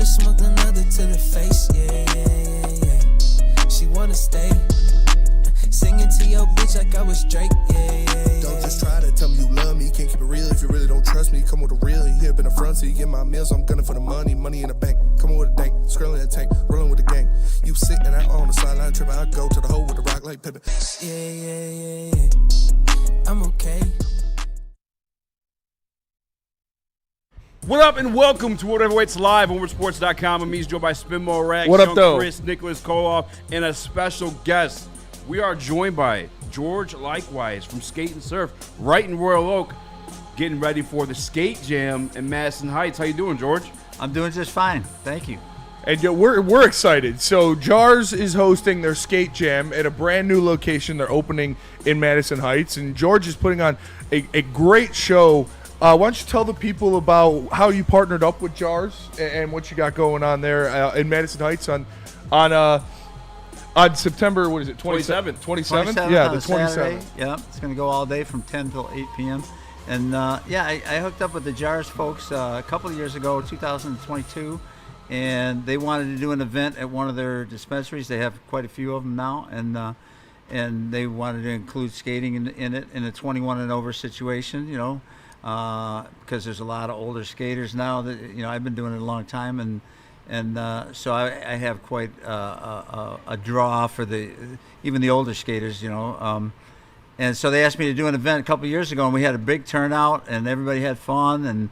never smoked another to the face, yeah. She wanna stay. Singing to your bitch like I was Drake, yeah. Don't just try to tell me you love me. Can't keep it real if you really don't trust me. Come with a real, you hip in the front, so you get my meals. I'm gunning for the money in the bank. Come on with a dank, scrolling in the tank, rolling with the gang. You sitting out on the sideline tripping, I go to the hole with the rock like Pippin. Yeah. I'm okay. What up and welcome to World Heavyweights Live on WoodwardSports.com. I'm Eazy, joined by Spinball Rax, what up, Young though? Chris, Nicholas Koloff, and a special guest. We are joined by George Likewise from Skate and Surf, right in Royal Oak, getting ready for the Skate Jam in Madison Heights. How you doing, George? I'm doing just fine. Thank you. And we're excited. So Jars is hosting their Skate Jam at a brand new location they're opening in Madison Heights, and George is putting on a great show. Why don't you tell the people about how you partnered up with Jars and what you got going on there in Madison Heights on September, what is it, 27th? 27th? Yeah, the 27th. Yeah, it's going to go all day from 10 till 8 p.m. And, I hooked up with the Jars folks a couple of years ago, 2022, and they wanted to do an event at one of their dispensaries. They have quite a few of them now, and they wanted to include skating in it in a 21 and over situation, because there's a lot of older skaters now that, I've been doing it a long time, and so I have quite a draw for even the older skaters, and so they asked me to do an event a couple of years ago, and we had a big turnout, and everybody had fun, and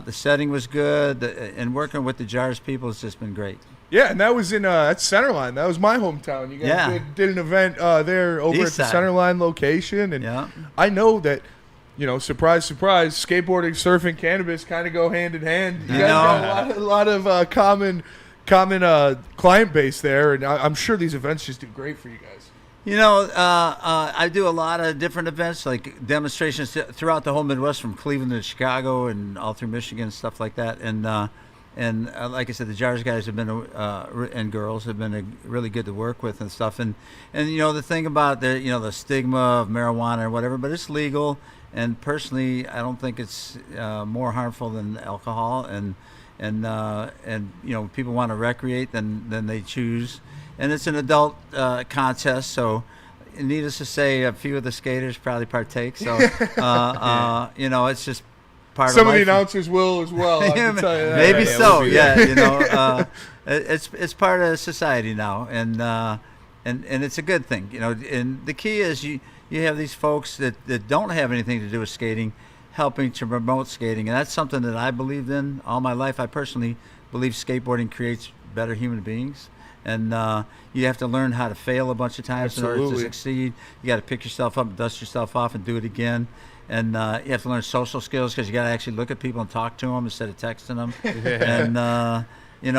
the setting was good, and working with the Jars people has just been great. Yeah, and that was in that's Centerline. That was my hometown. You guys did an event there over East at the side. Centerline location, and I know that. Surprise, surprise, skateboarding, surfing, cannabis kind of go hand in hand. You guys got a lot of common client base there, and I'm sure these events just do great for you guys. I do a lot of different events, like demonstrations throughout the whole Midwest, from Cleveland to Chicago and all through Michigan and stuff like that. And like I said, the Jars guys have been and girls have been really good to work with and stuff. And the thing about the stigma of marijuana or whatever, but it's legal. And personally, I don't think it's more harmful than alcohol. And people want to recreate, then they choose. And it's an adult contest, so needless to say, a few of the skaters probably partake. So it's just part of life. Some of the announcers will as well. I can tell you that. Maybe so. Yeah, it's part of society now, and it's a good thing. And the key is you have these folks that don't have anything to do with skating, helping to promote skating, and that's something that I believed in all my life. I personally believe skateboarding creates better human beings. And you have to learn how to fail a bunch of times in order to succeed. You got to pick yourself up, dust yourself off, and do it again. And you have to learn social skills, because you got to actually look at people and talk to them instead of texting them. And and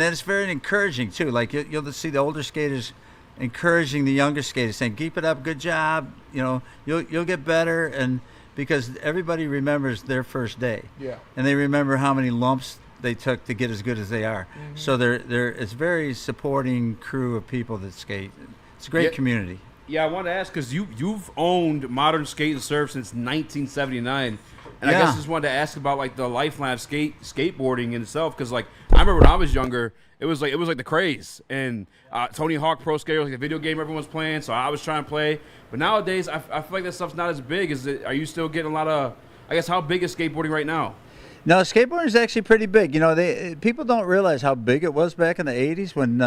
then it's very encouraging too. Like you'll see the older skaters encouraging the younger skaters, saying, "Keep it up, good job. You'll get better." And because everybody remembers their first day, and they remember how many lumps they took to get as good as they are. Mm-hmm. So it's a very supporting crew of people that skate. It's a great community. Yeah, I wanted to ask, because you've owned Modern Skate and Surf since 1979, and I guess just wanted to ask about like the lifeline of skateboarding in itself, because like I remember when I was younger, it was like the craze, and Tony Hawk Pro Skater was like the video game everyone's playing, so I was trying to play. But nowadays, I feel like that stuff's not as big. Are you still getting a lot of? I guess, how big is skateboarding right now? No, skateboarding is actually pretty big. People don't realize how big it was back in the 80s when,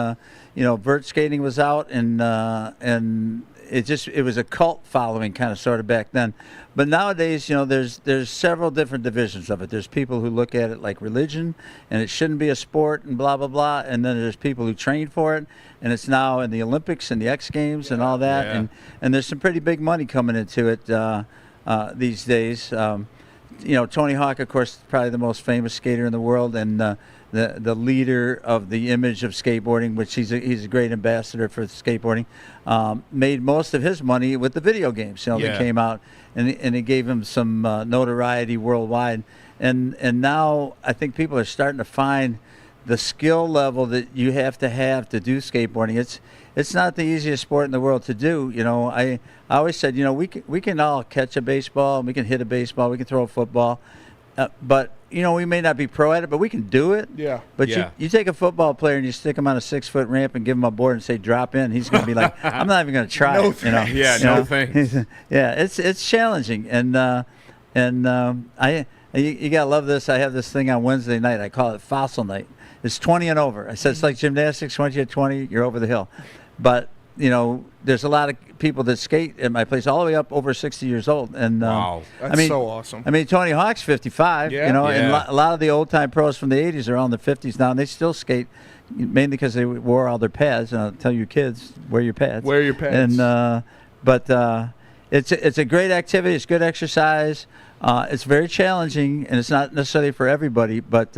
vert skating was out, and it was a cult following kind of sort of back then. But nowadays, there's several different divisions of it. There's people who look at it like religion, and it shouldn't be a sport, and blah, blah, blah. And then there's people who train for it, and it's now in the Olympics and the X Games and all that. Yeah. And there's some pretty big money coming into it these days. Tony Hawk, of course, probably the most famous skater in the world, and the leader of the image of skateboarding, which he's a great ambassador for skateboarding. Made most of his money with the video games. That came out, and it gave him some notoriety worldwide. And now I think people are starting to find the skill level that you have to do skateboarding. It's not the easiest sport in the world to do. I always said, we can all catch a baseball, and we can hit a baseball, we can throw a football, but we may not be pro at it, but we can do it. Yeah. But Yeah. you take a football player and you stick him on a 6-foot ramp and give him a board and say drop in, he's going to be like, I'm not even going to try No it. You know? thanks. Yeah, You no know? thanks. Yeah, it's challenging, and you gotta love this. I have this thing on Wednesday night. I call it Fossil Night. It's 20 and over. I said it's like gymnastics. Once you're 20, you're over the hill. But there's a lot of people that skate at my place all the way up over 60 years old. And Wow. That's so awesome. I mean, Tony Hawk's 55. Yeah. And Yeah. a lot of the old time pros from the 80s are all in their 50s now, and they still skate. Mainly because they wore all their pads. And I'll tell you kids, wear your pads. Wear your pads. And but it's a great activity. It's good exercise. It's very challenging, and it's not necessarily for everybody. But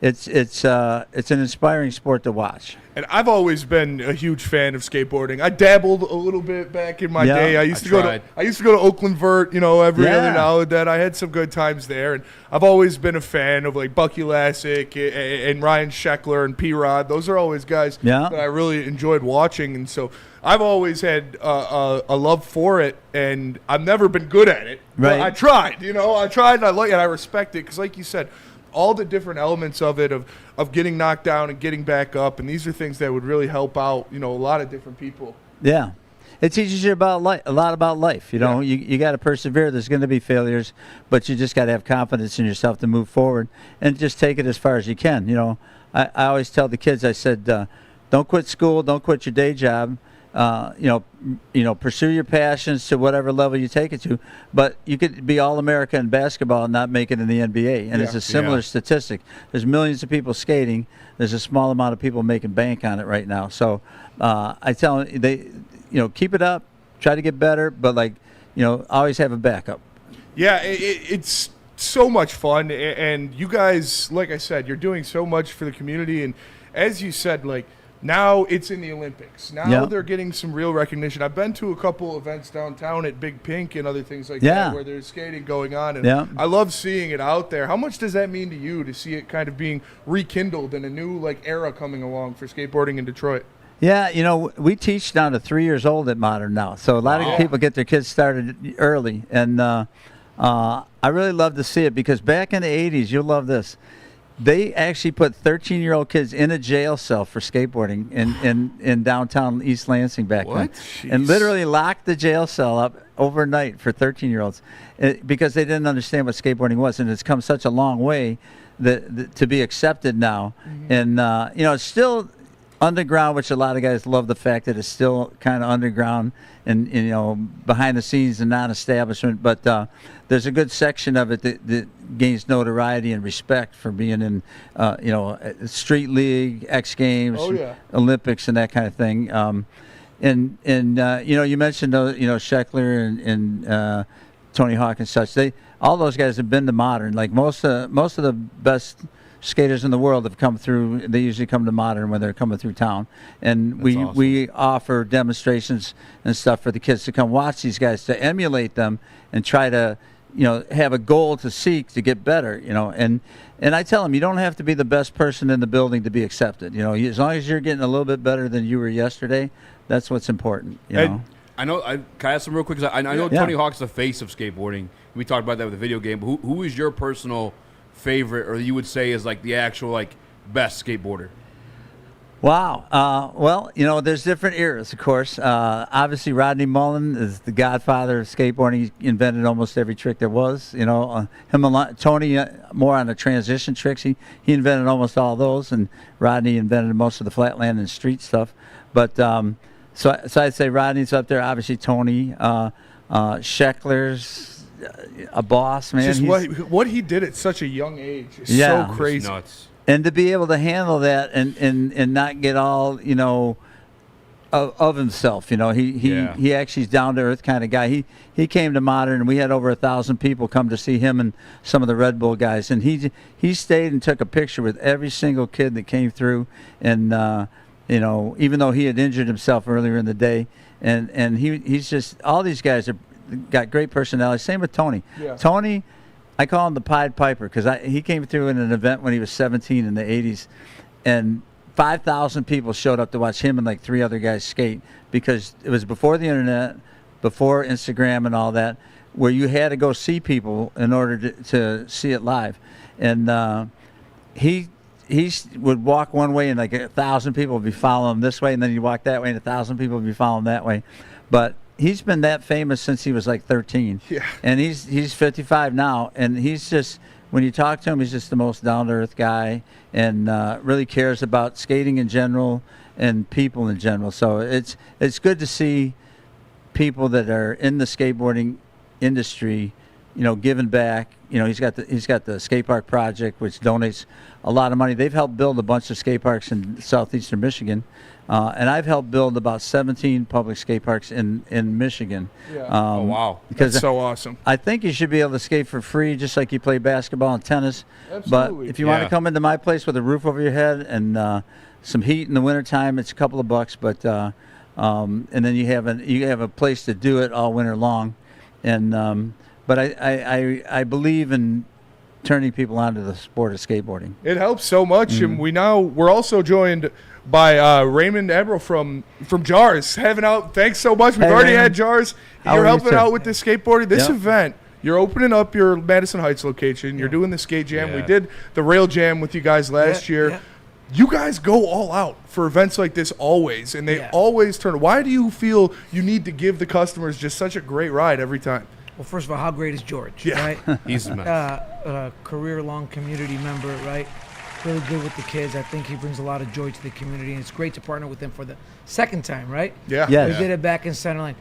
it's an inspiring sport to watch. And I've always been a huge fan of skateboarding. I dabbled a little bit back in my Yeah. day. I used to go to Oakland Vert, every Yeah. other now and then. I had some good times there, and I've always been a fan of like Bucky Lassick and Ryan Sheckler and P-Rod. Those are always guys that I really enjoyed watching, and so I've always had a love for it, and I've never been good at it. Right. But I tried, I tried, and I like it. I respect it because, like you said, all the different elements of it, of getting knocked down and getting back up, and these are things that would really help out, a lot of different people. Yeah. It teaches you a lot about life. You got to persevere. There's going to be failures, but you just got to have confidence in yourself to move forward and just take it as far as you can. I always tell the kids, I said, don't quit school, don't quit your day job. Pursue your passions to whatever level you take it to. But you could be All-America in basketball and not make it in the NBA. And it's a similar statistic. There's millions of people skating. There's a small amount of people making bank on it right now. So I tell them, keep it up, try to get better, but always have a backup. Yeah, it's so much fun, and you guys, like I said, you're doing so much for the community, and as you said, now it's in the Olympics. Now they're getting some real recognition. I've been to a couple events downtown at Big Pink and other things like that where there's skating going on, and I love seeing it out there. How much does that mean to you to see it kind of being rekindled and a new era coming along for skateboarding in Detroit? Yeah, we teach down to 3 years old at Modern now, so a lot of people get their kids started early, and I really love to see it because back in the 80s, you'll love this. They actually put 13-year-old kids in a jail cell for skateboarding in downtown East Lansing back then. And literally locked the jail cell up overnight for 13-year-olds because they didn't understand what skateboarding was. And it's come such a long way to be accepted now. And, it's still underground, which a lot of guys love the fact that it's still kind of underground and behind the scenes and non-establishment. But there's a good section of it that gains notoriety and respect for being in, street league, X Games, Olympics, and that kind of thing. You mentioned Sheckler and Tony Hawk and such. All those guys have been to Modern. Like most of the best skaters in the world have come through. They usually come to Modern when they're coming through town, and we offer demonstrations and stuff for the kids to come watch these guys, to emulate them and try to have a goal to seek to get better. And I tell them, you don't have to be the best person in the building to be accepted. As long as you're getting a little bit better than you were yesterday, that's what's important. I know. Can I ask some real quick? 'Cause I know Tony Hawk's the face of skateboarding. We talked about that with the video game. But who is your personal favorite, or you would say is the actual best skateboarder? Wow. Well, there's different eras, of course. Obviously, Rodney Mullen is the godfather of skateboarding. He invented almost every trick there was. Him and Tony more on the transition tricks. He invented almost all those, and Rodney invented most of the flatland and street stuff. But so I'd say Rodney's up there. Obviously, Tony, Sheckler's a boss, man. Just what he did at such a young age is so crazy. It's nuts. And to be able to handle that and not get all, of himself, he actually is down to earth kind of guy. He came to Modern, and we had over 1,000 people come to see him and some of the Red Bull guys, and he stayed and took a picture with every single kid that came through, and even though he had injured himself earlier in the day, and he's just, all these guys got great personality. Same with Tony. Yeah. Tony, I call him the Pied Piper because he came through in an event when he was 17 in the 80s, and 5,000 people showed up to watch him and 3 other guys skate because it was before the internet, before Instagram and all that, where you had to go see people in order to see it live. And he would walk one way and like 1,000 people would be following him this way, and then he'd walk that way and 1,000 people would be following that way. But he's been that famous since he was like 13. Yeah. And he's 55 now, and he's just, when you talk to him, he's just the most down-to-earth guy, and really cares about skating in general and people in general. So it's good to see people that are in the skateboarding industry, giving back. He's got the skate park project, which donates a lot of money. They've helped build a bunch of skate parks in southeastern Michigan, and I've helped build about 17 public skate parks in Michigan. Yeah. Oh, wow. Because That's so awesome. I think you should be able to skate for free, just like you play basketball and tennis. Absolutely. But if you want Yeah. to come into my place with a roof over your head and some heat in the wintertime, it's a couple of bucks. But and then you have a place to do it all winter long. And but I believe in turning people onto the sport of skateboarding. It helps so much, and we're also joined by Raymond Eberl from Jars. Having out, thanks so much. We've Hey, already Raymond. had Jars. How You're are you, helping sir? out with the skateboarding. This Yep. event, you're opening up your Madison Heights location. You're doing the skate jam. Yeah. We did the rail jam with you guys last year. Yeah. You guys go all out for events like this always, and they Yeah. always turn. Why do you feel you need to give the customers just such a great ride every time? Well, first of all, how great is George, Yeah. right? He's the man. Career-long community member, right? Really good with the kids. I think he brings a lot of joy to the community, and it's great to partner with him for the second time, right? Yeah. Yes. We did it back in Centerline.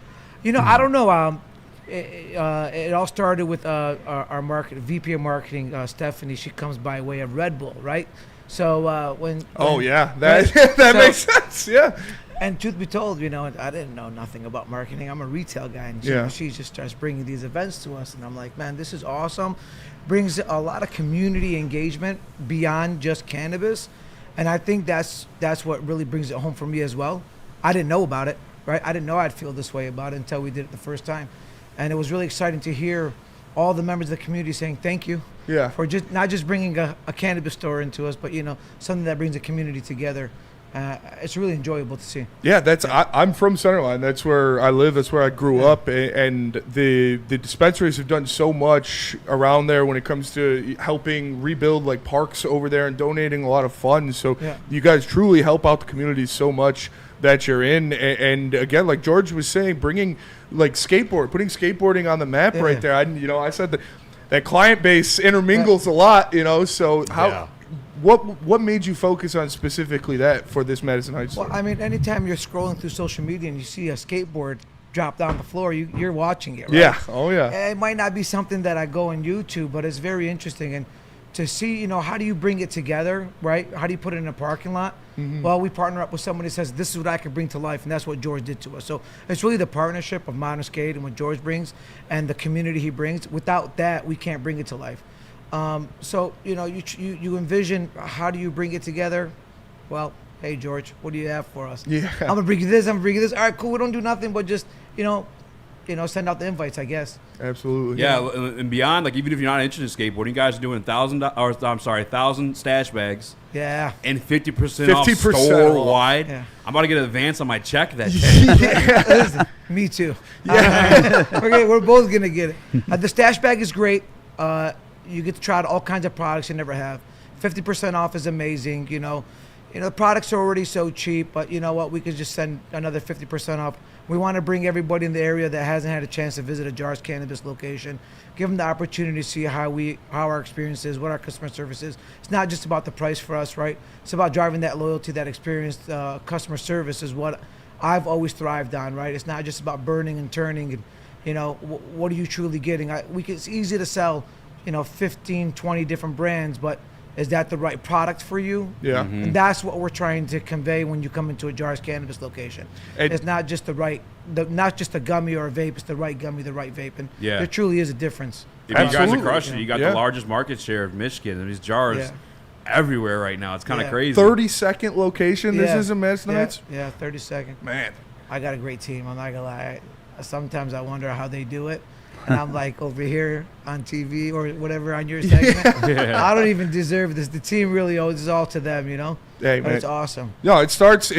I don't know. It all started with our VP of marketing, Stephanie. She comes by way of Red Bull, right? So when Oh when- yeah, that right? that So- makes sense. Yeah. And truth be told, I didn't know nothing about marketing. I'm a retail guy, and Yeah. she just starts bringing these events to us, and I'm like, man, this is awesome. Brings a lot of community engagement beyond just cannabis, and I think that's what really brings it home for me as well. I didn't know about it, right? I didn't know I'd feel this way about it until we did it the first time, and it was really exciting to hear all the members of the community saying thank you. Yeah. For just not just bringing a cannabis store into us, but something that brings the community together. It's really enjoyable to see. Yeah, I'm from Centerline. That's where I live. That's where I grew up. And the dispensaries have done so much around there when it comes to helping rebuild like parks over there and donating a lot of funds. So Yeah. you guys truly help out the community so much that you're in. And again, like George was saying, bringing like putting skateboarding on the map Yeah. right there. I said that client base intermingles a lot. So how. Yeah. What made you focus on specifically that for this Madison Heights Well, store? I mean, anytime you're scrolling through social media and you see a skateboard drop down the floor, you're watching it, right? Yeah. Oh, yeah. It might not be something that I go on YouTube, but it's very interesting. And to see, how do you bring it together, right? How do you put it in a parking lot? Well, we partner up with somebody that says, this is what I can bring to life, and that's what George did to us. So it's really the partnership of Modern Skate and what George brings and the community he brings. Without that, we can't bring it to life. So you envision, how do you bring it together? Well, hey George, what do you have for us? Yeah. I'm gonna bring you this. I'm gonna bring you this. All right, cool. We don't do nothing but just send out the invites, I guess. Absolutely. Yeah, and beyond, like even if you're not interested in skateboarding, you guys are doing 1,000 stash bags Yeah. and 50% off 50% store off. wide. Yeah. I'm about to get an advance on my check that day. Listen, me too. We're both gonna get it. The stash bag is great. You get to try out all kinds of products you never have. 50% off is amazing. The products are already so cheap, but you know what? We could just send another 50% off. We want to bring everybody in the area that hasn't had a chance to visit a Jars Cannabis location, give them the opportunity to see how our experience is, what our customer service is. It's not just about the price for us, right? It's about driving that loyalty, that experience. Customer service is what I've always thrived on, right? It's not just about burning and turning and, what are you truly getting? It's easy to sell 15, 20 different brands, but is that the right product for you? Yeah. And that's what we're trying to convey when you come into a Jars Cannabis location. And- It's not just not just a gummy or a vape, it's the right gummy, the right vape. And Yeah. there truly is a difference. If you guys are Absolutely. crushing it, you got Yeah. the largest market share of Michigan. And these jars Yeah. everywhere right now. It's kind of Yeah. crazy. 32nd location. This Yeah. is in Madison Yeah, Heights. yeah, 30 seconds. Man. I got a great team. I'm not gonna lie. Sometimes I wonder how they do it. And I'm like over here on TV or whatever on your segment. I don't even deserve this. The team really owes this all to them, Hey, But man. it's awesome. No, it starts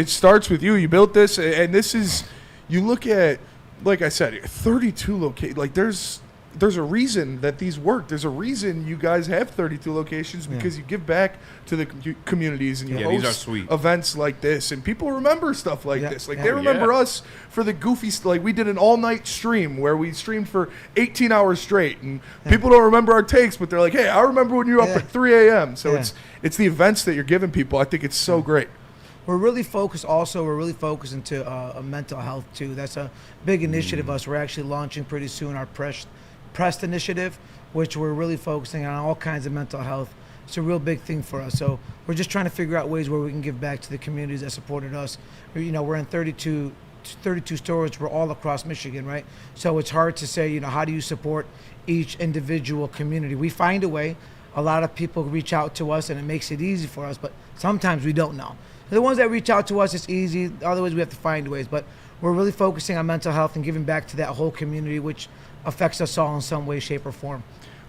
with you. You built this, and this is. You look at like I said, 32 locations. Like there's a reason that these work. There's a reason you guys have 32 locations because you give back to the communities and you these are host sweet. events like this, and people remember stuff like this. Like Yeah. they remember us for the goofy. Like we did an all-night stream where we streamed for 18 hours straight, and people don't remember our takes, but they're like, "Hey, I remember when you were up at 3 a.m." So it's the events that you're giving people. I think it's so great. We're really focused also. We're really focused into mental health too. That's a big initiative of us. We're actually launching pretty soon our Pressed initiative, which we're really focusing on all kinds of mental health. It's a real big thing for us. So we're just trying to figure out ways where we can give back to the communities that supported us. You know, we're in 32 stores. We're all across Michigan, right? So it's hard to say, you know, how do you support each individual community? We find a way. A lot of people reach out to us, and it makes it easy for us, but sometimes we don't know. The ones that reach out to us, it's easy. Otherwise, we have to find ways. But we're really focusing on mental health and giving back to that whole community, which affects us all in some way, shape, or form.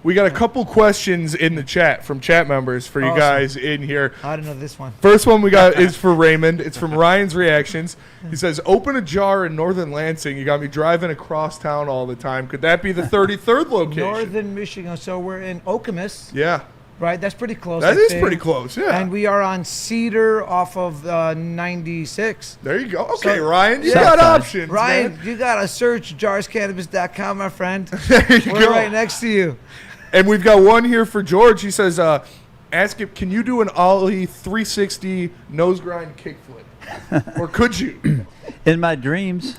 We got a couple questions in the chat from chat members for you guys in here. I don't know this one. First one we got is for Raymond. It's from Ryan's Reactions. He says, "Open a jar in Northern Lansing. You got me driving across town all the time. Could that be the 33rd location?" Northern Michigan. So we're in Okemos. Yeah. Right, that's pretty close. That I is think. pretty close, yeah. And we are on Cedar off of 96. There you go. Okay, So- Ryan, you Yeah. got Southside. options, Ryan, man. you got to search jarscannabis.com, my friend. There you We're go. right next to you. And we've got one here for George. He says, ask him, can you do an Ollie 360 nose grind kickflip? Or could you? In my dreams.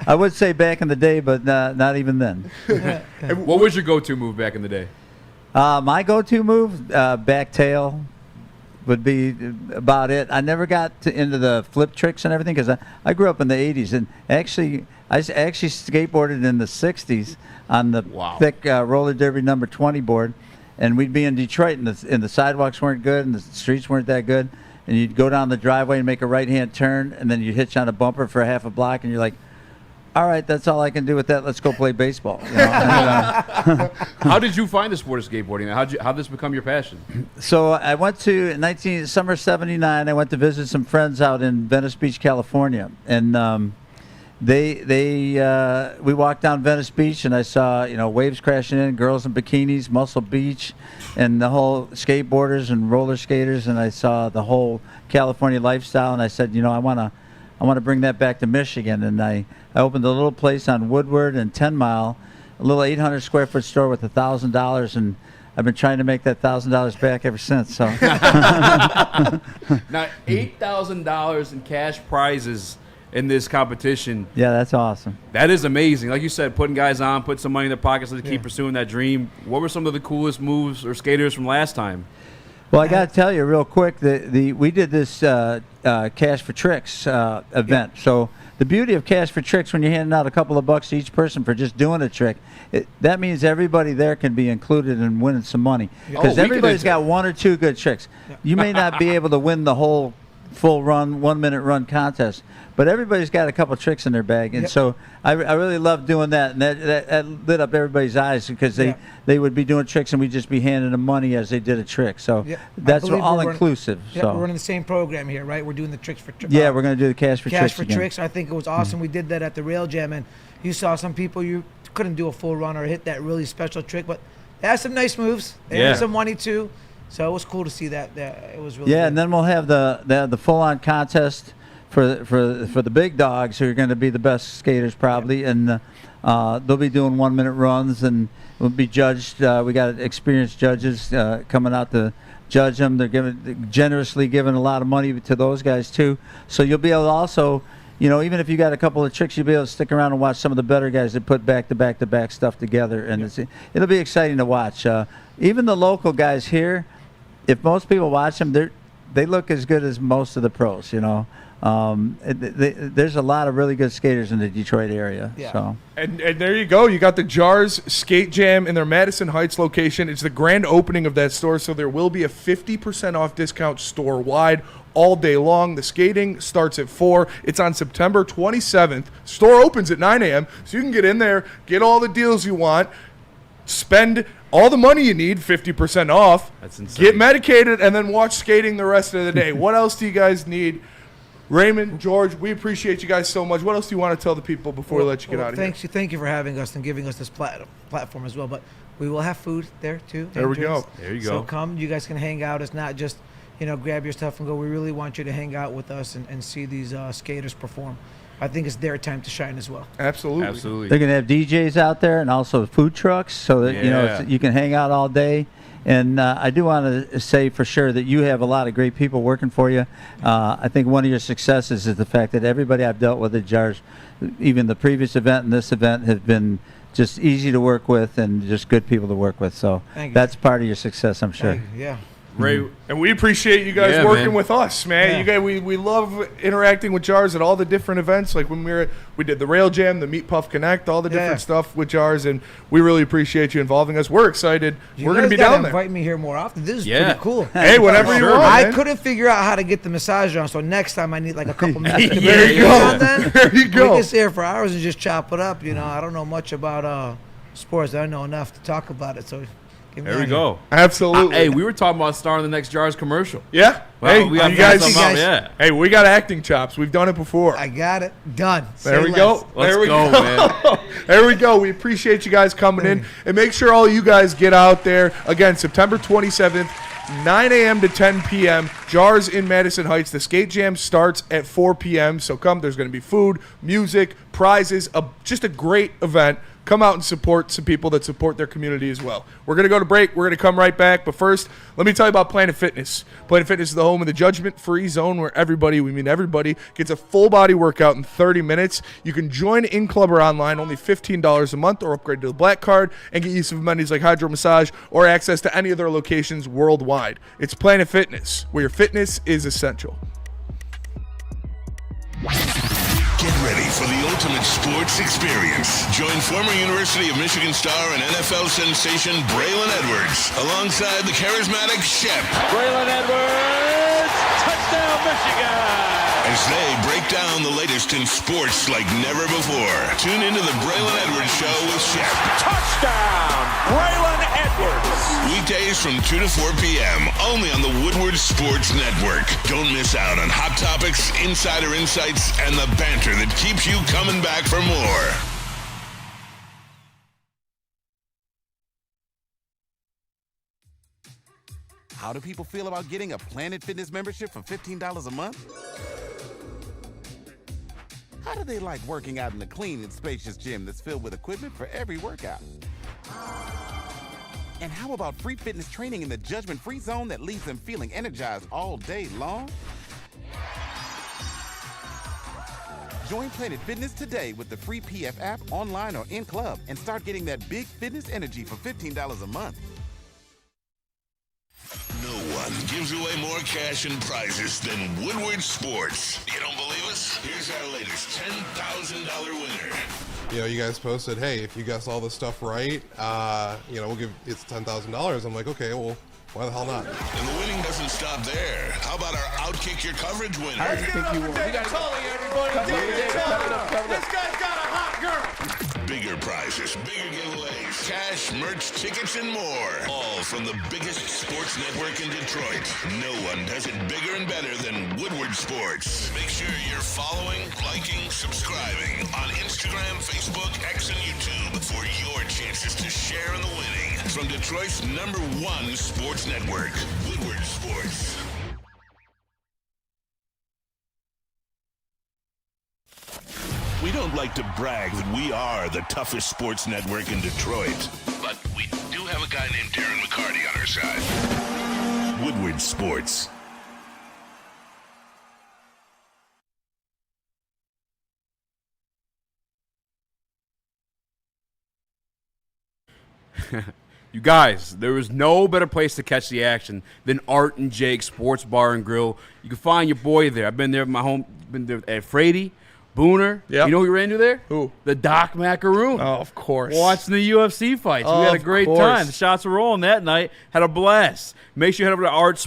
I would say back in the day, but not even then. What was your go-to move back in the day? My go-to move, back tail, would be about it. I never got into the flip tricks and everything because I grew up in the 80s. And actually, I actually skateboarded in the 60s on the thick roller derby number 20 board. And we'd be in Detroit, and the sidewalks weren't good, and the streets weren't that good. And you'd go down the driveway and make a right-hand turn, and then you'd hitch on a bumper for half a block, and you're like, all right, that's all I can do with that. Let's go play baseball. You know? How did you find the sport of skateboarding? How'd this become your passion? So I went to summer '79. I went to visit some friends out in Venice Beach, California, and we walked down Venice Beach, and I saw waves crashing in, girls in bikinis, Muscle Beach, and the whole skateboarders and roller skaters, and I saw the whole California lifestyle, and I said, I want to bring that back to Michigan, and I opened a little place on Woodward and 10 Mile, a little 800 square foot store with $1,000, and I've been trying to make that $1,000 back ever since. So now, $8,000 in cash prizes in this competition. Yeah, that's awesome. That is amazing. Like you said, putting guys on, put some money in their pockets so they keep pursuing that dream. What were some of the coolest moves or skaters from last time? Well, I got to tell you real quick, we did this Cash for Tricks event. So the beauty of Cash for Tricks, when you're handing out a couple of bucks to each person for just doing a trick, that means everybody there can be included in winning some money. Because everybody's got one or two good tricks. You may not be able to win the whole full run, 1 minute run contest, but everybody's got a couple tricks in their bag, and so I really loved doing that, and that lit up everybody's eyes because they would be doing tricks and we'd just be handing them money as they did a trick. So that's all inclusive. Yeah, we're running the same program here, right? We're doing the tricks for tricks. Yeah, we're going to do the Cash for Tricks. Cash for Tricks. I think it was awesome. We did that at the Rail Jam, and you saw some people you couldn't do a full run or hit that really special trick, but they had some nice moves. They had some money too. So it was cool to see that. It was really good. And then we'll have the full-on contest for the big dogs who are going to be the best skaters probably, and they'll be doing 1 minute runs and will be judged. We got experienced judges coming out to judge them. They're generously giving a lot of money to those guys too. So you'll be able to also, even if you got a couple of tricks, you'll be able to stick around and watch some of the better guys that put back-to-back stuff together, and it'll be exciting to watch. Even the local guys here, if most people watch them, they look as good as most of the pros. There's a lot of really good skaters in the Detroit area. Yeah. So. And there you go. You got the Jars Skate Jam in their Madison Heights location. It's the grand opening of that store, so there will be a 50% off discount store-wide all day long. The skating starts at 4. It's on September 27th. Store opens at 9 a.m., so you can get in there, get all the deals you want, spend all the money you need, 50% off. That's insane. Get medicated, and then watch skating the rest of the day. What else do you guys need? Raymond, George, we appreciate you guys so much. What else do you want to tell the people before we let you get out of here? Thank you for having us and giving us this platform as well. But we will have food there too. There we go. There you go. So come, you guys can hang out. It's not just, grab your stuff and go. We really want you to hang out with us and see these skaters perform. I think it's their time to shine as well. Absolutely. They're going to have DJs out there and also food trucks so that, you can hang out all day. And I do want to say for sure that you have a lot of great people working for you. I think one of your successes is the fact that everybody I've dealt with at Jars, even the previous event and this event, have been just easy to work with and just good people to work with. So that's part of your success, I'm sure. Yeah. Ray, and we appreciate you guys working with us, man. Yeah. You guys, we love interacting with Jars at all the different events. Like when we did the Rail Jam, the Meat Puff Connect, all the different stuff with Jars, and we really appreciate you involving us. We're excited. We're going to be down there. Invite me here more often. This is pretty cool. Hey, whatever you want. I couldn't figure out how to get the massage on, so next time I need like a couple minutes. There you go. There you go. We can sit here for hours and just chop it up. I don't know much about sports. I know enough to talk about it. So. There we go. Absolutely. Hey, we were talking about starring the next Jars commercial. Yeah. Well, hey, we got you guys. yeah. Hey, we got acting chops. We've done it before. I got it done. There we go. Let's go, man. There we go. We appreciate you guys coming in, and make sure all you guys get out there again. September 27th. 9 a.m. to 10 p.m. Jars in Madison Heights. The skate jam starts at 4 p.m. So come. There's going to be food, music, prizes, just a great event. Come out and support some people that support their community as well. We're going to go to break. We're going to come right back. But first, let me tell you about Planet Fitness. Planet Fitness is the home of the judgment-free zone where everybody gets a full-body workout in 30 minutes. You can join in-club or online, only $15 a month, or upgrade to the Black Card and get use of amenities like hydro massage or access to any of their locations worldwide. It's Planet Fitness, where your fitness is essential. Get ready for the ultimate sports experience. Join former University of Michigan star and NFL sensation Braylon Edwards alongside the charismatic Shep. Braylon Edwards, touchdown Michigan! As they break down the latest in sports like never before. Tune into the Braylon Edwards Show with Shep. Touchdown, Braylon Edwards! Weekdays from 2 to 4 p.m. only on the Woodward Sports Network. Don't miss out on hot topics, insider insights, and the banter that keeps you coming back for more. How do people feel about getting a Planet Fitness membership for $15 a month? How do they like working out in a clean and spacious gym that's filled with equipment for every workout? And how about free fitness training in the judgment-free zone that leaves them feeling energized all day long? Join Planet Fitness today with the free PF app, online or in club, and start getting that big fitness energy for $15 a month. No one gives away more cash and prizes than Woodward Sports. You don't believe us? Here's our latest $10,000 winner. You guys posted, hey, if you guess all this stuff right, we'll give it's $10,000. I'm like, okay, well, why the hell not? And the winning doesn't stop there. How about our Outkick Your Coverage winner? I think you won. This guy's got a hot girl. Bigger prizes, bigger giveaways, cash, merch, tickets, and more. All from the biggest sports network in Detroit. No one does it bigger and better than Woodward Sports. Make sure you're following, liking, subscribing on Instagram, Facebook, X, and YouTube for your chances to share in the winning. From Detroit's #1 sports network, Woodward Sports. We don't like to brag that we are the toughest sports network in Detroit, but we do have a guy named Darren McCarty on our side. Woodward Sports. You guys, there is no better place to catch the action than Art and Jake Sports Bar and Grill. You can find your boy there. I've been there at my home, been there at Frady, Booner. Yep. You know who we ran into there? Who? The Doc Macaroon. Oh, of course. Watching the UFC fights. We had a great time. The shots were rolling that night. Had a blast. Make sure you head over to Art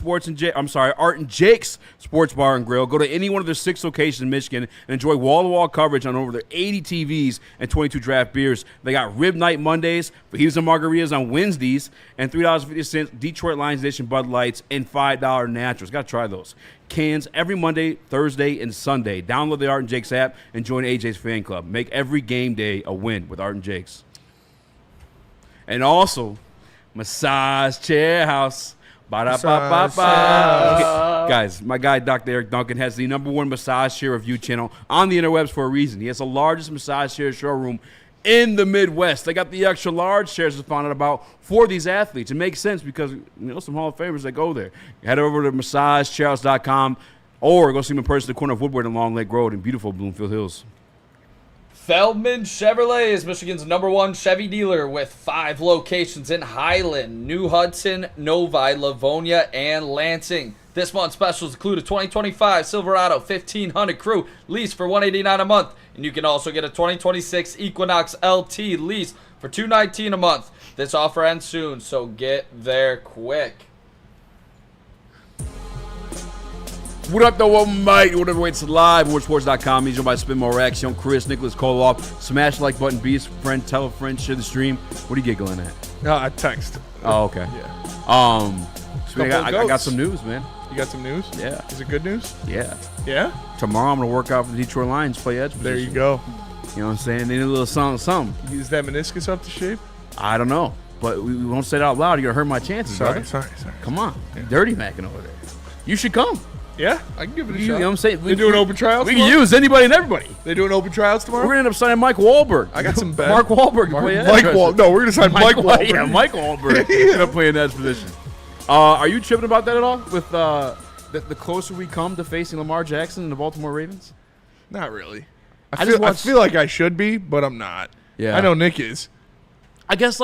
and Jake's Sports Bar and Grill. Go to any one of their 6 locations in Michigan and enjoy wall-to-wall coverage on over their 80 TVs and 22 draft beers. They got Rib Night Mondays, fajitas and margaritas on Wednesdays, and $3.50 Detroit Lions Edition Bud Lights and $5 Naturals. Got to try those. Cans every Monday, Thursday, and Sunday. Download the Art and Jake's app and join AJ's fan club. Make every game day a win with Art and Jake's. And also, Massage Chair House. Ba-da-ba-ba-ba. Guys, my guy Dr. Eric Duncan has the #1 massage chair review channel on the interwebs for a reason. He has the largest massage chair showroom in the Midwest. They got the extra large chairs I found out about for these athletes. It makes sense because some Hall of Famers that go there. Head over to massagechairhouse.com or go see them in person at the corner of Woodward and Long Lake Road in beautiful Bloomfield Hills. Feldman Chevrolet is Michigan's #1 Chevy dealer with 5 locations in Highland, New Hudson, Novi, Livonia, and Lansing. This month's specials include a 2025 Silverado 1500 Crew lease for $189 a month, and you can also get a 2026 Equinox LT lease for $219 a month. This offer ends soon, so get there quick. What up, though, mate? Whatever waits live, WoodSports.com. He's joined by Spin More Rex, young Chris, Nicholas Koloff. Smash the like button, be a friend, tell a friend, share the stream. What are you giggling at? I text. Oh, okay. Yeah. So I got some news, man. You got some news? Yeah. Is it good news? Yeah. Yeah? Tomorrow I'm going to work out for the Detroit Lions, play edge position. There you go. You know what I'm saying? They need a little something. Is that meniscus up to shape? I don't know. But we won't say it out loud. You're going to hurt my chances, Sorry. Come on. Yeah. Dirty macking over there. You should come. Yeah, I can give it a shot. You know what I'm saying? They're doing open trials. We can use anybody and everybody. They doing open trials tomorrow. We're gonna end up signing Mike Wahlberg. I got some bad. Mark Wahlberg. No, we're gonna sign Mike Wahlberg. Yeah, Mike Wahlberg. End up playing that position. Are you tripping about that at all? With the closer we come to facing Lamar Jackson and the Baltimore Ravens? Not really. I feel like I should be, but I'm not. Yeah, I know Nick is. I guess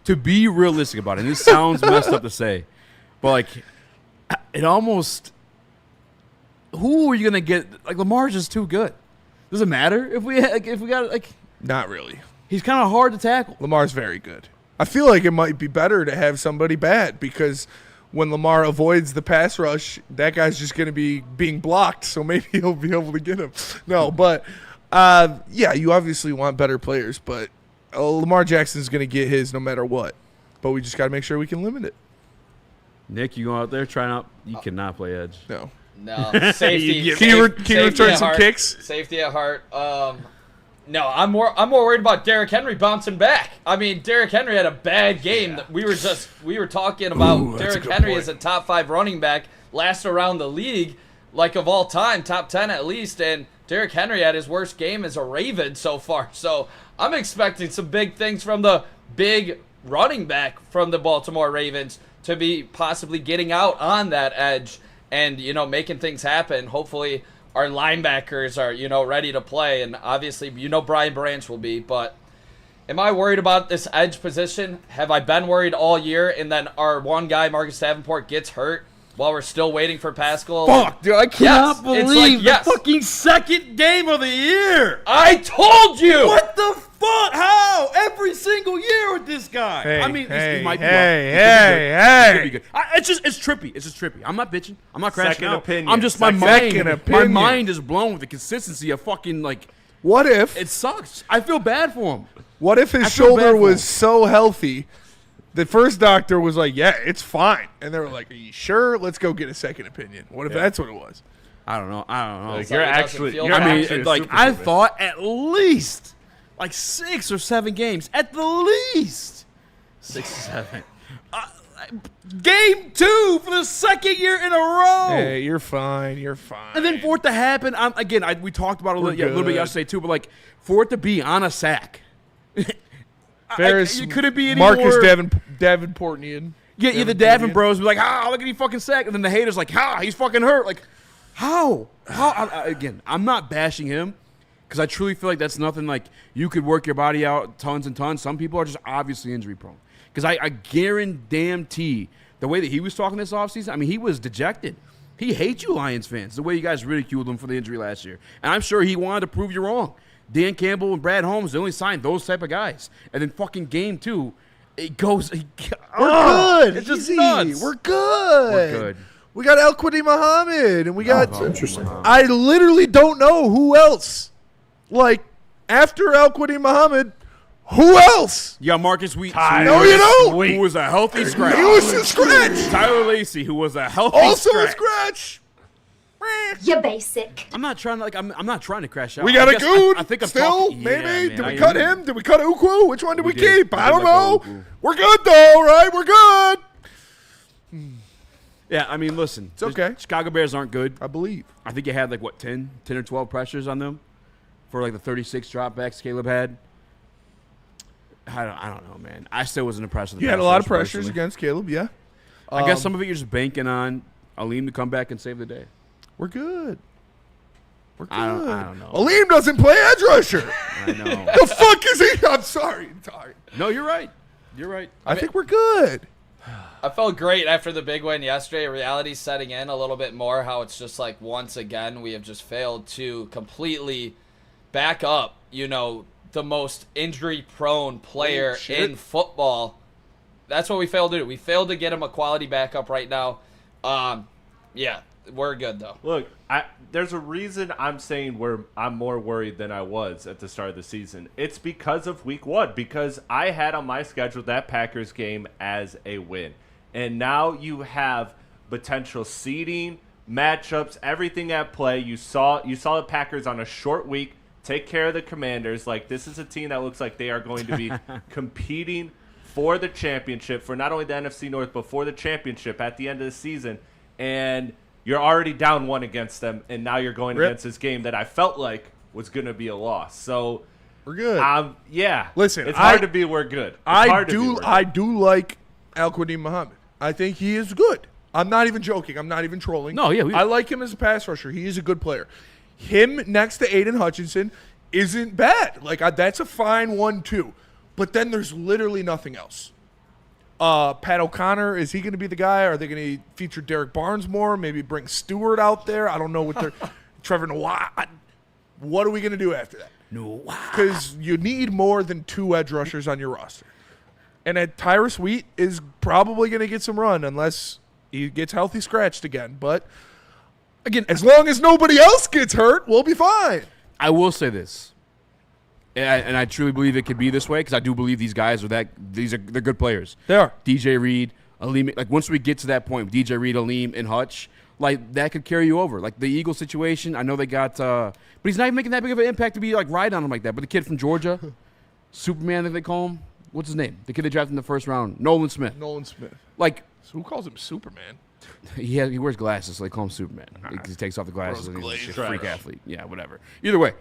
to be realistic about it. And this sounds messed up to say, but it almost. Who are you gonna get? Lamar's just too good. Does it matter if we got Not really. He's kind of hard to tackle. Lamar's very good. I feel like it might be better to have somebody bad because when Lamar avoids the pass rush, that guy's just gonna be being blocked. So maybe he'll be able to get him. No, but yeah, you obviously want better players, but Lamar Jackson's gonna get his no matter what. But we just gotta make sure we can limit it. Nick, you go out there trying out. You cannot play edge. No. No, safety. Can you return some kicks? Safety at heart. No, I'm more worried about Derrick Henry bouncing back. I mean, Derrick Henry had a bad game. Yeah. We were talking about Derrick Henry as a top 5 running back, last around the league, of all time, top 10 at least. And Derrick Henry had his worst game as a Raven so far. So I'm expecting some big things from the big running back from the Baltimore Ravens to be possibly getting out on that edge. And, making things happen. Hopefully our linebackers are, ready to play. And obviously, Brian Branch will be. But am I worried about this edge position? Have I been worried all year? And then our one guy, Marcus Davenport, gets hurt while we're still waiting for Pascal? Fuck, dude, I cannot believe the fucking second game of the year. I told you. What the fuck? How? Every single year with this guy. Hey, I mean, he might be hey. It's trippy. It's just trippy. I'm not bitching. I'm not crashing out. Opinion. I'm just my mind is blown with the consistency of fucking What if it sucks? I feel bad for him. What if his shoulder was so healthy? The first doctor was like, yeah, it's fine. And they were like, are you sure? Let's go get a second opinion. What if that's what it was? I don't know. I thought at least 6 or 7 games. At the least 6 or 7. Game 2 for the second year in a row. Hey, you're fine. And then for it to happen, we talked about it a little bit yesterday too, but for it to be on a sack. Could it be any Marcus more? Davenportian. Yeah, the Davin bros be like, look at he fucking sack. And then the haters he's fucking hurt. How? Again, I'm not bashing him because I truly feel like that's nothing you could work your body out tons and tons. Some people are just obviously injury prone. Because I guarantee the way that he was talking this offseason, he was dejected. He hates you Lions fans, the way you guys ridiculed him for the injury last year. And I'm sure he wanted to prove you wrong. Dan Campbell and Brad Holmes, they only signed those type of guys. And then fucking game 2, it goes. We're good. It's just Easy. nuts. We're good. We're good. We got El-Quadi Muhammad, and we got. Interesting. I literally don't know who else. Like, after El-Quadi Muhammad, who else? You got Marcus Wheat. No, you don't. Who was a healthy scratch. He was a scratch. Tyler Lacey, who was a healthy Also scratch. a scratch. You're basic. I'm not trying to I'm not trying to crash out. We got I a guess Good. I think I'm still, talking, maybe. Yeah, man, Did we I cut am. him? Did we cut Ukwu? Which one did we did. keep? We I did don't let know. go Ukwu. We're good though, right? We're good. Yeah, I mean, listen. It's okay. Chicago Bears aren't good. I believe. I think you had like 10 or 12 pressures on them for like the 36 dropbacks Caleb had. I don't know, man. I still wasn't impressed with the You had a pass lot of rush pressures personally. against Caleb, yeah. I guess some of it you're just banking on Aleem to come back and save the day. We're good. We're good. I don't know. Aleem doesn't play edge rusher. I know. The fuck is he? I'm sorry. No, you're right. You're right. I think we're good. I felt great after the big win yesterday. Reality's setting in a little bit more, how it's just like once again we have just failed to completely back up, the most injury-prone player in football. That's what we failed to do. We failed to get him a quality backup right now. Yeah, we're good, though. Look, there's a reason I'm saying I'm more worried than I was at the start of the season. It's because of week 1, because I had on my schedule that Packers game as a win. And now you have potential seeding, matchups, everything at play. You saw the Packers on a short week take care of the Commanders. Like, this is a team that looks like they are going to be competing for the championship, for not only the NFC North, but for the championship at the end of the season. And you're already down 1 against them, and now you're going against this game that I felt like was going to be a loss. So we're good. Yeah. Listen, it's hard to be we're good. I do like El-Quadi Muhammad. I think he is good. I'm not even joking. I'm not even trolling. No, yeah. I like him as a pass rusher. He is a good player. Him next to Aiden Hutchinson isn't bad. Like, that's a fine 1-2. But then there's literally nothing else. Pat O'Connor, is he going to be the guy? Are they going to feature Derek Barnes more? Maybe bring Stewart out there? I don't know what they're Trevor Noah. What are we going to do after that? Because you need more than 2 edge rushers on your roster. And Tyrus Wheat is probably going to get some run unless he gets healthy scratched again. But, again, as long as nobody else gets hurt, we'll be fine. I will say this, and I truly believe it could be this way because I do believe these guys they're good players. They are. DJ Reed, Aleem. Like, once we get to that point, DJ Reed, Aleem, and Hutch, like, that could carry you over. Like, the Eagles situation, I know they got, but he's not even making that big of an impact to be, like, riding on him like that. But the kid from Georgia, Superman, I think they call him. What's his name? The kid they drafted in the first round, Nolan Smith. Like, so who calls him Superman? He wears glasses, so they call him Superman. He takes off the glasses and he's a freak athlete. Yeah, whatever. Either way,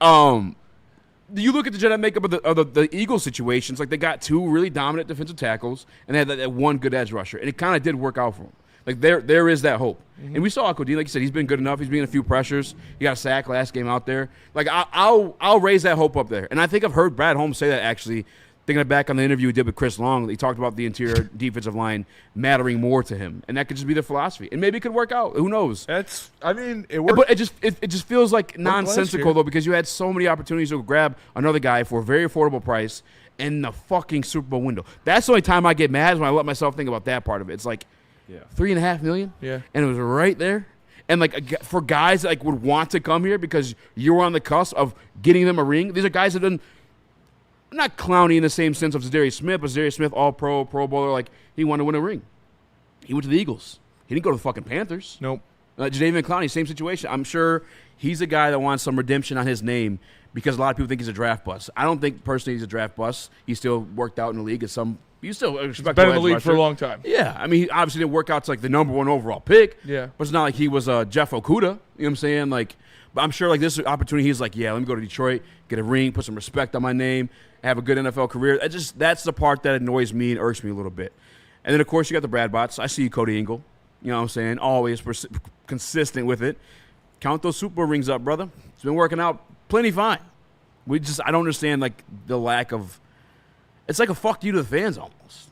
you look at the general makeup of the Eagles situations. Like, they got 2 really dominant defensive tackles, and they had that 1 good edge rusher, and it kind of did work out for them. Like, there is that hope. Mm-hmm. And we saw Cody, like you said, he's been good enough. He's been in a few pressures. He got a sack last game out there. Like, I'll raise that hope up there. And I think I've heard Brad Holmes say that, actually, thinking back on the interview he did with Chris Long. He talked about the interior defensive line mattering more to him. And that could just be their philosophy. And maybe it could work out. Who knows? It worked. But it just feels like nonsensical, though, because you had so many opportunities to grab another guy for a very affordable price in the fucking Super Bowl window. That's the only time I get mad is when I let myself think about that part of it. It's like $3.5 million? Yeah. And it was right there. And, like, for guys that, like, would want to come here because you were on the cusp of getting them a ring, these are guys that didn't, not clowny in the same sense of Zadarius Smith, but Zadarius Smith, all-pro, Pro Bowler, like, he wanted to win a ring. He went to the Eagles. He didn't go to the fucking Panthers. Nope. Jadeveon Clowney, same situation. I'm sure he's a guy that wants some redemption on his name because a lot of people think he's a draft bust. I don't think personally he's a draft bust. He still worked out in the league as some – you still respect been in the league for a long time. Yeah. I mean, he obviously didn't work out to, like, the number 1 overall pick. Yeah. But it's not like he was Jeff Okuda. You know what I'm saying? Like, but I'm sure, like, this opportunity, he's like, yeah, let me go to Detroit, get a ring, put some respect on my name, have a good NFL career. That's the part that annoys me and irks me a little bit. And then, of course, you got the Brad Bots. I see you, Cody Ingle. You know what I'm saying? Always consistent with it. Count those Super Bowl rings up, brother. It's been working out plenty fine. I don't understand, like, the lack of – it's like a fuck you to the fans almost.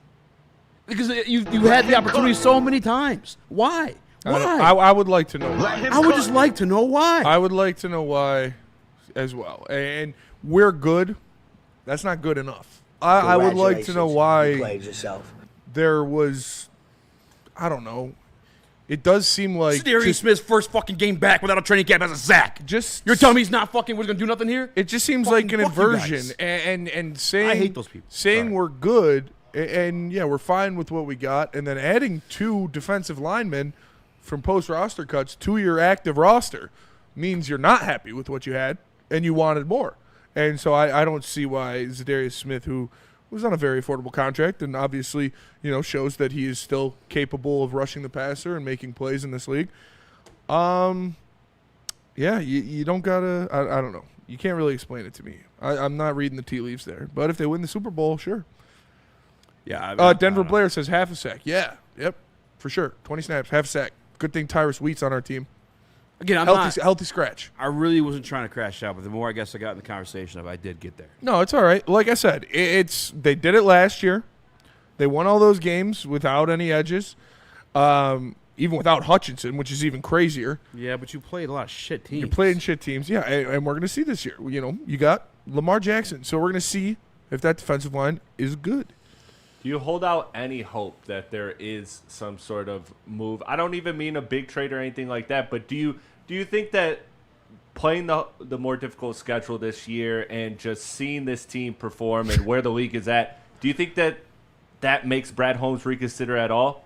Because you had the opportunity so many times. Why? I would like to know why. I would just like to know why. I would like to know why as well. And we're good. That's not good enough. I would like to know why You played yourself. there was, I don't know. It does seem like Darius Smith's first fucking game back without a training camp as a sack. You're telling me he's not fucking was gonna do nothing here? It just seems Fucking like an fuck you inversion, guys. and saying I hate those people. Saying we're good, and yeah, we're fine with what we got, and then adding 2 defensive linemen from post roster cuts to your active roster means you're not happy with what you had and you wanted more. And so I don't see why Zadarius Smith, who was on a very affordable contract and obviously, shows that he is still capable of rushing the passer and making plays in this league. Yeah, you don't gotta. I don't know. You can't really explain it to me. I'm not reading the tea leaves there. But if they win the Super Bowl, sure. Yeah. Denver Blair says half a sack. Yeah. Yep. For sure. 20 snaps, half a sack. Good thing Tyrus Wheat's on our team. Again, I'm healthy scratch. I really wasn't trying to crash out, but the more I guess I got in the conversation, I did get there. No, it's all right. Like I said, they did it last year. They won all those games without any edges, even without Hutchinson, which is even crazier. Yeah, but you played a lot of shit teams. You played in shit teams, yeah, and we're going to see this year. You got Lamar Jackson, so we're going to see if that defensive line is good. Do you hold out any hope that there is some sort of move? I don't even mean a big trade or anything like that, but do you think that playing the more difficult schedule this year and just seeing this team perform and where the league is at, do you think that makes Brad Holmes reconsider at all?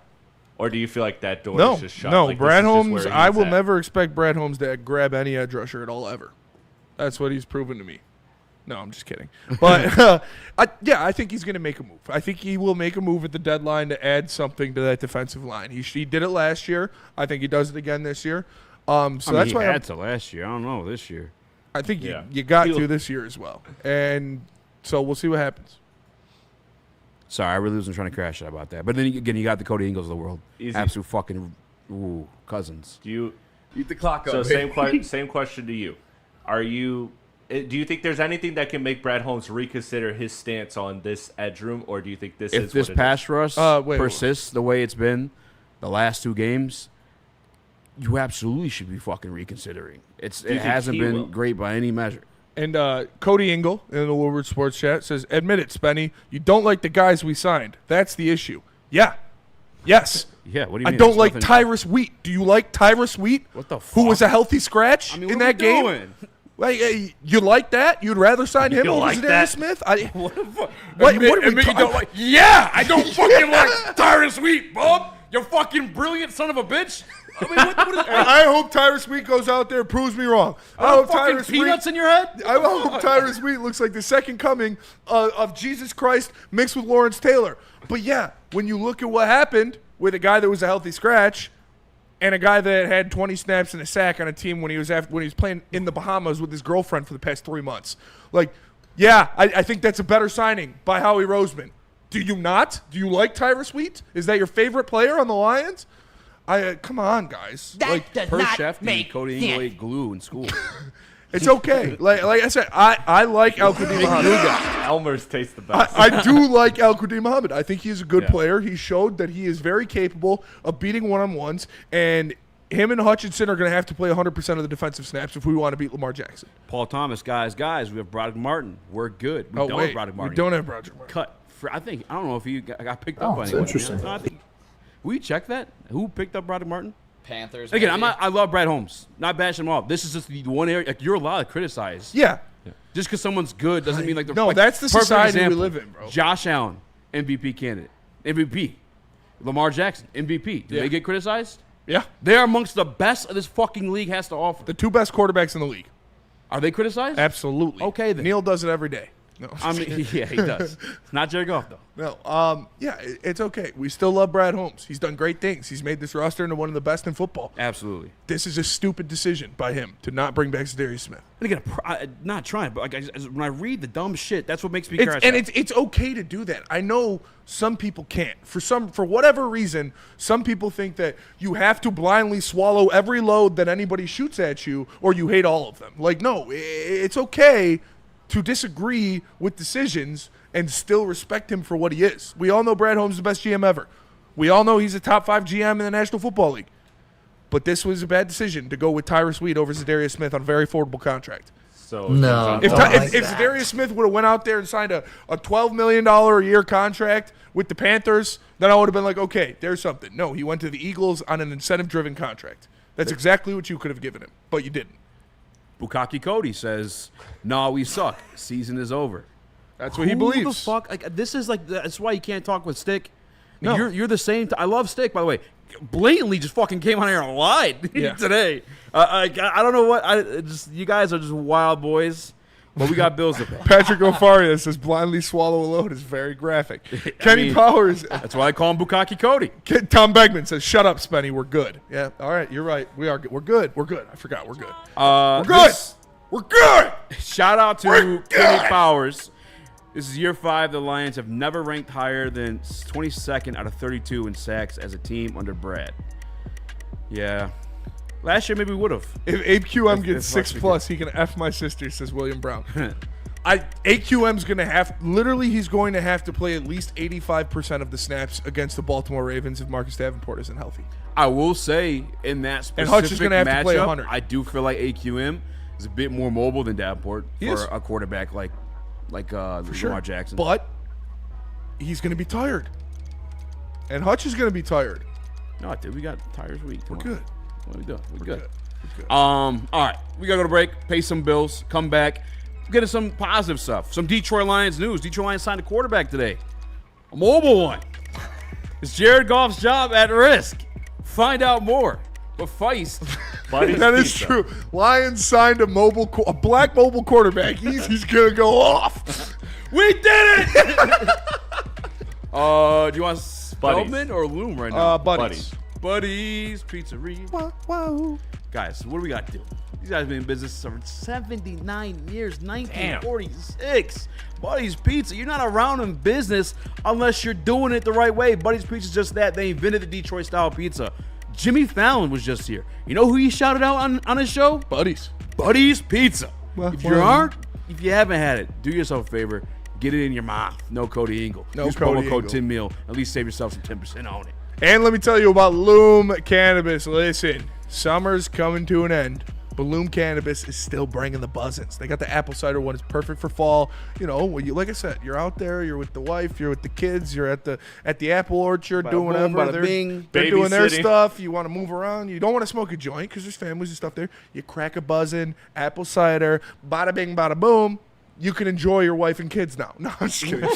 Or do you feel like that door is just shut? No, like, Brad this is just Holmes, where I he's will at? never expect Brad Holmes to grab any edge rusher at all ever. That's what he's proven to me. No, I'm just kidding. But, I think he's going to make a move. I think he will make a move at the deadline to add something to that defensive line. He did it last year. I think he does it again this year. That's why he had to last year. I don't know this year. I think you got to this year as well. And so we'll see what happens. Sorry, I really wasn't trying to crash out about that. But then again, you got the Cody Ingles of the world. Easy. Absolute fucking cousins. Do you eat the clock up? So same question to you. Do you think there's anything that can make Brad Holmes reconsider his stance on this edge room, or do you think this is if this what it pass is? rush persists the way it's been the last 2 games, you absolutely should be fucking reconsidering. It hasn't been great by any measure. And Cody Ingle in the Woodward Sports Chat says, "Admit it, Spenny. You don't like the guys we signed. That's the issue." Yeah. Yes. Yeah. What do you mean? I don't like Tyrus Wheat. Do you like Tyrus Wheat? What the fuck? Who was a healthy scratch I mean, in what that are we game? doing? Like, you like that? You'd rather sign him You over like Zadarius that? Smith? What the fuck? What are we talking? Yeah, I don't fucking like Tyrus Wheat, Bob. You fucking brilliant son of a bitch. I mean, what is I hope Tyrus Wheat goes out there and proves me wrong. I hope fucking Tyrus peanuts Wheat, in your head? I hope Tyrus Wheat looks like the second coming of Jesus Christ mixed with Lawrence Taylor. But yeah, when you look at what happened with a guy that was a healthy scratch and a guy that had 20 snaps and a sack on a team when he was playing in the Bahamas with his girlfriend for the past 3 months, like, yeah, I think that's a better signing by Howie Roseman. Do you not? Do you like Tyrus Wheat? Is that your favorite player on the Lions? Come on, guys. Per chef, Cody Ingle ate glue in school. It's okay. Like I said, I like Al-Qadim Muhammad. Elmer's tastes the best. I do like Al-Qadim Muhammad. I think he's a good player. He showed that he is very capable of beating one-on-ones, and him and Hutchinson are going to have to play 100% of the defensive snaps if we want to beat Lamar Jackson. Paul Thomas, guys, we have Broderick Martin. We're good. We don't have Broderick Martin. We don't have Broderick Martin. Cut. I don't know if he got picked up by that's anyone. interesting. No, will you check that? Who picked up Broderick Martin? Panthers. Again, maybe? I love Brad Holmes. Not bashing him off. This is just the one area you're allowed to criticize. Yeah. Just because someone's good doesn't mean that's the perfect society example. we live in, bro. Josh Allen, MVP candidate. MVP. Lamar Jackson, MVP. Do they get criticized? Yeah. They're amongst the best of this fucking league has to offer. The 2 best quarterbacks in the league. Are they criticized? Absolutely. Okay, then. Neil does it every day. No, I mean, yeah, he does. It's not Jared Goff, though. No, it's okay. We still love Brad Holmes. He's done great things. He's made this roster into one of the best in football. Absolutely. This is a stupid decision by him to not bring back Zadarius Smith. And again, not trying, but when I read the dumb shit, that's what makes me crash out. It's okay to do that. I know some people can't. For whatever reason, some people think that you have to blindly swallow every load that anybody shoots at you, or you hate all of them. Like, no, it's okay to disagree with decisions and still respect him for what he is. We all know Brad Holmes is the best GM ever. We all know he's a top 5 GM in the National Football League. But this was a bad decision to go with Tyrus Wheat over Zadarius Smith on a very affordable contract. So No. If like Zadarius Smith would have went out there and signed a $12 million a year contract with the Panthers, then I would have been like, okay, there's something. No, he went to the Eagles on an incentive-driven contract. That's exactly what you could have given him, but you didn't. Bukaki Cody says, "Nah, we suck. Season is over." That's what he believes. Who the fuck? Like, this is like that's why you can't talk with Stick. No. You're the same. I love Stick, by the way. Blatantly just fucking came on here and lied today. I don't know what. You guys are just wild boys. But we got bills to pay. Patrick Ofaria says blindly swallow a load is very graphic. Kenny Powers. That's why I call him Bukaki Cody. Tom Begman says, shut up, Spenny. We're good. Yeah, all right. You're right. We are good. We're good. We're good. I forgot. We're good. We're good. We're good. Shout out to Kenny Powers. This is year 5. The Lions have never ranked higher than 22nd out of 32 in sacks as a team under Brad. Yeah. Last year, maybe we would have. If AQM gets 6+, he can F my sister, says William Brown. AQM's going to he's going to have to play at least 85% of the snaps against the Baltimore Ravens if Marcus Davenport isn't healthy. I will say, in that specific Hutch is gonna have to play matchup, 100. I do feel like AQM is a bit more mobile than Davenport for a quarterback like Lamar Jackson. But he's going to be tired. And Hutch is going to be tired. No, dude, we got tires weak. We're good. What are we doing? We're good. All right, we gotta go to break, pay some bills, come back, get us some positive stuff, some Detroit Lions news. Detroit Lions signed a quarterback today, a mobile one. Is Jared Goff's job at risk? Find out more. But Feist, that is true. Lions signed a black mobile quarterback. He's gonna go off. We did it. Do you want Spellman or Loom right now? Buddies Pizzeria. Wow. Guys, what do we got to do? These guys have been in business for 79 years, 1946. Buddies Pizza. You're not around in business unless you're doing it the right way. Buddies Pizza is just that. They invented the Detroit-style pizza. Jimmy Fallon was just here. You know who he shouted out on his show? Buddies Pizza. If you haven't had it, do yourself a favor. Get it in your mouth. No Cody Ingle. Use promo code TIMMEAL. At least save yourself some 10% on it. And let me tell you about Loom Cannabis. Listen, summer's coming to an end, but Loom Cannabis is still bringing the buzzins. They got the apple cider one. It's perfect for fall. You know, like I said, you're out there, you're with the wife, you're with the kids, you're at the apple orchard doing whatever. They're doing their stuff. You want to move around. You don't want to smoke a joint because there's families and stuff there. You crack a buzzin, apple cider, bada bing, bada boom. You can enjoy your wife and kids now. No, I'm just kidding.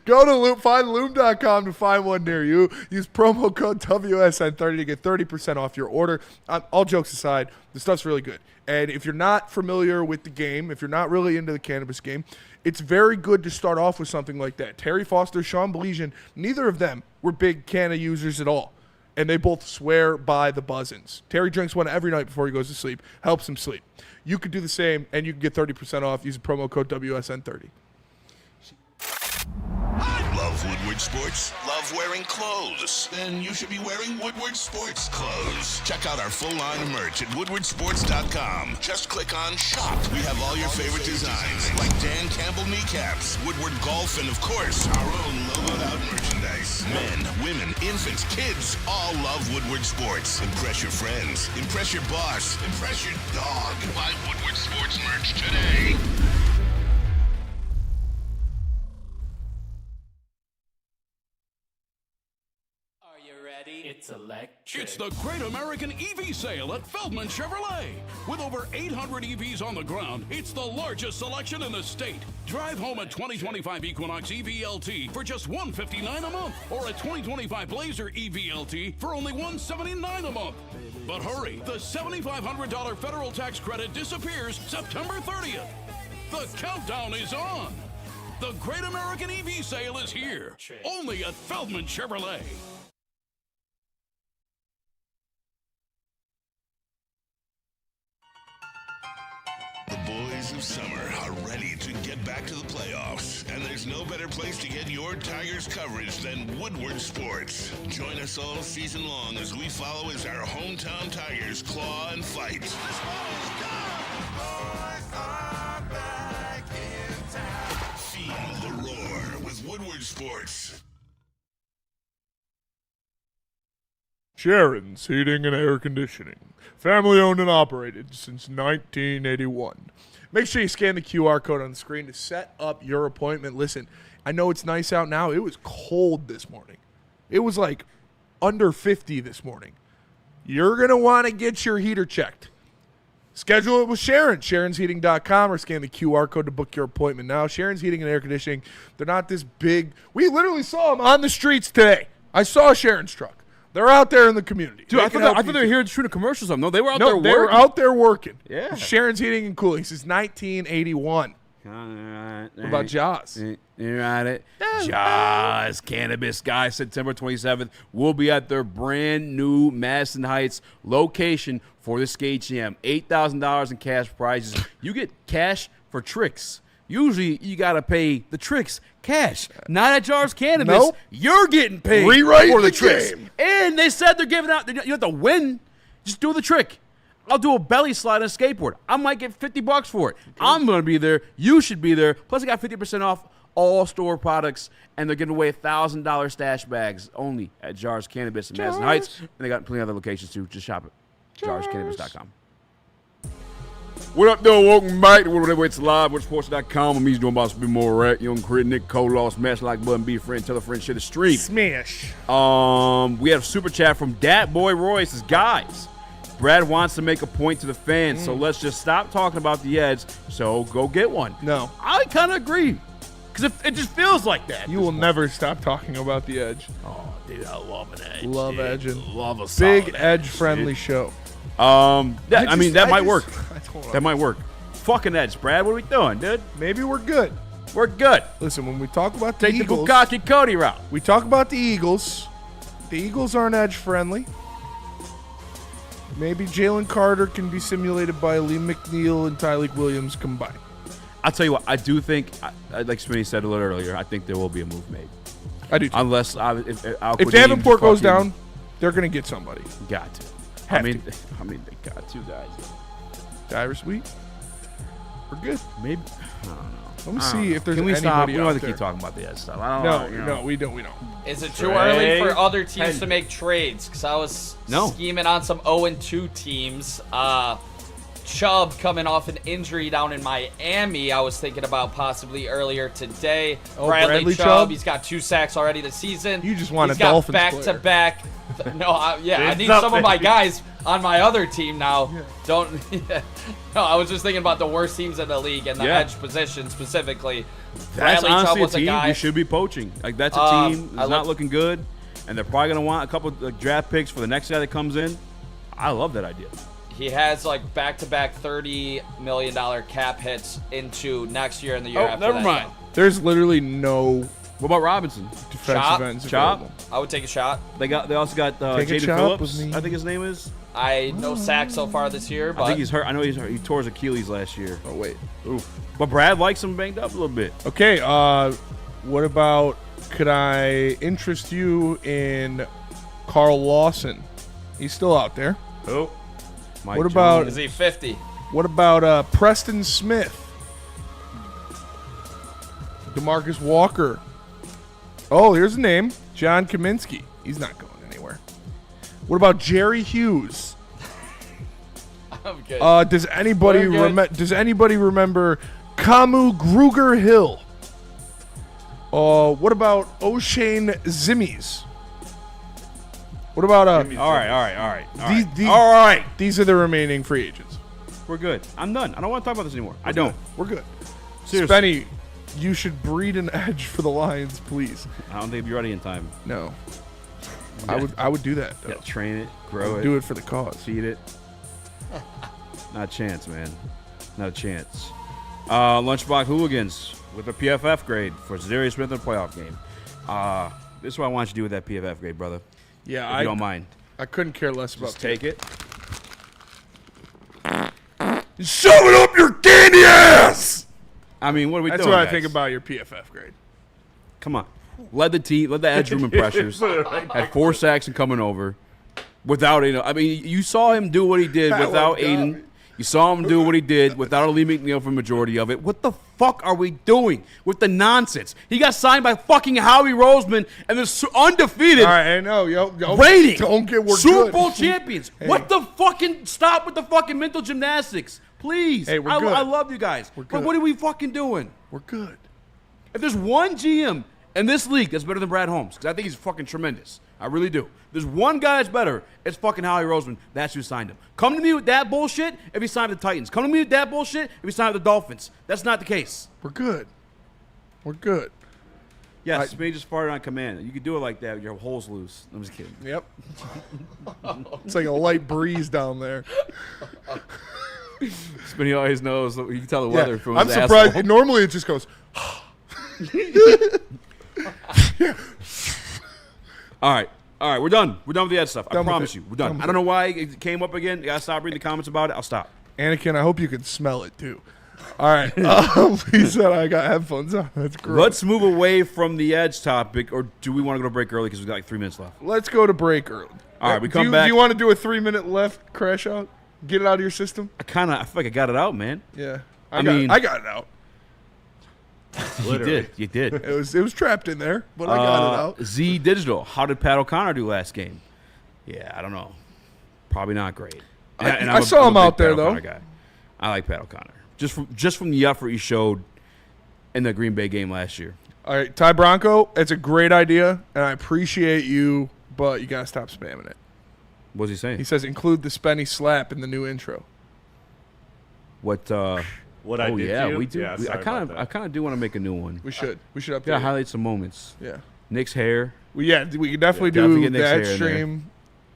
Go to Loom, find Loom.com to find one near you. Use promo code WSN30 to get 30% off your order. All jokes aside, the stuff's really good. And if you're not familiar with the game, if you're not really into the cannabis game, it's very good to start off with something like that. Terry Foster, Sean Baligan, neither of them were big canna users at all. And they both swear by the buzzins. Terry drinks one every night before he goes to sleep. Helps him sleep. You could do the same, and you can get 30% off. Use the promo code WSN30. Love Woodward Sports? Love wearing clothes? Then you should be wearing Woodward Sports clothes. Check out our full line of merch at woodwardsports.com. Just click on shop. We have all your favorite designs, like Dan Campbell kneecaps, Woodward golf, and of course, our own logoed out merchandise. Men, women, infants, kids all love Woodward Sports. Impress your friends. Impress your boss. Impress your dog. Buy Woodward Sports merch today. It's electric. It's the Great American EV Sale at Feldman Chevrolet. With over 800 EVs on the ground, it's the largest selection in the state. Drive home a 2025 Equinox EVLT for just $159 a month, or a 2025 Blazer EVLT for only $179 a month. But hurry, the $7,500 federal tax credit disappears September 30th. The countdown is on. The Great American EV Sale is here, only at Feldman Chevrolet. The boys of summer are ready to get back to the playoffs, and there's no better place to get your Tigers coverage than Woodward Sports. Join us all season long as we follow as our hometown Tigers claw and fight. Feel the roar with Woodward Sports. Sharon's Heating and Air Conditioning. Family owned and operated since 1981. Make sure you scan the QR code on the screen to set up your appointment. Listen, I know it's nice out now. It was cold this morning. It was like under 50 this morning. You're going to want to get your heater checked. Schedule it with Sharon, sharonsheating.com, or scan the QR code to book your appointment now. Sharon's Heating and Air Conditioning, they're not this big. We literally saw them on the streets today. I saw Sharon's truck. They're out there in the community. Dude, I thought they were here to shoot a commercial or something. No, they were out there working. They were out there working. Yeah. Sharon's Heating and Cooling since 1981. What about Jaws? You're at it. Jaws Cannabis, guys, September 27th. We'll be at their brand new Madison Heights location for the skate jam. $8,000 in cash prizes. You get cash for tricks. Usually you got to pay the tricks cash. Not at Jaws Cannabis. Nope. You're getting paid Rewrite for the the tricks. game. And they said they're giving out, you have to win. Just do the trick. I'll do a belly slide on a skateboard. I might get $50 for it. I'm going to be there. You should be there. Plus, I got 50% off all store products, and they're giving away $1,000 stash bags only at Jars Cannabis in Madison Heights. And they got plenty of other locations, too. Just shop at jarscannabis.com. What up, though? Welcome back to Woodward It's Live, WoodSports.com. I'm Eazy doing about to be more right. Young Crit, Nick Cole, Lost, Smash Like Button, be a friend, tell a friend, share the stream. Smash. We have a super chat from Dat Boy Roy. It says, guys, Brad wants to make a point to the fans, so let's just stop talking about the Edge. So go get one. No. I kind of agree. Because it just feels like that. You will never stop talking about the Edge. Oh, dude, I love an Edge. Love dude. Edge. And love a big solid Edge-friendly dude. show. That might work. That might work. Fucking Edge, Brad. What are we doing, dude? Maybe we're good. We're good. Listen, when we talk about the Take Eagles, the Bukaki Cody route. we talk about the Eagles. The Eagles aren't Edge-friendly. Maybe Jalen Carter can be simulated by Lee McNeil and Tyleek Williams combined. I'll tell you what. I do think, like Smitty said a little earlier, I think there will be a move made. I do too. Unless if Davenport goes down, they're going to get somebody. Got to. Have I mean, they got two guys. Dyer Sweet. We're good. Maybe. I don't know. Let me see if there's Can we anybody stop? We don't out have to there. keep talking about the Edge stuff. I don't know. No, we don't. Is it too early for other teams to make trades? Because I was scheming on some 0-2 teams. Chubb coming off an injury down in Miami. I was thinking about possibly earlier today. Bradley Chubb. He's got 2 sacks already this season. You just want He's a Dolphins got player. back-to-back. No, I need some of my guys on my other team now. No, I was just thinking about the worst teams in the league and the edge position specifically. That's Bradley Chubb honestly was a team guy. you should be poaching. Like, that's a team that's I not looking good, and they're probably going to want a couple of draft picks for the next guy that comes in. I love that idea. He has like back-to-back $30 million cap hits into next year and the year after never that. mind. There's literally no What about Robinson? defensive ends available. I would take a shot. They also got Take a Jaden chop Phillips. with me. I think his name is. No sacks so far this year, but I think he's hurt. I know he's hurt. He tore his Achilles last year. Oh, wait. Oof. But Brad likes him banged up a little bit. Okay, what about, could I interest you in Carl Lawson? He's still out there. Oh. Mike What about- Jones. is he 50? What about Preston Smith? DeMarcus Walker. Oh, here's a name. John Kaminsky. He's not going anywhere. What about Jerry Hughes? I'm good. Does anybody We're good. Does anybody remember Kamu Gruger Hill? What about O'Shane Zimmies? What about All right. All right. These are the remaining free agents. We're good. I'm done. I don't want to talk about this anymore. I don't. We're good. Seriously. Spenny, you should breed an edge for the Lions, please. I don't think you'll be ready in time. No. I would do that, though. Yeah, train it, I grow would it, do it for the cause. feed it. Not a chance, man. Not a chance. Lunchbox Hooligans with a PFF grade for Zadarius Smith in the playoff game. This is what I want you to do with that PFF grade, brother. Yeah, If you don't mind. I couldn't care less about Just take it. Shove it up your candy ass! I mean, what are we That's doing, what I guys? think about your PFF grade. Come on. Led the edge room in pressures. Had 4 sacks and coming over. Without, I mean, you saw him do what he did without Aiden. You saw him do what he did without a Lee McNeil for the majority of it. What the fuck are we doing with the nonsense? He got signed by fucking Howie Roseman and the undefeated. All right, I know, yo, rating. Don't get we're Super good. Bowl champions. Hey. What the fucking stop with the fucking mental gymnastics, please. Hey, we're good. I love you guys, We're but good. what are we fucking doing? We're good. If there's one GM in this league that's better than Brad Holmes, because I think he's fucking tremendous. I really do. There's one guy that's better. It's fucking Howie Roseman. That's who signed him. Come to me with that bullshit if he signed with the Titans. Come to me with that bullshit if he signed with the Dolphins. That's not the case. We're good. We're good. Yes, me just farted on command. You could do it like that with your holes loose. I'm just kidding. Yep. It's like a light breeze down there. Spinny always knows. You can tell the weather from I'm his surprised. asshole. Normally it just goes. All right, we're done. We're done with the ad stuff. I Done with promise it. you, we're done. Done with I don't know why it came up again. You gotta stop reading the comments about it. I'll stop. Anakin, I hope you can smell it too. All right. He said I got headphones on. That's great. Let's move away from the edge topic, or do we want to go to break early because we've got like 3 minutes left? Let's go to break early. All right, we come back. Do you want to do a 3-minute left crash out? Get it out of your system? I feel like I got it out, man. Yeah. I mean, I got it out. You did. It was trapped in there, but I got it out. Z Digital. How did Pat O'Connor do last game? Yeah, I don't know. Probably not great. I saw him out there, Pat though. O'Connor guy. I like Pat O'Connor. Just from the effort he showed in the Green Bay game last year. All right, Ty Bronco, it's a great idea, and I appreciate you, but you got to stop spamming it. What's he saying? He says include the Spenny slap in the new intro. What I did yeah, to you? we do. Yeah, sorry about that. I kind of do want to make a new one. We should update Yeah, it. highlight some moments. Yeah. Nick's hair. We can definitely Definitely do get Nick's that hair in there. stream.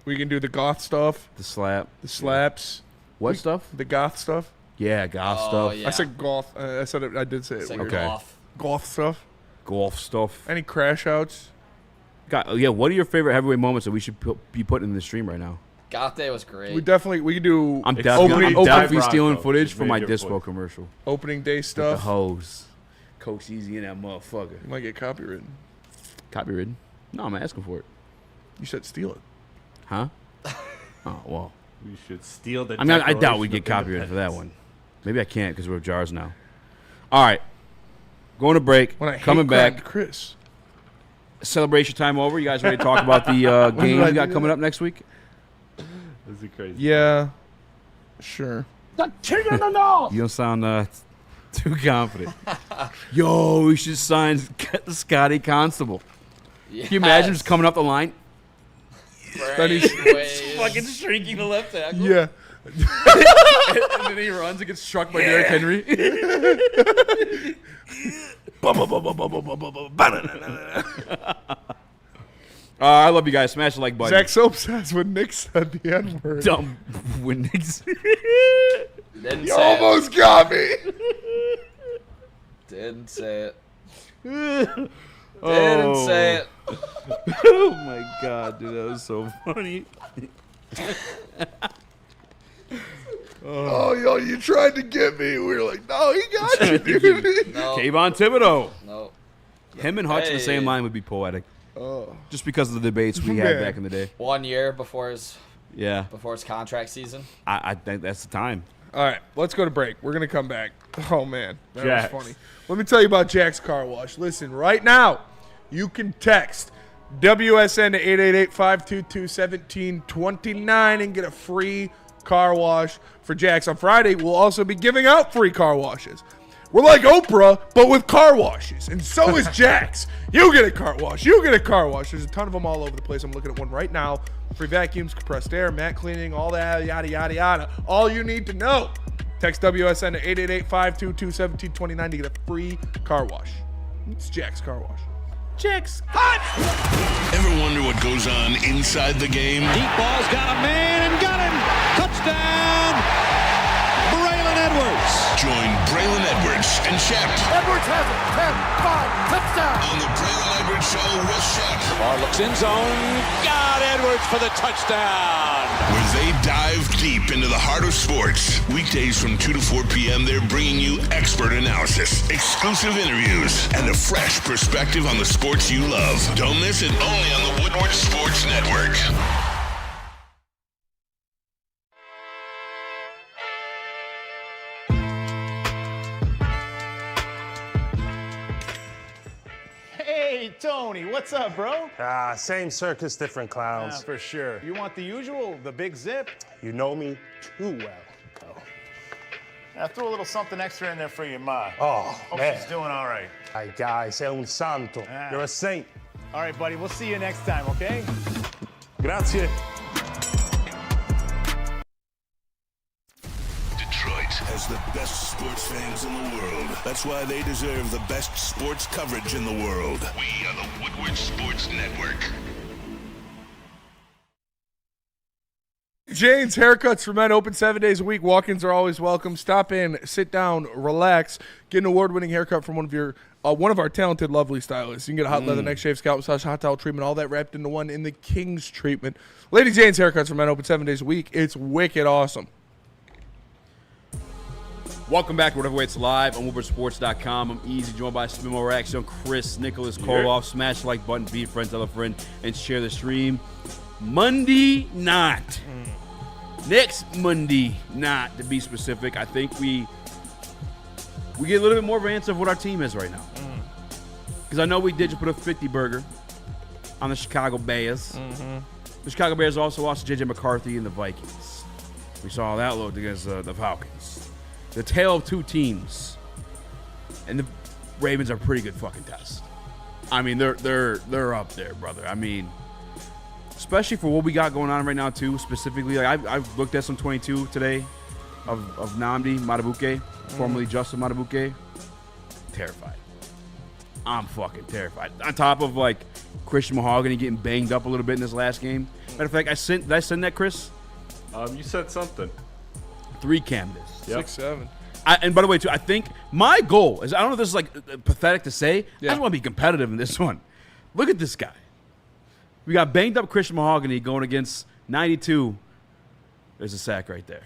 We can do the goth stuff, The slap. the slaps. What stuff? The goth stuff. Yeah, goth stuff. yeah. I said goth. I said it. I did say it. It's like weird. Okay. golf. Goth stuff. Golf stuff. Any crash outs? Yeah, what are your favorite heavyweight moments that we should be putting in the stream right now? Goth Day was great. We can do I'm opening, definitely stealing Bronco. footage Just for made my your Dispo voice. commercial. opening day The stuff. hose. Coach Eazy in that motherfucker. You might get copywritten. Copywritten? No, I'm asking for it. You said steal it. Huh? Oh, well. We should steal the. I mean, I doubt Declaration we get of copyrighted for that Independence. one. Maybe I can't because we're with Jars now. All right. Going to break. When I Coming hate back. crimed Chris. Celebration time over. You guys ready to talk about the game did I we got do coming that? up next week? This is crazy. Yeah. Sure. The king of the north. You don't sound too confident. Yo, we should sign Scotty Constable. Yes. Can you imagine just coming up the line? Brainwaves. Fucking shrinking the left tackle. Yeah. And then he runs and gets struck by Derrick Henry. I love you guys. Smash the like button. Zach Soap says when Nick said the N word. Dumb when Nick's. Didn't You say almost got me. it. Didn't say it. Oh. Didn't say it. Oh my god, dude, that was so funny. Oh, yo, you tried to get me. We were like, no, he got you, dude. No. Kayvon Thibodeau. No. Him and Hutch in the same Hey. line would be poetic. Oh. Just because of the debates we Man. had back in the day. 1 year before his Yeah. contract season. I think that's the time. All right, let's go to break. We're going to come back. Oh, man. That Jax. was funny. Let me tell you about Jack's Car Wash. Listen, right now, you can text WSN to 888-522-1729 and get a free car wash for Jax. On Friday, we'll also be giving out free car washes. We're like Oprah, but with car washes. And so is Jax. You get a car wash. You get a car wash. There's a ton of them all over the place. I'm looking at one right now. Free vacuums, compressed air, mat cleaning, all that, yada, yada, yada. All you need to know. Text WSN to 888-522-1729 to get a free car wash. It's Jack's Car Wash. Jax. Ever wonder what goes on inside the game? Deep ball's got a man and got him. Touchdown. Braylon Edwards. Join Braylon Edwards and Shep Edwards has it. 10, 5, touchdown. on the Braylon Edwards Show with Shep, Ball looks in zone. Got Edwards for the touchdown. where they dive deep into the heart of sports. Weekdays from 2 to 4 p.m., they're bringing you expert analysis, exclusive interviews, and a fresh perspective on the sports you love. Don't miss it, only on the Woodward Sports Network. Tony. What's up, bro? Same circus, different clowns. For sure. You want the usual, the big zip? You know me too well. Throw a little something extra in there for your ma. Oh, Hope man. she's doing all right. Ay, guy, sei un santo. You're a saint. All right, buddy. We'll see you next time, okay? Grazie. Detroit has the best sports fans in the world. That's why they deserve the best sports coverage in the world. We are the Woodward Sports Network. Jane's Haircuts for Men, open 7 days a week. Walk-ins are always welcome. Stop in, sit down, relax, get an award-winning haircut from one of our talented, lovely stylists. You can get a hot leather, neck shave, scalp massage, hot towel treatment, all that wrapped into one in the King's treatment. Lady Jane's Haircuts for Men, open 7 days a week. It's wicked awesome. Welcome back to Whatever Waits Live on WoodwardSports.com. I'm Eazy, joined by Spimo Raxter, Chris, Nicholas Koloff. Smash the like button, be a friend, tell a friend, and share the stream. Monday night. Next Monday night, to be specific, I think we get a little bit more of an answer of what our team is right now. Because I know we did just put a 50 burger on the Chicago Bears. The Chicago Bears also lost to J.J. McCarthy and the Vikings. We saw that load against the Falcons. The tale of two teams. And the Ravens are a pretty good fucking test. I mean, they're up there, brother. I mean, especially for what we got going on right now, too. Specifically, like I've looked at some 22 today of Nnamdi Madubuike, formerly Justin Madubuike. Terrified. I'm fucking terrified. On top of, like, Christian Mahogany getting banged up a little bit in this last game. Matter of fact, did I send that, Chris? You said something. 3 Camden. Yep. 6-7. And by the way, too, I think my goal is, I don't know if this is, like, pathetic to say. I just want to be competitive in this one. Look at this guy. We got banged up Christian Mahogany going against 92. There's a sack right there.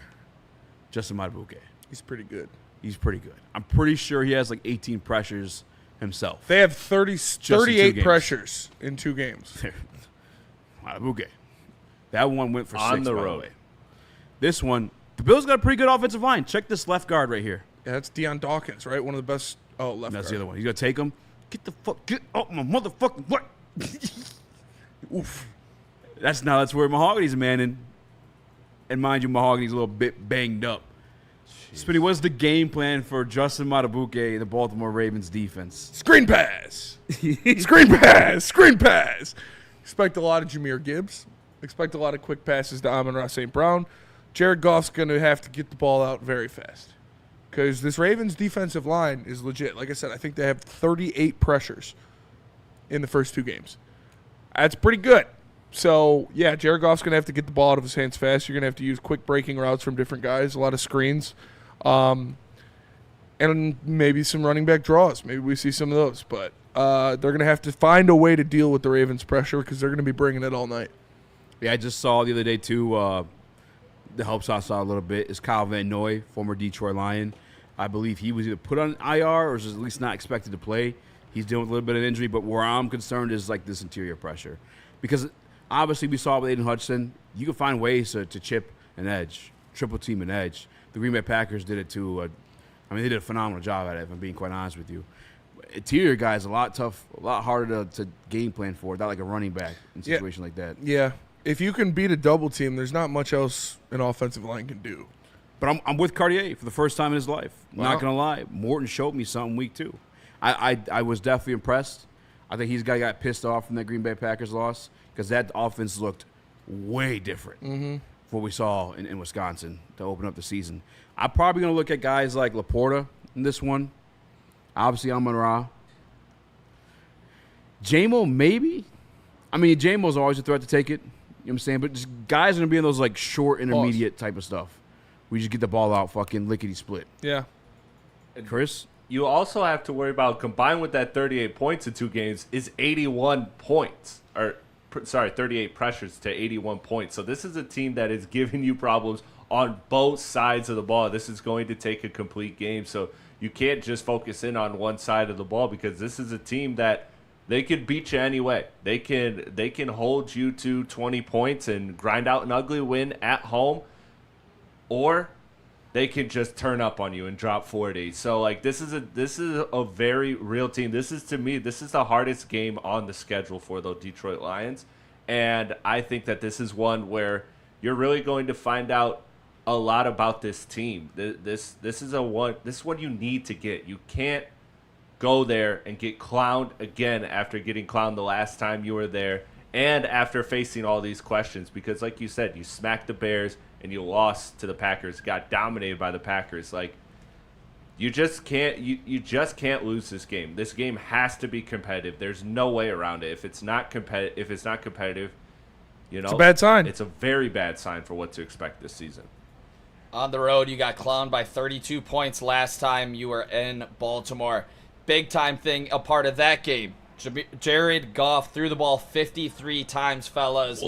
Justin Madubuike. He's pretty good. He's pretty good. I'm pretty sure he has like 18 pressures himself. They have 38 pressures in 2 games. Madubuike. That one went for 6 on the by road. The way. This one, the Bills got a pretty good offensive line. Check this left guard right here. Yeah, that's Deion Dawkins, right? One of the best. Oh, left That's guard. the other one. He's going to take him. Get out my motherfucking what? Oof. That's where Mahogany's manning. And mind you, Mahogany's a little bit banged up. Spinny, what's the game plan for Justin Madubuike, the Baltimore Ravens defense? Screen pass. Screen pass. Screen pass. Expect a lot of Jahmyr Gibbs. Expect a lot of quick passes to Amon-Ra St. Brown. Jared Goff's going to have to get the ball out very fast. Because this Ravens defensive line is legit. Like I said, I think they have 38 pressures in the first 2 games. That's pretty good. So, yeah, Jared Goff's going to have to get the ball out of his hands fast. You're going to have to use quick breaking routes from different guys, a lot of screens, and maybe some running back draws. Maybe we see some of those. But they're going to have to find a way to deal with the Ravens' pressure because they're going to be bringing it all night. Yeah, I just saw the other day, too, that helps us out a little bit, is Kyle Van Noy, former Detroit Lion. I believe he was either put on IR or was at least not expected to play. He's dealing with a little bit of injury, but where I'm concerned is like this interior pressure. Because obviously we saw with Aiden Hutchinson, you can find ways to chip an edge, triple team an edge. The Green Bay Packers did it too. I mean, they did a phenomenal job at it, if I'm being quite honest with you. Interior guys, a lot harder to game plan for, not like a running back in a situation like that. Yeah. If you can beat a double team, there's not much else an offensive line can do. But I'm with Cartier for the first time in his life. Wow. Not going to lie. Morton showed me something week 2. I was definitely impressed. I think he's got pissed off from that Green Bay Packers loss because that offense looked way different from what we saw in Wisconsin to open up the season. I'm probably going to look at guys like Laporta in this one. Obviously, Amon-Ra. J-Mo, maybe. I mean, J-Mo's always a threat to take it. You know what I'm saying? But just guys are going to be in those like short, intermediate type of stuff. We just get the ball out, fucking lickety-split. Yeah. Chris? You also have to worry about, combined with that 38 points in 2 games, is 81 points. 38 pressures to 81 points. So this is a team that is giving you problems on both sides of the ball. This is going to take a complete game. So you can't just focus in on one side of the ball because this is a team that they can beat you anyway. They can hold you to 20 points and grind out an ugly win at home. Or they can just turn up on you and drop 40. So like this is a very real team. This is the hardest game on the schedule for the Detroit Lions, and I think that this is one where you're really going to find out a lot about this team. This is one you need to get. You can't go there and get clowned again after getting clowned the last time you were there and after facing all these questions, because like you said, you smacked the Bears and you lost to the Packers, got dominated by the Packers. Like you just can't lose this game. This game has to be competitive. There's no way around it. If it's not competitive, you know, it's a bad sign. It's a very bad sign for what to expect this season. On the road, you got clowned by 32 points last time you were in Baltimore. Big time thing, a part of that game. Jared Goff threw the ball 53 times, fellas.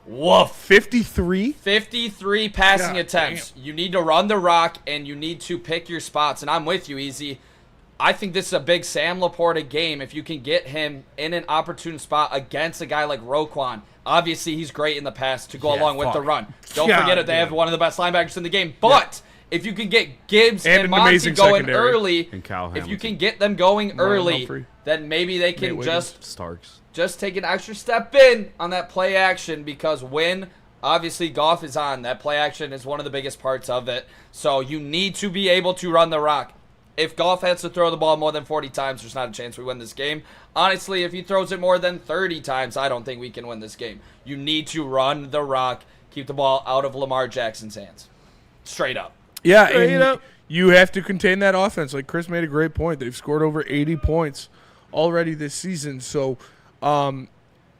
Woof. 53? 53 passing God attempts. Damn. You need to run the rock, and you need to pick your spots. And I'm with you, Eazy. I think this is a big Sam Laporta game if you can get him in an opportune spot against a guy like Roquan. Obviously, he's great in the pass to go along with the run. Don't forget it. They have one of the best linebackers in the game. But if you can get Gibbs and Monty going early, if you can get them going early, then maybe they can just take an extra step in on that play action, because when obviously Goff is on, that play action is one of the biggest parts of it. So you need to be able to run the rock. If Goff has to throw the ball more than 40 times, there's not a chance we win this game. Honestly, if he throws it more than 30 times, I don't think we can win this game. You need to run the rock, keep the ball out of Lamar Jackson's hands. Straight up. Yeah, and you have to contain that offense. Like Chris made a great point. They've scored over 80 points already this season. So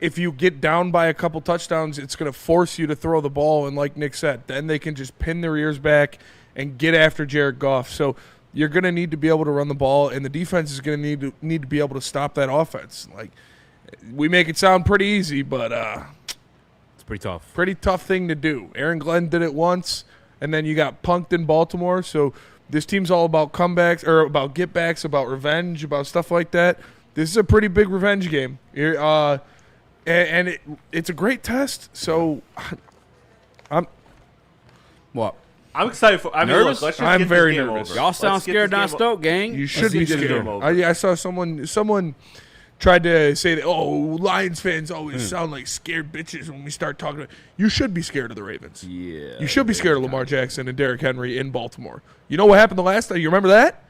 if you get down by a couple touchdowns, it's going to force you to throw the ball. And like Nick said, then they can just pin their ears back and get after Jared Goff. So you're going to need to be able to run the ball, and the defense is going to need to be able to stop that offense. Like, we make it sound pretty easy, but it's pretty tough. Pretty tough thing to do. Aaron Glenn did it once, and then you got punked in Baltimore. So this team's all about comebacks, or about get-backs, about revenge, about stuff like that. This is a pretty big revenge game. And it's a great test. So What? I'm excited for. I mean, look, let's just I'm get very this game nervous. over. Y'all sound scared, not stoked, gang. You should be scared. I saw someone tried to say that, Lions fans always sound like scared bitches when we start talking. You should be scared of the Ravens. Yeah. You should be scared of Lamar Jackson and Derrick Henry in Baltimore. You know what happened the last time? You remember that?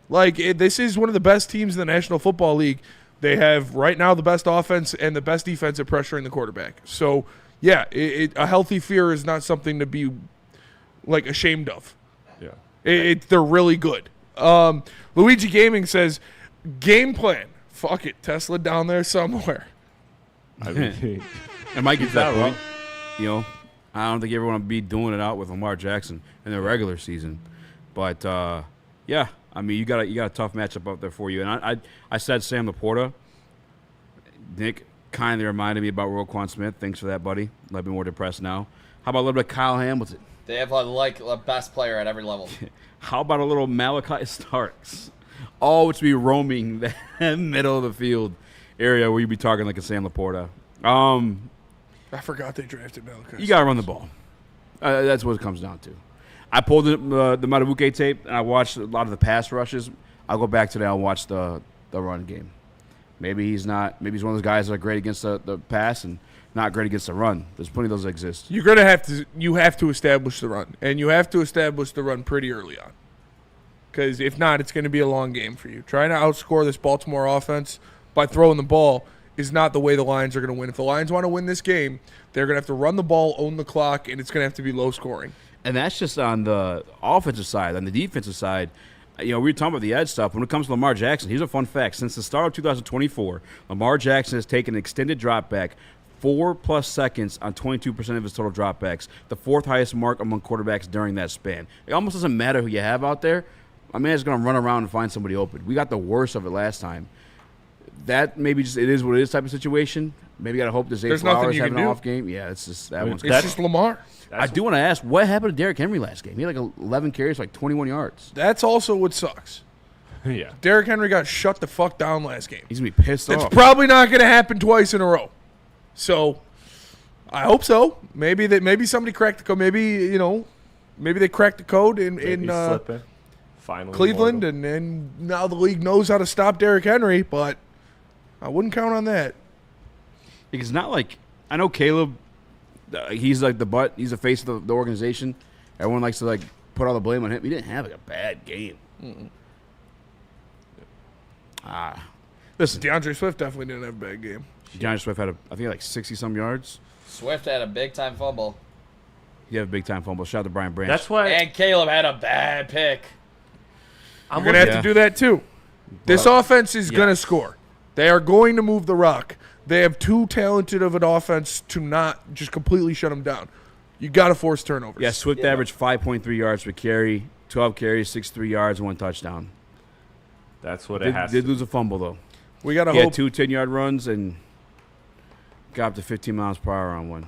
Like, this is one of the best teams in the National Football League. They have right now the best offense and the best defense at pressuring the quarterback. So, yeah, a healthy fear is not something to be like ashamed of. Yeah, they're really good. Luigi Gaming says, game plan. Fuck it, Tesla down there somewhere. I mean, it might get to that point. You know, I don't think everyone will be doing it out with Lamar Jackson in the regular season, but yeah, I mean, you got a tough matchup up there for you. And I said Sam Laporta. Nick kindly reminded me about Roquan Smith. Thanks for that, buddy. Let me more depressed now. How about a little bit of Kyle Hamilton? They have a best player at every level. How about a little Malachi Starks? All to be roaming the middle of the field area where you'd be talking like a Sam Laporta. I forgot they drafted Malachi. You got to run the ball. That's what it comes down to. I pulled the Matabuke tape, and I watched a lot of the pass rushes. I'll go back today and watch the run game. Maybe he's not. Maybe he's one of those guys that are great against the pass and not great against the run. There's plenty of those that exist. You're gonna have to. You have to establish the run, and you have to establish the run pretty early on. Because if not, it's going to be a long game for you. Trying to outscore this Baltimore offense by throwing the ball is not the way the Lions are going to win. If the Lions want to win this game, they're going to have to run the ball, own the clock, and it's going to have to be low scoring. And that's just on the offensive side. On the defensive side, you know, we were talking about the edge stuff. When it comes to Lamar Jackson, here's a fun fact. Since the start of 2024, Lamar Jackson has taken an extended drop back 4+ seconds on 22% of his total dropbacks, the fourth highest mark among quarterbacks during that span. It almost doesn't matter who you have out there. My man's going to run around and find somebody open. We got the worst of it last time. That maybe just it is what it is type of situation. Maybe got to hope this Zay Flowers having an off game. Yeah, it's just that one's. It's just Lamar. I do want to ask, what happened to Derrick Henry last game? He had like 11 carries, like 21 yards. That's also what sucks. Yeah. Derrick Henry got shut the fuck down last game. He's going to be pissed off. That's probably not going to happen twice in a row. So, I hope so. Maybe somebody cracked the code. Maybe, maybe they cracked the code in Finally Cleveland, and now the league knows how to stop Derrick Henry, but I wouldn't count on that. It's not like I know Caleb. He's like the butt. He's the face of the organization. Everyone likes to like put all the blame on him. He didn't have like a bad game. Listen, DeAndre Swift definitely didn't have a bad game. DeAndre Swift had I think like 60-some yards. Swift had a big time fumble. He had a big time fumble. Shout out to Brian Branch. That's why. And Caleb had a bad pick. I'm going to have to do that too. This offense is going to score. They are going to move the rock. They have too talented of an offense to not just completely shut them down. You got to force turnovers. Yeah, Swift averaged 5.3 yards per carry, 12 carries, 63 yards, 1 touchdown. That's what it has to Did lose a fumble, though. We got to hope. hope. He had 2 10-yard runs and got up to 15 miles per hour on one.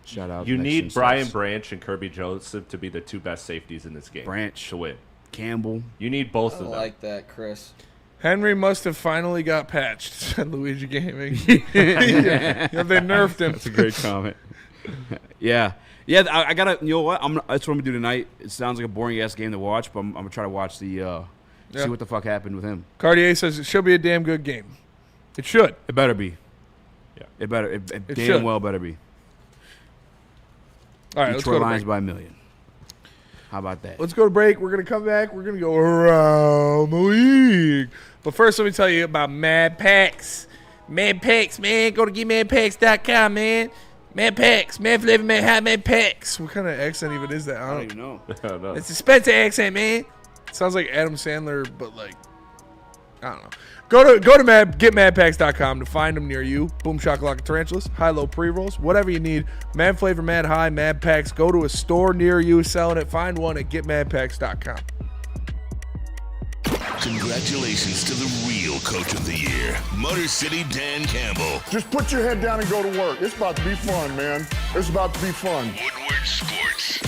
Shout out. You need Brian Branch and Kirby Joseph to be the 2 best safeties in this game. Branch to win. Campbell. You need both of them. I like that, Chris. Henry must have finally got patched, said Luigi Gaming. Yeah, they nerfed him. That's a great comment. Yeah, I gotta. You know what? That's what I'm gonna do tonight. It sounds like a boring ass game to watch, but I'm gonna try to watch the. See what the fuck happened with him. Cartier says it should be a damn good game. It should. It better be. Yeah. It better. It damn should. well better be. All right, let's go to Lions break. by a million. How about that? Let's go to break. We're going to come back. We're going to go around the league. But first, let me tell you about Mad Packs. Mad Packs, man. Go to getmadpacks.com, man. Mad Packs. Mad flavor, man. Hot Mad Packs. What kind of accent even is that? I don't even know. I don't know. It's a Spencer accent, man. It sounds like Adam Sandler, but like, I don't know. Go to getmadpacks.com to find them near you. Boom Shakalaka Tarantulas, high-low pre-rolls, whatever you need. Mad Flavor, Mad High, Mad Packs. Go to a store near you selling it. Find one at getmadpacks.com. Congratulations to the real coach of the year, Motor City Dan Campbell. Just put your head down and go to work. It's about to be fun, man. It's about to be fun. Woodward Sports.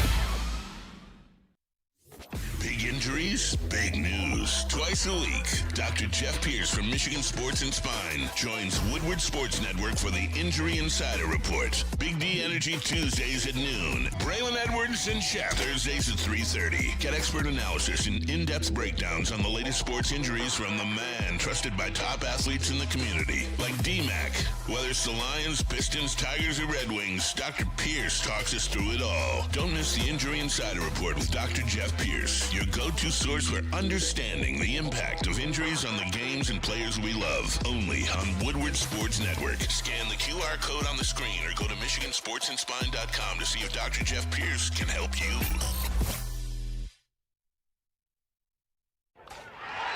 Big injuries, big news. Twice a week, Dr. Jeff Pierce from Michigan Sports and Spine joins Woodward Sports Network for the Injury Insider Report. Big D Energy Tuesdays at noon. Braylon Edwards and Shep Thursdays at 3:30. Get expert analysis and in-depth breakdowns on the latest sports injuries from the man trusted by top athletes in the community, like D-Mac. Whether it's the Lions, Pistons, Tigers, or Red Wings, Dr. Pierce talks us through it all. Don't miss the Injury Insider Report with Dr. Jeff Pierce, your go-to source for understanding the impact of injuries on the games and players we love. Only on Woodward Sports Network. Scan the QR code on the screen or go to MichiganSportsandSpine.com to see if Dr. Jeff Pierce can help you.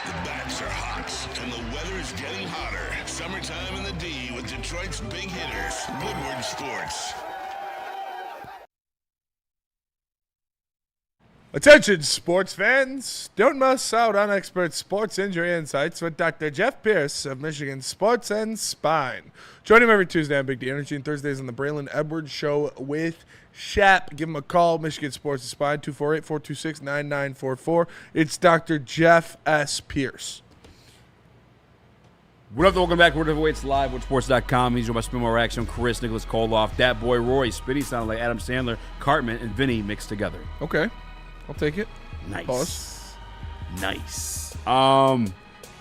The bats are hot, and the weather is getting hotter. Summertime in the D with Detroit's big hitters. Woodward Sports. Attention, sports fans. Don't miss out on expert sports injury insights with Dr. Jeff Pierce of Michigan Sports and Spine. Join him every Tuesday on Big D Energy and Thursdays on the Braylon Edwards Show with Shep. Give him a call, Michigan Sports and Spine, 248-426-9944. It's Dr. Jeff S. Pierce. What up, welcome back. We're Heavyweights Live, WoodSports.com. He's joined by Spinmore Raxter, Chris, Nicholas Koloff, Dat Boy Roy, Spitty sounded like Adam Sandler, Cartman, and Vinny mixed together. Okay. I'll take it. Nice. Pause. Nice.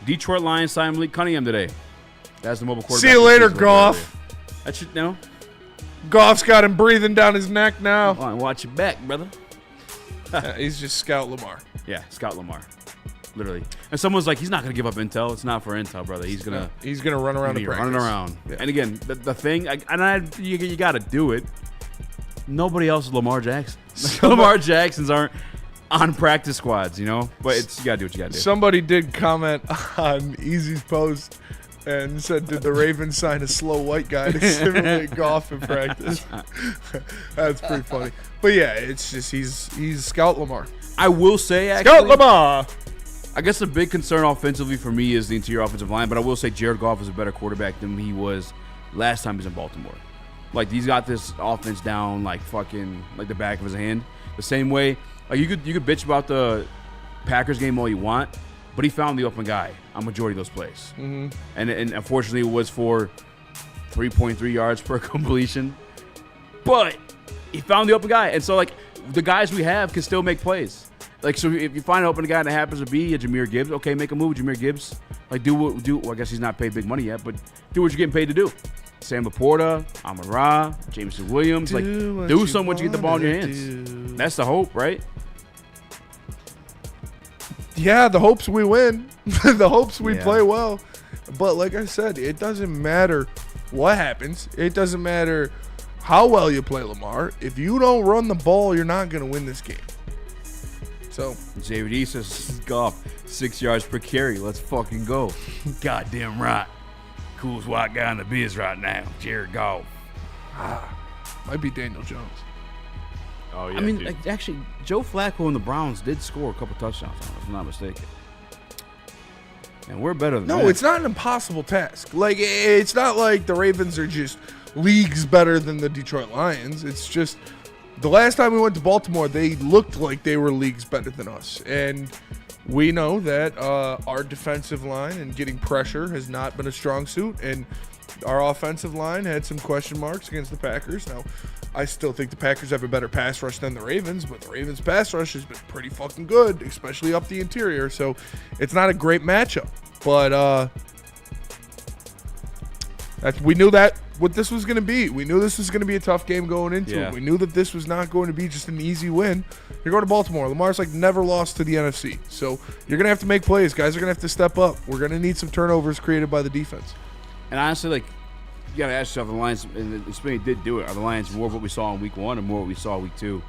Detroit Lions signed Malik Cunningham today. That's the mobile quarterback. See you later, Goff. That should know. Goff's got him breathing down his neck now. Come on, watch your back, brother. He's just Scout Lamar. Yeah, Scout Lamar. Literally. And someone's like, he's not going to give up intel. It's not for intel, brother. He's going to run around the practice. Running around. Yeah. And again, the thing, you got to do it. Nobody else is Lamar Jackson. Lamar Jacksons aren't on practice squads, you know? But you got to do what you got to do. Somebody did comment on Easy's post and said, did the Ravens sign a slow white guy to simulate Goff in practice? That's pretty funny. But yeah, it's just he's Scout Lamar. I will say, actually, Scout Lamar. I guess the big concern offensively for me is the interior offensive line, but I will say Jared Goff is a better quarterback than he was last time he was in Baltimore. Like, he's got this offense down like fucking like the back of his hand. The same way, like you could bitch about the Packers game all you want, but he found the open guy on majority of those plays. Mm-hmm. And unfortunately, it was for 3.3 yards per completion. But he found the open guy. And so, like, the guys we have can still make plays. Like, so if you find an open guy that happens to be a Jahmyr Gibbs, okay, make a move, Jahmyr Gibbs. Like, well, I guess he's not paid big money yet, but do what you're getting paid to do. Sam Laporta, Amon-Ra, Jameson Williams. Do something once you get the ball in your hands. That's the hope, right? Yeah, the hopes we win. The hopes we play well. But like I said, it doesn't matter what happens. It doesn't matter how well you play, Lamar. If you don't run the ball, you're not going to win this game. So JVD says, golf, 6 yards per carry. Let's fucking go. Goddamn right. Coolest white guy in the biz right now, Jared Goff. Might be Daniel Jones. Oh, yeah, I mean, like, actually, Joe Flacco and the Browns did score a couple touchdowns on us, if I'm not mistaken. And we're better than that. No, it's not an impossible task. Like, it's not like the Ravens are just leagues better than the Detroit Lions. It's just the last time we went to Baltimore, they looked like they were leagues better than us. And we know that our defensive line and getting pressure has not been a strong suit. And our offensive line had some question marks against the Packers. Now, I still think the Packers have a better pass rush than the Ravens, but the Ravens' pass rush has been pretty fucking good, especially up the interior. So it's not a great matchup. But we knew that what this was going to be. We knew this was going to be a tough game going into it. We knew that this was not going to be just an easy win. You're going to Baltimore. Lamar's like never lost to the NFC. So you're going to have to make plays. Guys are going to have to step up. We're going to need some turnovers created by the defense. And honestly, like, you got to ask yourself, the Lions, and Spain did do it. Are the Lions more of what we saw in week 1 or more what we saw week 2?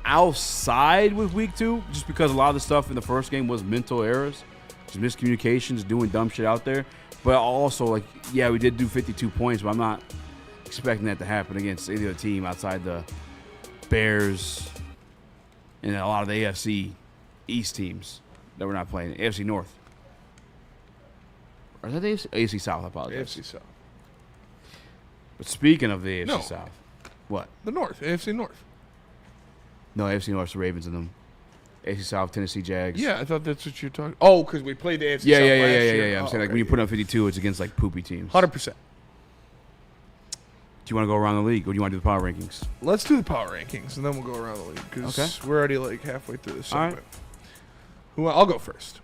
I'll side with week 2 just because a lot of the stuff in the first game was mental errors, just miscommunications, doing dumb shit out there. But also, like, yeah, we did do 52 points, but I'm not expecting that to happen against any other team outside the Bears and a lot of the AFC East teams that we're not playing. AFC North. Or is that the AFC South? I apologize. AFC South. But speaking of the AFC South, what? The North, AFC North. No, AFC North's the Ravens in them. AFC South, Tennessee Jags. Yeah, I thought that's what you're talking. Oh, because we played the AFC South last year. I'm saying, like, when you put up 52, it's against, like, poopy teams. 100%. Do you want to go around the league, or do you want to do the power rankings? Let's do the power rankings, and then we'll go around the league, because we're already, like, halfway through this segment. All right. I'll go first.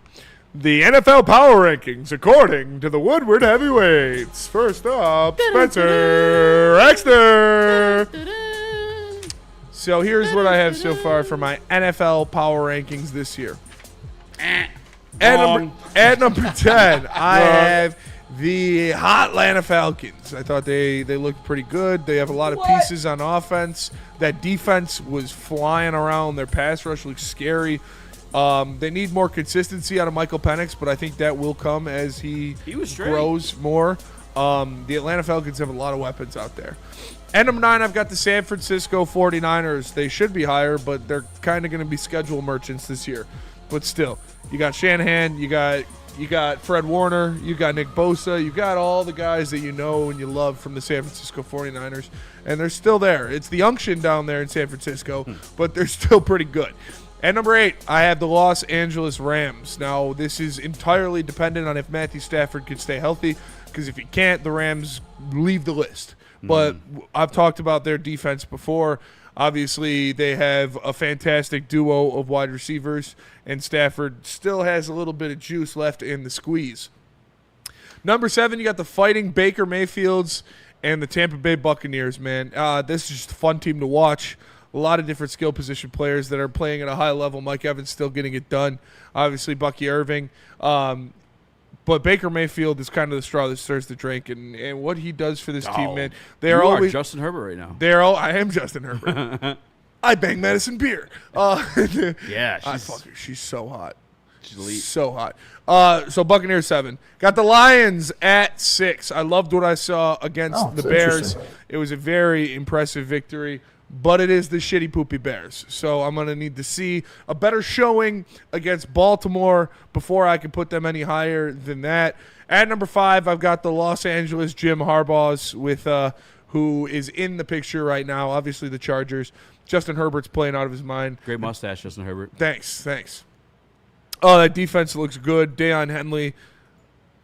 The NFL Power Rankings, according to the Woodward Heavyweights. First up, Spencer Raxter. So here's what I have so far for my NFL Power Rankings this year. At number 10, I have the hot Atlanta Falcons. I thought they looked pretty good. They have a lot of pieces on offense. That defense was flying around. Their pass rush looks scary. They need more consistency out of Michael Penix, but I think that will come as he grows more. The Atlanta Falcons have a lot of weapons out there. At number 9, I've got the San Francisco 49ers. They should be higher, but they're kind of going to be schedule merchants this year. But still, you got Shanahan, you got Fred Warner, you got Nick Bosa, you got all the guys that you know and you love from the San Francisco 49ers, and they're still there. It's the unction down there in San Francisco, but they're still pretty good. At number 8, I have the Los Angeles Rams. Now, this is entirely dependent on if Matthew Stafford can stay healthy, because if he can't, the Rams leave the list. But I've talked about their defense before. Obviously, they have a fantastic duo of wide receivers, and Stafford still has a little bit of juice left in the squeeze. Number 7, you got the Fighting Baker Mayfields and the Tampa Bay Buccaneers, man. This is just a fun team to watch. A lot of different skill position players that are playing at a high level. Mike Evans still getting it done. Obviously, Bucky Irving. But Baker Mayfield is kind of the straw that stirs the drink, and what he does for this team, man. You are Justin Herbert right now. I am Justin Herbert. I bang Madison Beer. Yeah, she's so hot. She's elite. So hot. So Buccaneers 7. Got the Lions at 6. I loved what I saw against the Bears. It was a very impressive victory. But it is the shitty poopy Bears. So I'm going to need to see a better showing against Baltimore before I can put them any higher than that. At number 5, I've got the Los Angeles Jim Harbaughs with who is in the picture right now. Obviously the Chargers. Justin Herbert's playing out of his mind. Great mustache, Justin Herbert. Thanks. Oh, that defense looks good. Deion Henley.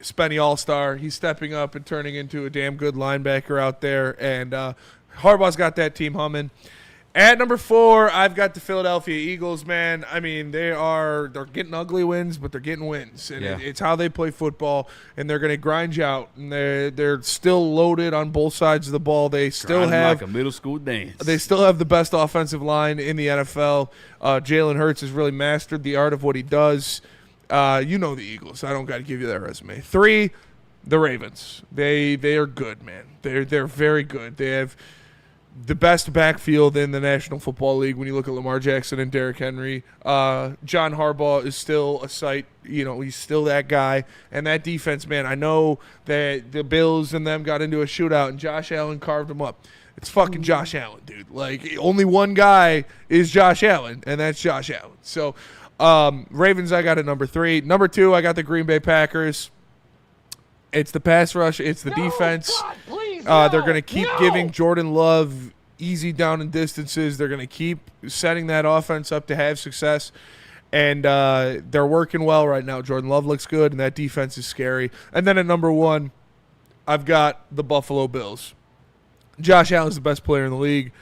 Spenny All-Star. He's stepping up and turning into a damn good linebacker out there. And Harbaugh's got that team humming. At number 4, I've got the Philadelphia Eagles, man. I mean, they're getting ugly wins, but they're getting wins. And it's how they play football, and they're going to grind you out. And they're still loaded on both sides of the ball. They still have like a middle school dance. They still have the best offensive line in the NFL. Jalen Hurts has really mastered the art of what he does. You know the Eagles. I don't got to give you that resume. 3, the Ravens. They are good, man. They're very good. They have the best backfield in the National Football League when you look at Lamar Jackson and Derrick Henry. John Harbaugh is still a sight. You know, he's still that guy. And that defense, man, I know that the Bills and them got into a shootout, and Josh Allen carved them up. It's fucking Josh Allen, dude. Like, only one guy is Josh Allen, and that's Josh Allen. So, Ravens, I got at number 3. Number 2, I got the Green Bay Packers. It's the pass rush. It's the defense. God, please, they're going to keep giving Jordan Love easy down and distances. They're going to keep setting that offense up to have success. And they're working well right now. Jordan Love looks good, and that defense is scary. And then at number 1, I've got the Buffalo Bills. Josh Allen's the best player in the league.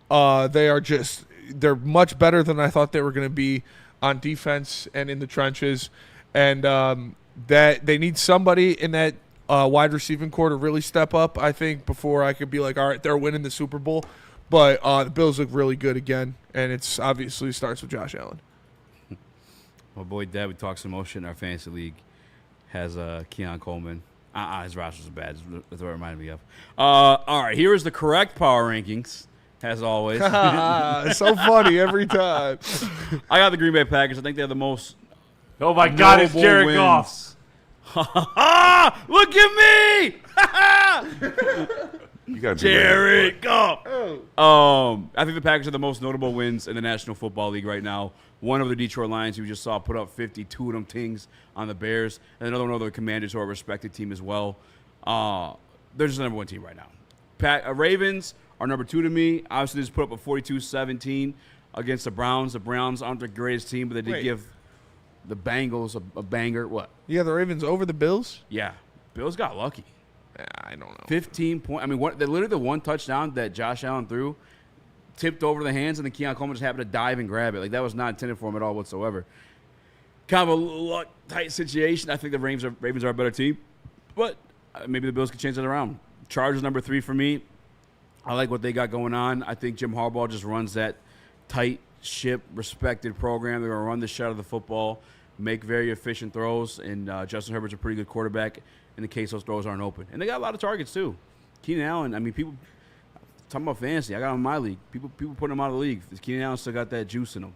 They're much better than I thought they were going to be on defense and in the trenches. And that they need somebody in that wide receiving core to really step up, I think, before I could be like, all right, they're winning the Super Bowl. But the Bills look really good again, and it's obviously starts with Josh Allen. My boy Dad, we talk some motion in our fantasy league, has Keon Coleman. His rosters are bad. That's what it reminded me of. All right, here is the correct power rankings, as always. It's so funny every time. I got the Green Bay Packers. I think they have the most. Oh, my God, it's Jared Goff. Look at me! You got Jared Goff. I think the Packers are the most notable wins in the National Football League right now. One of the Detroit Lions, who we just saw put up 52 of them things on the Bears, and another one of the Commanders, who are a respected team as well. They're just the number 1 team right now. Ravens are number 2 to me. Obviously, they just put up a 42-17 against the Browns. The Browns aren't the greatest team, but they did give the Bengals a banger. What? Yeah, the Ravens over the Bills? Yeah. Bills got lucky. I don't know. 15 points. I mean, literally the one touchdown that Josh Allen threw tipped over the hands, and then Keon Coleman just happened to dive and grab it. Like, that was not intended for him at all whatsoever. Kind of a luck-tight situation. I think the Ravens are a better team, but maybe the Bills could change that around. Chargers number 3 for me. I like what they got going on. I think Jim Harbaugh just runs that tight ship, respected program. They're going to run the shot of the football, make very efficient throws, and Justin Herbert's a pretty good quarterback in the case those throws aren't open. And they got a lot of targets, too. Keenan Allen, I mean, people talking about fantasy. I got him in my league. People putting him out of the league. Keenan Allen still got that juice in him.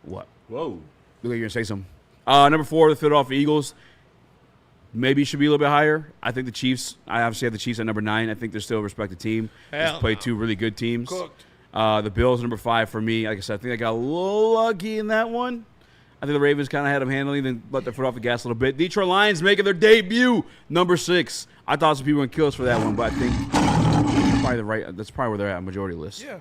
What? Whoa. Look like you're going to say something. Number 4, the Philadelphia Eagles. Maybe should be a little bit higher. I think the Chiefs, I obviously have the Chiefs at number 9. I think they're still a respected team. Just played 2 really good teams. Cooked. The Bills, number 5 for me. Like I said, I think I got a little lucky in that one. I think the Ravens kind of had them handling, then let their foot off the gas a little bit. Detroit Lions making their debut, number 6. I thought some people would kill us for that one, but I think that's probably where they're at, majority list. Yeah.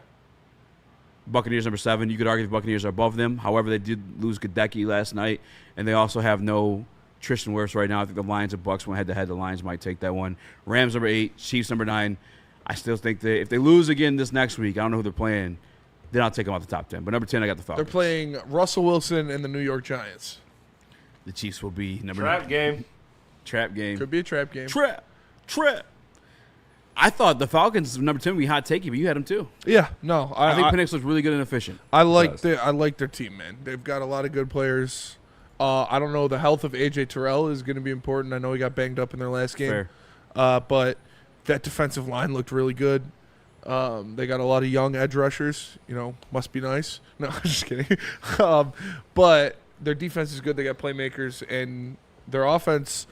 Buccaneers, number 7. You could argue the Buccaneers are above them. However, they did lose Gadecki last night, and they also have no Tristan Wirfs right now. I think the Lions and Bucks went head-to-head. The Lions might take that one. Rams, number 8. Chiefs, number 9. I still think if they lose again this next week, I don't know who they're playing, then I'll take them out the top 10. But number 10, I got the Falcons. They're playing Russell Wilson and the New York Giants. The Chiefs will be number 9. Trap game. Trap game. Could be a trap game. Trap. I thought the Falcons number 10 would be hot takey, but you had them too. Yeah, no. I think Penix looks really good and efficient. I like their team, man. They've got a lot of good players. I don't know. The health of A.J. Terrell is going to be important. I know he got banged up in their last game. Fair. But that defensive line looked really good. They got a lot of young edge rushers. Must be nice. No, I'm just kidding. But their defense is good. They got playmakers. And their offense,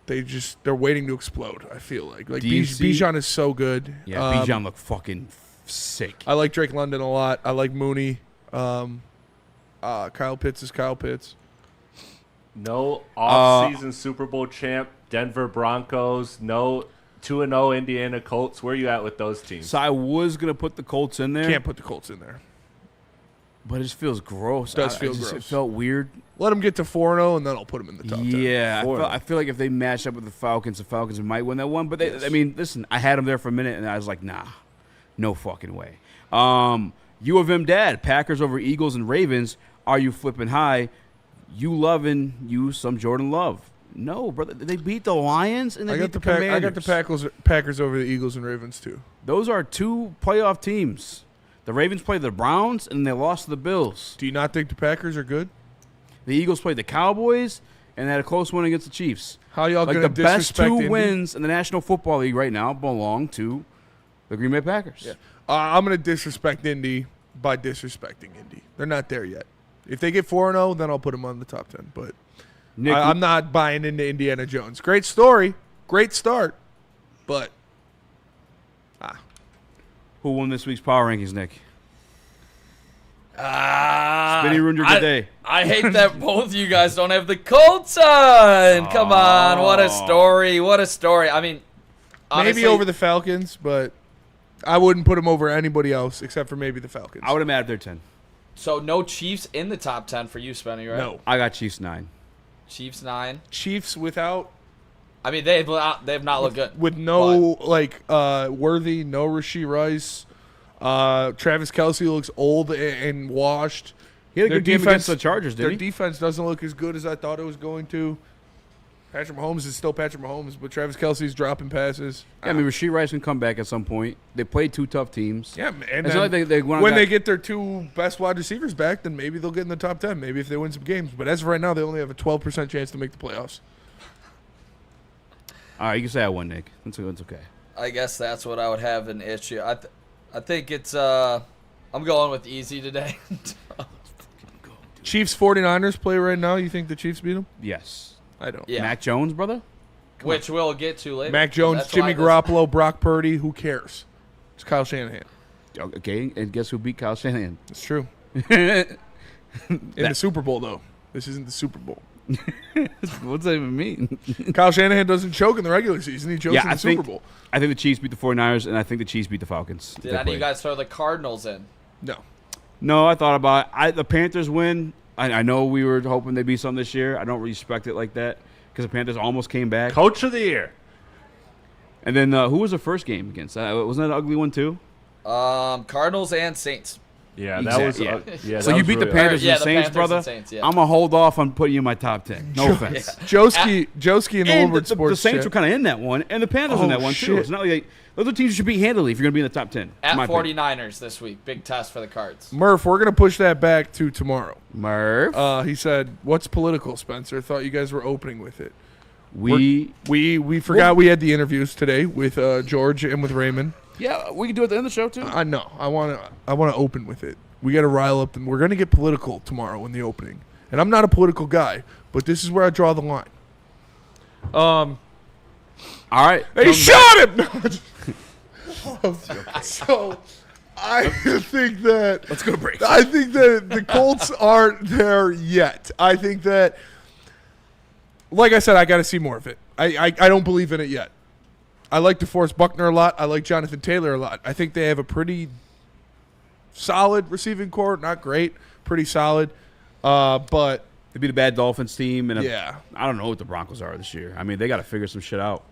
they're waiting to explode, I feel like. Bijan is so good. Yeah, Bijan looked fucking sick. I like Drake London a lot. I like Mooney. Kyle Pitts is Kyle Pitts. No off-season Super Bowl champ, Denver Broncos. No 2-0 Indiana Colts. Where are you at with those teams? So I was going to put the Colts in there. Can't put the Colts in there. But it just feels gross. It does feel It gross. felt weird. Let them get to 4-0, and then I'll put them in the top 10. Yeah, I feel like if they match up with the Falcons might win that one. But I mean, listen, I had them there for a minute, and I was like, nah, no fucking way. U of M dad, Packers over Eagles and Ravens. Are you flipping high? You loving you some Jordan Love? No, brother. They beat the Lions and they beat the Commanders. I got the Packers over the Eagles and Ravens too. Those are two playoff teams. The Ravens played the Browns and they lost to the Bills. Do you not think the Packers are good? The Eagles played the Cowboys and had a close one against the Chiefs. How y'all like gonna the best disrespect two Indy? wins in the National Football League right now belong to the Green Bay Packers. Yeah. I'm going to disrespect Indy by disrespecting Indy. They're not there yet. If they get 4-0, then I'll put them on the top 10. But Nick, I'm not buying into Indiana Jones. Great story. Great start. But, who won this week's Power Rankings, Nick? Spinny ruined your good day. I hate that both of you guys don't have the Colts on. Come on. What a story. What a story. I mean, honestly, maybe over the Falcons, but I wouldn't put them over anybody else except for maybe the Falcons. I would have made their 10. So no Chiefs in the top 10 for you, Spenny, right? No. I got Chiefs 9. Chiefs 9. Chiefs without. I mean, they've not looked good. With no, Worthy, no Rashee Rice. Travis Kelce looks old and washed. He had a good game against the Chargers, didn't he? Their defense doesn't look as good as I thought it was going to. Patrick Mahomes is still Patrick Mahomes, but Travis Kelce's dropping passes. Yeah, I mean, Rashee Rice can come back at some point. They played two tough teams. Yeah, and it's then not like they went on when that- they get their two best wide receivers back, then maybe they'll get in the top 10. Maybe if they win some games. But as of right now, they only have a 12% chance to make the playoffs. All right, you can say I won, Nick. It's okay. I guess that's what I would have an issue. I think it's I'm going with Eazy today. Chiefs 49ers play right now. You think the Chiefs beat them? Yes. I don't. Yeah. Mac Jones, brother? Which we'll get to later. Mac Jones, That's Jimmy why Garoppolo, Brock Purdy. Who cares? It's Kyle Shanahan. Okay, and guess who beat Kyle Shanahan? It's true. In the Super Bowl, though. This isn't the Super Bowl. What's that even mean? Kyle Shanahan doesn't choke in the regular season. He chokes in the Super Bowl. I think the Chiefs beat the 49ers, and I think the Chiefs beat the Falcons. Did any of you guys throw the Cardinals in? No. No, I thought about it. The Panthers win. I know we were hoping they'd be something this year. I don't respect it like that because the Panthers almost came back. Coach of the year. And then who was the first game against? Wasn't that an ugly one too? Cardinals and Saints. Yeah, that was. Yeah, so that you was beat the really Panthers Yeah, and the Saints, Panthers brother. and Saints, yeah. I'm gonna hold off on putting you in my top 10. No offense. Joski and the Woodward the Sports Saints chat. were kind of in that one, and the Panthers were in that one too. shit. It's not like those are teams you should beat handily if you're gonna be in the top 10. At in my opinion. 49ers this week. Big test for the Cards. Murph, we're going to push that back to tomorrow. Murph. He said, what's political, Spencer? Thought you guys were opening with it. We forgot we had the interviews today with George and with Raymond. Yeah, we can do it at the end of the show too. I know. I want to open with it. We got to rile up them. We're going to get political tomorrow in the opening. And I'm not a political guy, but this is where I draw the line. All right. They shot him. So I think that Let's go to break. I think that the Colts aren't there yet. I think that, like I said, I got to see more of it. I don't believe in it yet. I like DeForest Buckner a lot. I like Jonathan Taylor a lot. I think they have a pretty solid receiving core. Not great, pretty solid. But They beat a bad Dolphins team, and Yeah. I don't know what the Broncos are this year. I mean, they got to figure some shit out.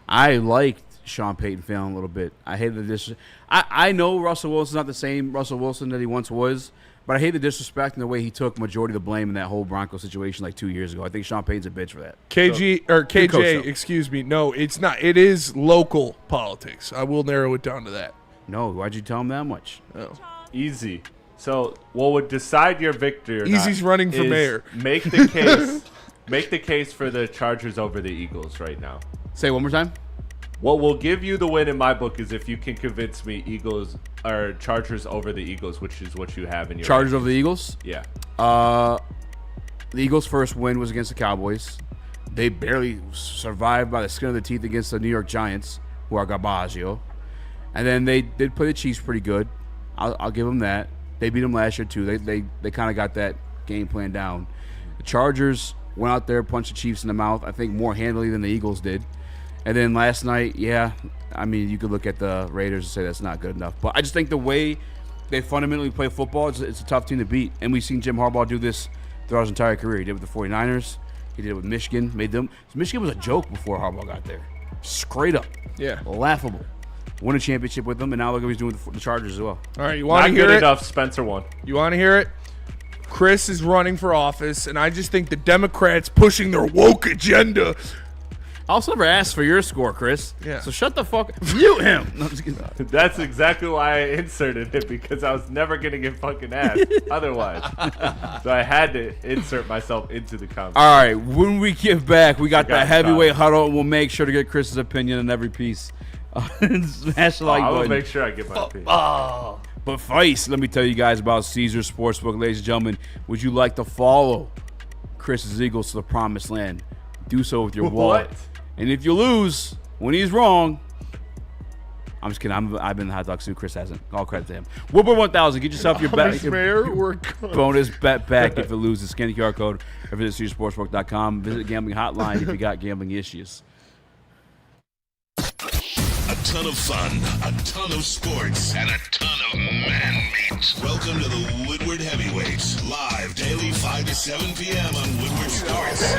I liked Sean Payton failing a little bit. I hated this. I know Russell Wilson's not the same Russell Wilson that he once was, but I hate the disrespect and the way he took majority of the blame in that whole Broncos situation like 2 years ago. I think Sean Payton's a bitch for that. KJ, good coach, though. excuse me. No, it's not. It is local politics. I will narrow it down to that. No, why'd you tell him that much? Oh. Easy. So what would decide your victory? Or Easy's not running for is mayor. Make the case. Make the case for the Chargers over the Eagles right now. Say it one more time. What will give you the win in my book is if you can convince me Eagles or Chargers over the Eagles, which is what you have in your Chargers rankings. over the Eagles? Yeah. The Eagles' first win was against the Cowboys. They barely survived by the skin of their teeth against the New York Giants, who are Garbaggio. And then they did play the Chiefs pretty good. I'll give them that. They beat them last year, too. They kind of got that game plan down. The Chargers went out there, punched the Chiefs in the mouth, I think more handily than the Eagles did. And then last night, yeah, I mean, you could look at the Raiders and say that's not good enough. But I just think the way they fundamentally play football. It's a tough team to beat. And we've seen Jim Harbaugh do this throughout his entire career. He did it with the 49ers. He did it with Michigan. Michigan was a joke before Harbaugh got there. Straight up. Yeah. Laughable. Won a championship with them, and now look what he's doing with the Chargers as well. All right, you want to hear it? Not good enough. Spencer won. You want to hear it? Chris is running for office, and I just think the Democrats pushing their woke agenda. I also never asked for your score, Chris. Yeah. So shut the fuck. Mute him. No, I'm just kidding. That's exactly why I inserted it, because I was never gonna get fucking asked otherwise. So I had to insert myself into the conversation. All right, when we get back, we got the heavyweight huddle, and we'll make sure to get Chris's opinion on every piece. Smash the like I will button. make sure I get my opinion. But Vice, let me tell you guys about Caesar Sportsbook, ladies and gentlemen. Would you like to follow Chris's Eagles to the promised land? Do so with your wallet. And if you lose when he's wrong, I'm just kidding. I've been the hot dog suit. Chris hasn't. All credit to him. Woodward 1000. Get yourself your bonus bet back if it loses. Scan the QR code or visit CaesarSportsbook.com. Visit Gambling Hotline if you got gambling issues. A ton of fun, a ton of sports, and a ton of man-meat. Welcome to the Woodward Heavyweights, live daily 5 to 7 p.m. on Woodward Sports.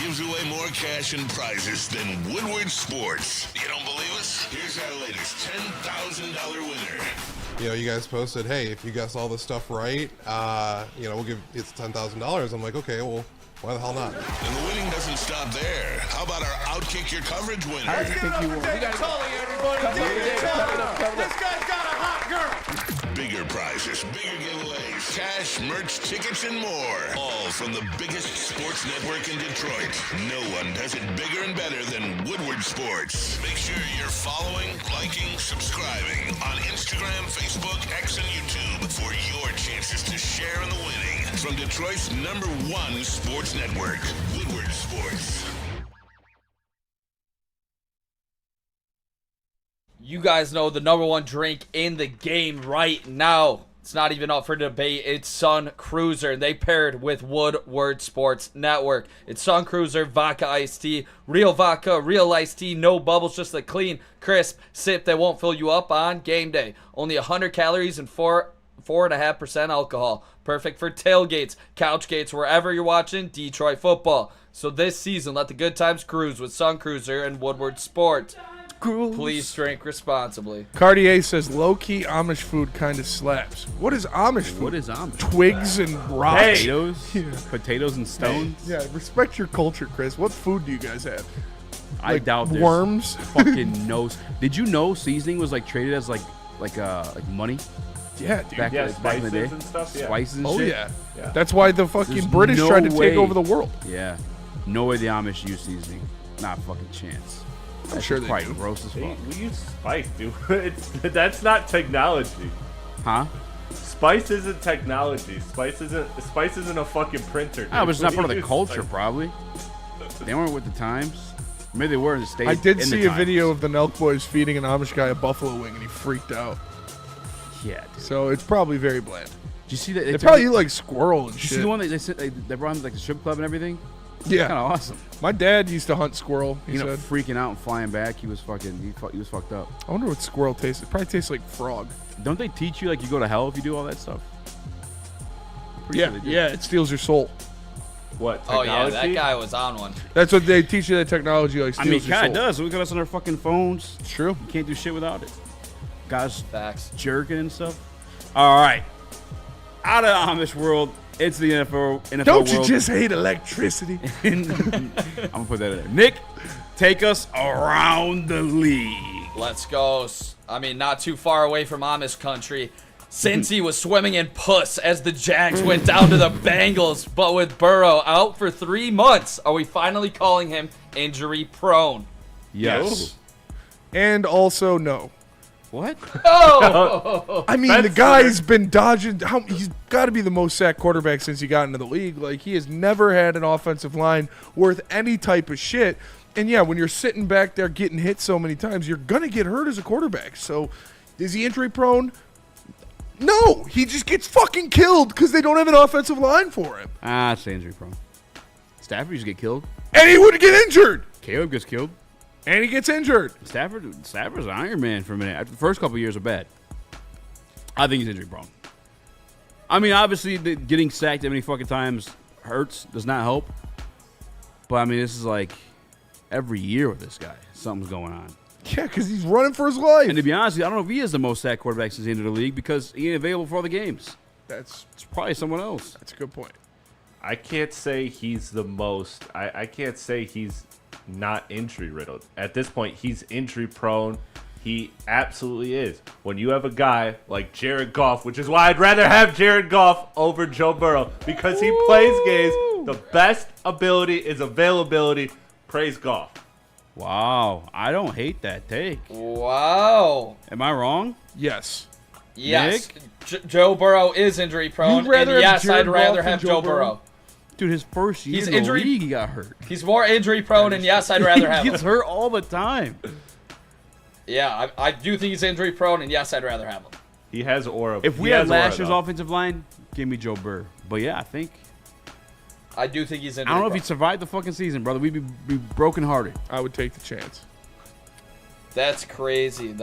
Gives away more cash and prizes than Woodward Sports. You don't believe us? Here's our latest $10,000 winner. You know, you guys posted, hey, if you guess all this stuff right, we'll give it's $10,000. I'm like, okay, well, why the hell not? And the winning doesn't stop there. How about our Outkick Your Coverage winner? How do you think you won? We got everybody. This guy's got a hot girl. Bigger prizes, bigger giveaways, cash, merch, tickets, and more. All from the biggest sports network in Detroit. No one does it bigger and better than Woodward Sports. Make sure you're following, liking, subscribing on Instagram, Facebook, X, and YouTube for your chances to share in the winning. From Detroit's #1 sports network, Woodward Sports. You guys know the #1 drink in the game right now. It's not even up for debate. It's Sun Cruiser. They paired with Woodward Sports Network. It's Sun Cruiser Vodka Iced Tea. Real vodka, real iced tea. No bubbles, just a clean, crisp sip that won't fill you up on game day. Only 100 calories and 4.5% alcohol. Perfect for tailgates, couch gates, wherever you're watching Detroit football. So this season, let the good times cruise with Sun Cruiser and Woodward Sports. Please drink responsibly. Cartier says low-key Amish food kind of slaps. What is Amish food? What is Amish? Twigs and rocks. Potatoes and stones. Yeah, respect your culture, Chris. What food do you guys have? I doubt there's worms. Fucking nose. Did you know seasoning was like traded as like money? Yeah, dude. Back in the day. And stuff, yeah. Spices and Oh shit. yeah. That's why the fucking There's British no tried to way. take over the world. Yeah. No way the Amish use seasoning. Not a fucking chance. I'm sure they probably do. gross as fuck. We use spice, dude. That's not technology. Huh? Spice isn't technology. Spice isn't a fucking printer. Dude. Oh, but it's not We part of the use culture, spice. probably. They weren't with the times. Maybe they were in the States. I did in see the a times. video of the Nelk Boys feeding an Amish guy a buffalo wing, and he freaked out. Yeah, dude. So it's probably very bland. Did you see that? They probably eat like squirrel and Did you shit. see the one that they brought him to like the strip club and everything? Yeah, kind of awesome. My dad used to hunt squirrel. He You know, said. freaking out and flying back. He was fucking. He was fucked up. I wonder what squirrel tastes. It probably tastes like frog. Don't they teach you like you go to hell if you do all that stuff? Pretty Yeah, sure they do. yeah, it steals your soul. What? Oh Technology? yeah, that guy was on one. That's what they teach you. That technology like I steals mean, it your kind soul. of does. Look at us on our fucking phones. It's true. You can't do shit without it. Guys Facts. jerking and stuff. All right. Out of the Amish world, It's the NFL Don't you world. just hate electricity? I'm gonna put that in there. Nick, take us around the league. Let's go. I mean, not too far away from Amish country. Cincy was swimming in puss as the Jags went down to the Bengals, but with Burrow out for 3 months, are we finally calling him injury prone? Yes. And also no. What? Oh! I mean, the guy's been dodging. He's got to be the most sacked quarterback since he got into the league. Like, he has never had an offensive line worth any type of shit. And yeah, when you're sitting back there getting hit so many times, you're gonna get hurt as a quarterback. So, is he injury prone? No, he just gets fucking killed because they don't have an offensive line for him. It's injury prone. Stafford used to get killed. And he would get injured. Caleb gets killed. And he gets injured. Stafford's an Iron Man for a minute. The first couple of years are bad. I think he's injury prone. I mean, obviously, getting sacked that many fucking times hurts, does not help. But, I mean, this is like every year with this guy. Something's going on. Yeah, because he's running for his life. And to be honest, I don't know if he is the most sacked quarterback since he entered the league because he ain't available for all the games. It's probably someone else. That's a good point. I can't say he's the most. I can't say he's not injury riddled. At this point, he's injury prone. He absolutely is. When you have a guy like Jared Goff, which is why I'd rather have Jared Goff over Joe Burrow because he plays games. The best ability is availability. Praise Goff. Wow. I don't hate that take. Wow. Am I wrong? Yes. Yes. Joe Burrow is injury prone. You'd rather and have yes, Jared I'd rather Goff than have Joe Joe Burrow? Burrow. Dude, his first year He's in the injury- league, he got hurt. He's more injury prone, and yes, I'd rather have He him. gets hurt all the time. Yeah, I do think he's injury prone, and yes, I'd rather have him. He has aura. If we had last year's offensive line, give me Joe Burr. But yeah, I do think he's injury I don't know if prone. he'd survive the fucking season, brother. We'd be brokenhearted. I would take the chance. That's crazy.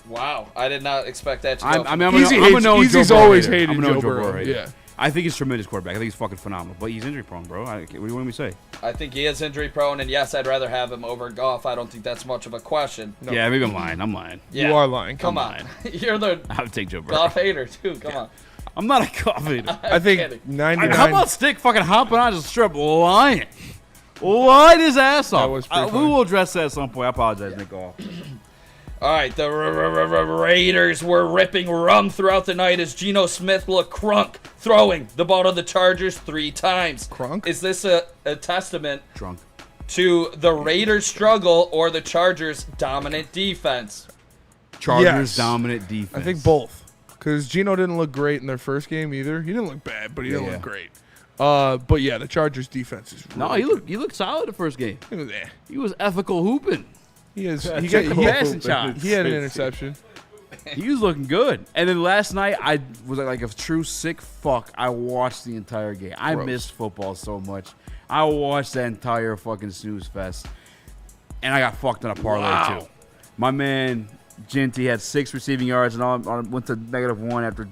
Wow. I did not expect that to go. Easy's always hated Joe Burrow. hater. Yeah. I think he's a tremendous quarterback. I think he's fucking phenomenal. But he's injury prone, bro. What do you want me to say? I think he is injury prone, and yes, I'd rather have him over Goff. I don't think that's much of a question. Yeah, maybe I'm lying. I'm lying. Yeah. You are lying. Come on. You're the I would take Joe Burrow. Goff hater, too. Come on. I'm not a Goff hater. I think kidding. 99. How about Stick fucking hopping on his strip lying? Lied his ass off. That was pretty We funny. will address that at some point. I apologize, Nick Goff. All right, the Raiders were ripping rum throughout the night as Geno Smith looked crunk, throwing the ball to the Chargers 3 times. Crunk? Is this a testament Drunk. to the Raiders' struggle or the Chargers' dominant defense? Chargers Yes. dominant defense. I think both. Because Geno didn't look great in their first game either. He didn't look bad, but he didn't look great. But yeah, the Chargers defense is really he looked solid the first game. good. Eh. He was ethical hooping. He had passing shots. He had an interception. He was looking good. And then last night, I was like a true sick fuck. I watched the entire game. I Gross. missed football so much. I watched that entire fucking snooze fest. And I got fucked on a parlay, too. My man, Ginty, had 6 receiving yards and all went to -1 after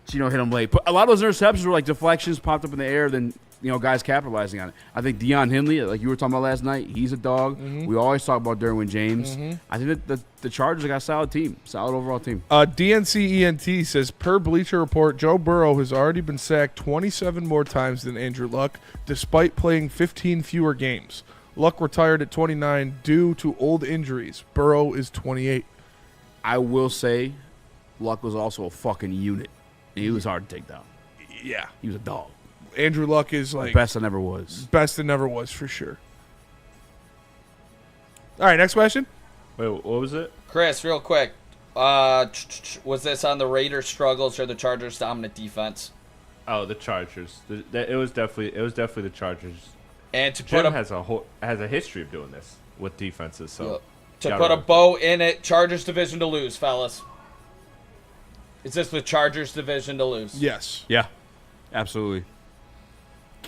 Geno hit him late. But a lot of those interceptions were like deflections popped up in the air, then guys capitalizing on it. I think Deion Henley, like you were talking about last night, he's a dog. Mm-hmm. We always talk about Derwin James. I think that the Chargers got a solid team, solid overall team. DNCENT says, per Bleacher Report, Joe Burrow has already been sacked 27 more times than Andrew Luck, despite playing 15 fewer games. Luck retired at 29 due to old injuries. Burrow is 28. I will say, Luck was also a fucking unit. He was hard to take down. Yeah. He was a dog. Andrew Luck is like best that never was. Best that never was, for sure. All right, next question. Wait, what was it? Chris, real quick. Was this on the Raiders' struggles or the Chargers' dominant defense? Oh, the Chargers. It was definitely the Chargers. And to Jim put has a history of doing this with defenses. So to put a bow in it, Chargers division to lose, fellas. Is this the Chargers division to lose? Yes. Yeah, absolutely.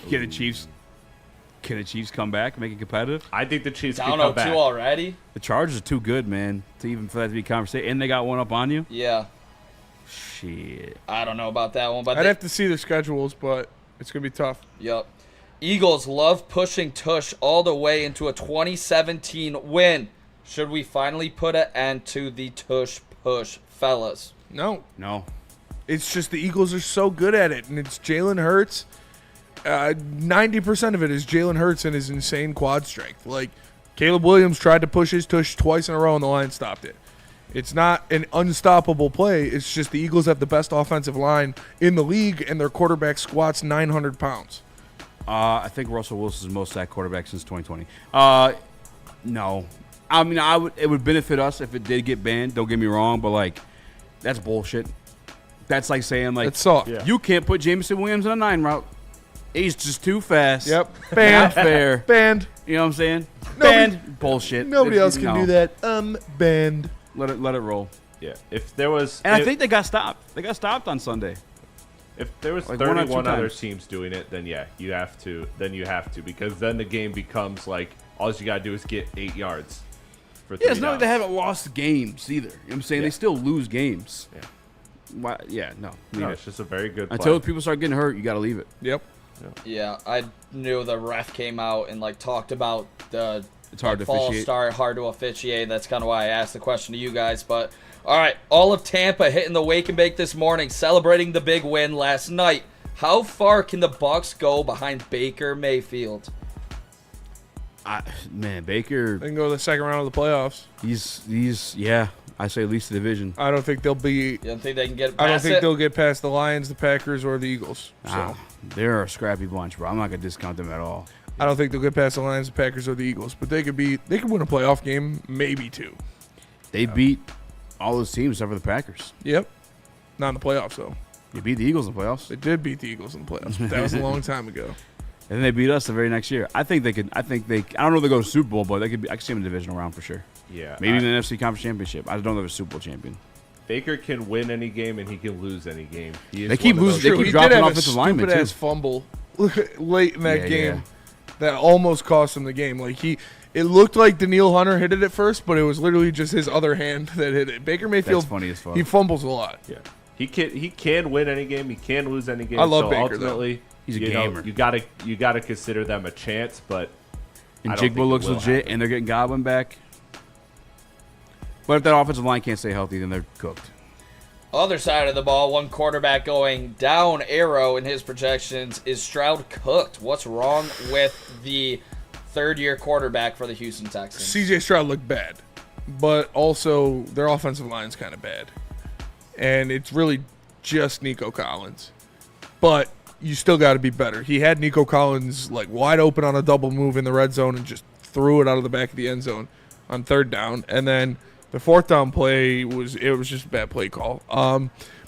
Can the Chiefs come back, make it competitive? I think the Chiefs Down can come 0-2 back. already? The Chargers are too good, man, for that to be conversation. And they got one up on you? Yeah. Shit. I don't know about that one, but I'd have to see their schedules, but it's going to be tough. Yep. Eagles love pushing tush all the way into a 2017 win. Should we finally put an end to the tush push, fellas? No. It's just the Eagles are so good at it, and it's Jalen Hurts. 90% of it is Jalen Hurts and his insane quad strength. Like, Caleb Williams tried to push his tush twice in a row, and the line stopped it. It's not an unstoppable play. It's just the Eagles have the best offensive line in the league, and their quarterback squats 900 pounds. I think Russell Wilson's the most sacked quarterback since 2020. No. I mean, it would benefit us if it did get banned. Don't get me wrong, but, like, that's bullshit. That's like saying, like, it's soft. Yeah. You can't put Jameson Williams in a 9 route. He's just too fast. Yep. Banned. Not fair. Banned. You know what I'm saying? Banned. Bullshit. Nobody else can do that. Banned. Let it roll. Yeah. If there was, and I think they got stopped. They got stopped on Sunday. If there was like 31 other teams doing it, then yeah, you have to. Then you have to, because then the game becomes like all you gotta do is get 8 yards. For 3 it's not like they haven't lost games either. You know what I'm saying? Yeah. They still lose games. Yeah. Why, yeah. No. No, it's just a very good play. Until people start getting hurt, you got to leave it. Yep. Yeah, I knew the ref came out and like talked about the it's hard to false officiate. start, hard to officiate. That's kind of why I asked the question to you guys. But all right, all of Tampa hitting the wake and bake this morning, celebrating the big win last night. How far can the Bucs go behind Baker Mayfield? Man, Baker. They can go to the second round of the playoffs. He's yeah. I say at least the division. I don't think they'll be. You don't think they can get past I don't think it? they'll get past the Lions, the Packers, or the Eagles. So They're a scrappy bunch, bro. I'm not gonna discount them at all. I don't think they'll get past the Lions, the Packers, or the Eagles. But they could win a playoff game, maybe 2. They beat all those teams except for the Packers. Yep. Not in the playoffs though. They beat the Eagles in the playoffs. They did beat the Eagles in the playoffs. But that was a long time ago. And then they beat us the very next year. I think they could. I don't know if they go to Super Bowl, but they could. I could see them in the divisional round for sure. Yeah. Maybe in the NFC Conference Championship. I don't know if they're a Super Bowl champion. Baker can win any game and he can lose any game. They keep losing. They keep He dropping did have offensive a linemen too. stupid-ass fumble late in that Yeah, game yeah. that almost cost him the game. Like it looked like Daniil Hunter hit it at first, but it was literally just his other hand that hit it. Baker Mayfield, That's funny as fuck. He fumbles a lot. Yeah. He can win any game. He can lose any game. I love so Baker, ultimately, though. He's a gamer. You gotta consider them a chance, but And I don't think Jigba it looks will legit, happen. and they're getting Godwin back. But if that offensive line can't stay healthy, then they're cooked. Other side of the ball, one quarterback going down arrow in his projections. Is Stroud cooked? What's wrong with the third-year quarterback for the Houston Texans? CJ Stroud looked bad, but also their offensive line's kind of bad. And it's really just Nico Collins. But you still got to be better. He had Nico Collins like wide open on a double move in the red zone and just threw it out of the back of the end zone on third down. And then the fourth down play was just a bad play call.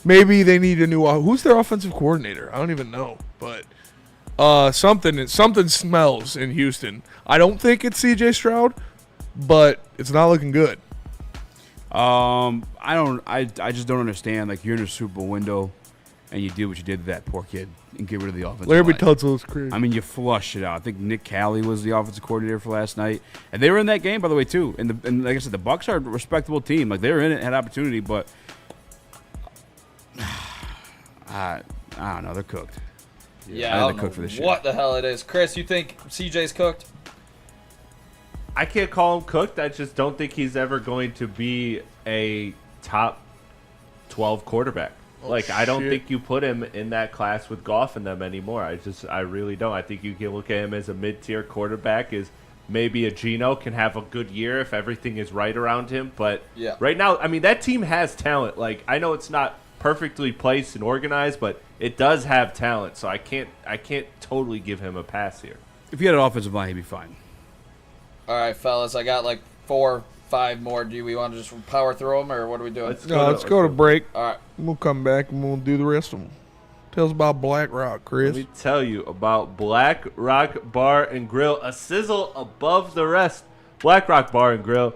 Maybe they need a new who's their offensive coordinator? I don't even know, but something smells in Houston. I don't think it's CJ Stroud, but it's not looking good. I just don't understand. Like, you're in a Super Bowl window, and you did what you did to that poor kid and get rid of the offensive Larry line. Tunsil's crazy. I mean, you flush it out. I think Nick Cali was the offensive coordinator for last night, and they were in that game, by the way, too. And like I said, the Bucs are a respectable team. Like, they were in it, had opportunity, but I don't know. They're cooked. Yeah, I don't know cooked for this year. what the hell it is. Chris, you think CJ's cooked? I can't call him cooked. I just don't think he's ever going to be a top 12 quarterback. I don't think you put him in that class with Goff and them anymore. I really don't. I think you can look at him as a mid-tier quarterback. Is maybe a Geno can have a good year if everything is right around him. But yeah. Right now, I mean, that team has talent. Like, I know it's not perfectly placed and organized, but it does have talent. So I can't totally give him a pass here. If he had an offensive line, he'd be fine. All right, fellas, I got like 4, 5 more. Do we want to just power through them, or what are we doing? Let's go to break. All right. We'll come back and we'll do the rest of them. Tell us about Black Rock, Chris. Let me tell you about Black Rock Bar and Grill, a sizzle above the rest. Black Rock Bar and Grill.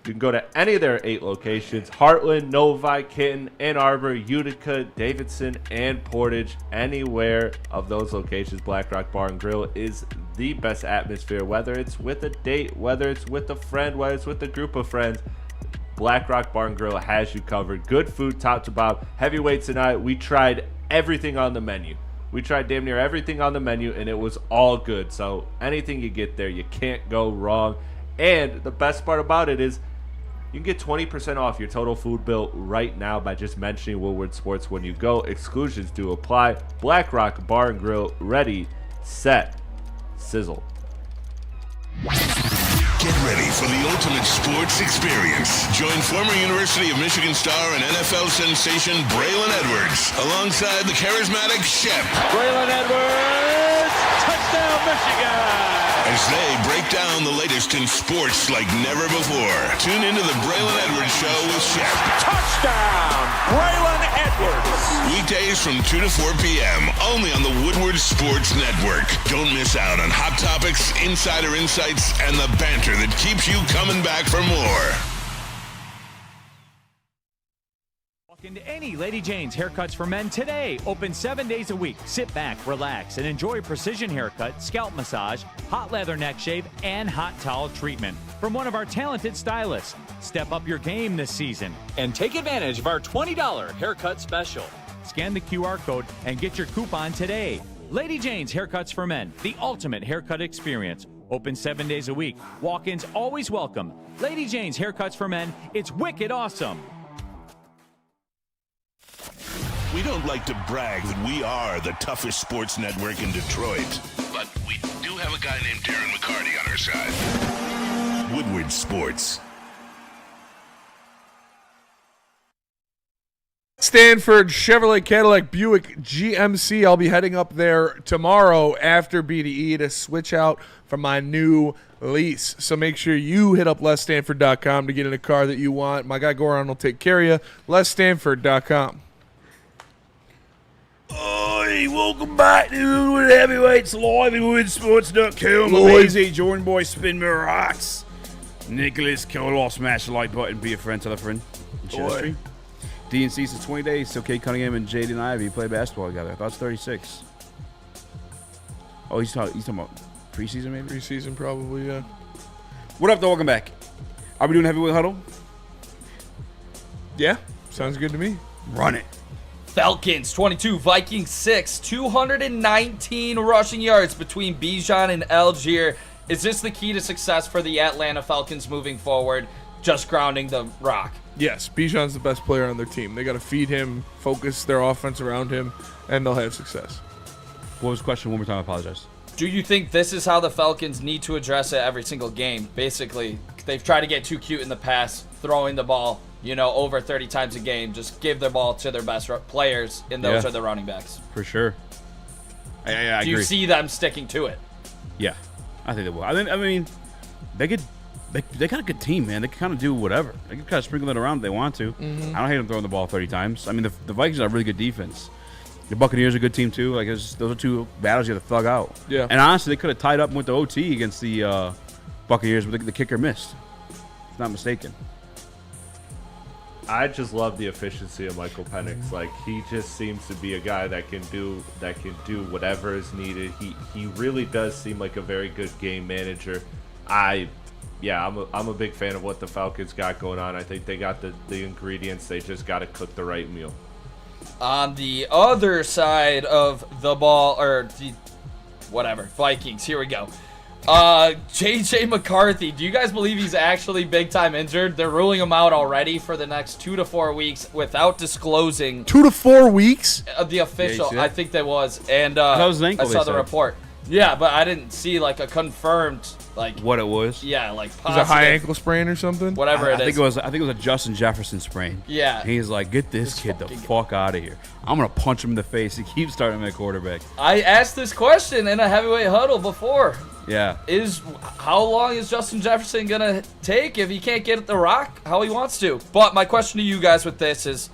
You can go to any of their 8 locations: Heartland, Novi, Kitten, Ann Arbor, Utica, Davidson, and Portage. Anywhere of those locations, Black Rock Bar and Grill is the best atmosphere. Whether it's with a date, whether it's with a friend, whether it's with a group of friends, Black Rock Bar and Grill has you covered. Good food, top to bottom. Heavyweights tonight. We tried everything on the menu. We tried damn near everything on the menu, and it was all good. So anything you get there, you can't go wrong. And the best part about it is You can get 20% off your total food bill right now by just mentioning Woodward Sports when you go. Exclusions do apply. Black Rock Bar and Grill, ready, set, sizzle. Get ready for the ultimate sports experience. Join former University of Michigan star and NFL sensation Braylon Edwards alongside the charismatic Shep. Braylon Edwards, touchdown Michigan! As they break down the latest in sports like never before. Tune into the Braylon Edwards Show with Shep. Touchdown, Braylon Edwards! Weekdays from 2 to 4 p.m. only on the Woodward Sports Network. Don't miss out on hot topics, insider insights, and the banter that keeps you coming back for more. Walk into any Lady Jane's Haircuts for Men today. Open 7 days a week. Sit back, relax, and enjoy precision haircut, scalp massage, hot leather neck shave, and hot towel treatment from one of our talented stylists. Step up your game this season and take advantage of our $20 haircut special. Scan the QR code and get your coupon today. Lady Jane's Haircuts for Men, the ultimate haircut experience. Open 7 days a week. Walk-ins always welcome. Lady Jane's Haircuts for Men. It's wicked awesome. We don't like to brag that we are the toughest sports network in Detroit, but we do have a guy named Darren McCarty on our side. Woodward Sports. Stanford Chevrolet Cadillac Buick GMC. I'll be heading up there tomorrow after BDE to switch out for my new lease. So make sure you hit up LesStanford.com to get in a car that you want. My guy Goran will take care of you. LesStanford.com. Hey, welcome back to Woodward Heavyweights live in WoodSports.com. Eazy, Jordan Boy, Spin Mirror Rocks. Nicholas, Carlos, smash the like button, be a friend, tell a friend. Share the stream. DNC since 20 days. Still Kate Cunningham and Jaden Ivey play basketball together. I thought it's 36. Oh, he's talking about preseason maybe? Preseason probably, yeah. What up, though? Welcome back. Are we doing Heavyweight Huddle? Yeah, sounds good to me. Run it. Falcons 22, Vikings 6, 219 rushing yards between Bijan and Algier. Is this the key to success for the Atlanta Falcons moving forward? Just grounding the rock. Yes, Bijan's the best player on their team. They got to feed him, focus their offense around him, and they'll have success. What was the question? One more time, I apologize. Do you think this is how the Falcons need to address it every single game? Basically, they've tried to get too cute in the past, throwing the ball, over 30 times a game. Just give the ball to their best players, and those are the running backs. For sure. I agree. Do you see them sticking to it? Yeah, I think they will. I mean, they got a good team, man. They can kind of do whatever. They can kind of sprinkle it around if they want to. Mm-hmm. I don't hate them throwing the ball 30 times. I mean, the Vikings are a really good defense. The Buccaneers are a good team, too. Like, those are two battles you have to thug out. Yeah. And honestly, they could have tied up and went to OT against the Buccaneers, but the kicker missed. If not mistaken. I just love the efficiency of Michael Penix. Like, he just seems to be a guy that can do whatever is needed. He really does seem like a very good game manager. I'm a big fan of what the Falcons got going on. I think they got the ingredients. They just got to cook the right meal. On the other side of the ball, Vikings, here we go. J.J. McCarthy, do you guys believe he's actually big-time injured? They're ruling him out already for the next 2 to 4 weeks without disclosing. 2 to 4 weeks? The official, I think that was. And that was an ankle, I saw the report. Yeah, but I didn't see, a confirmed, what it was. Yeah, positive. Was it a high ankle sprain or something? Whatever it is. I think it was a Justin Jefferson sprain. Yeah. And he's like, get this kid the fuck out of here. I'm going to punch him in the face. He keeps starting at quarterback. I asked this question in a heavyweight huddle before. Yeah. How long is Justin Jefferson going to take if he can't get the rock how he wants to? But my question to you guys with this is,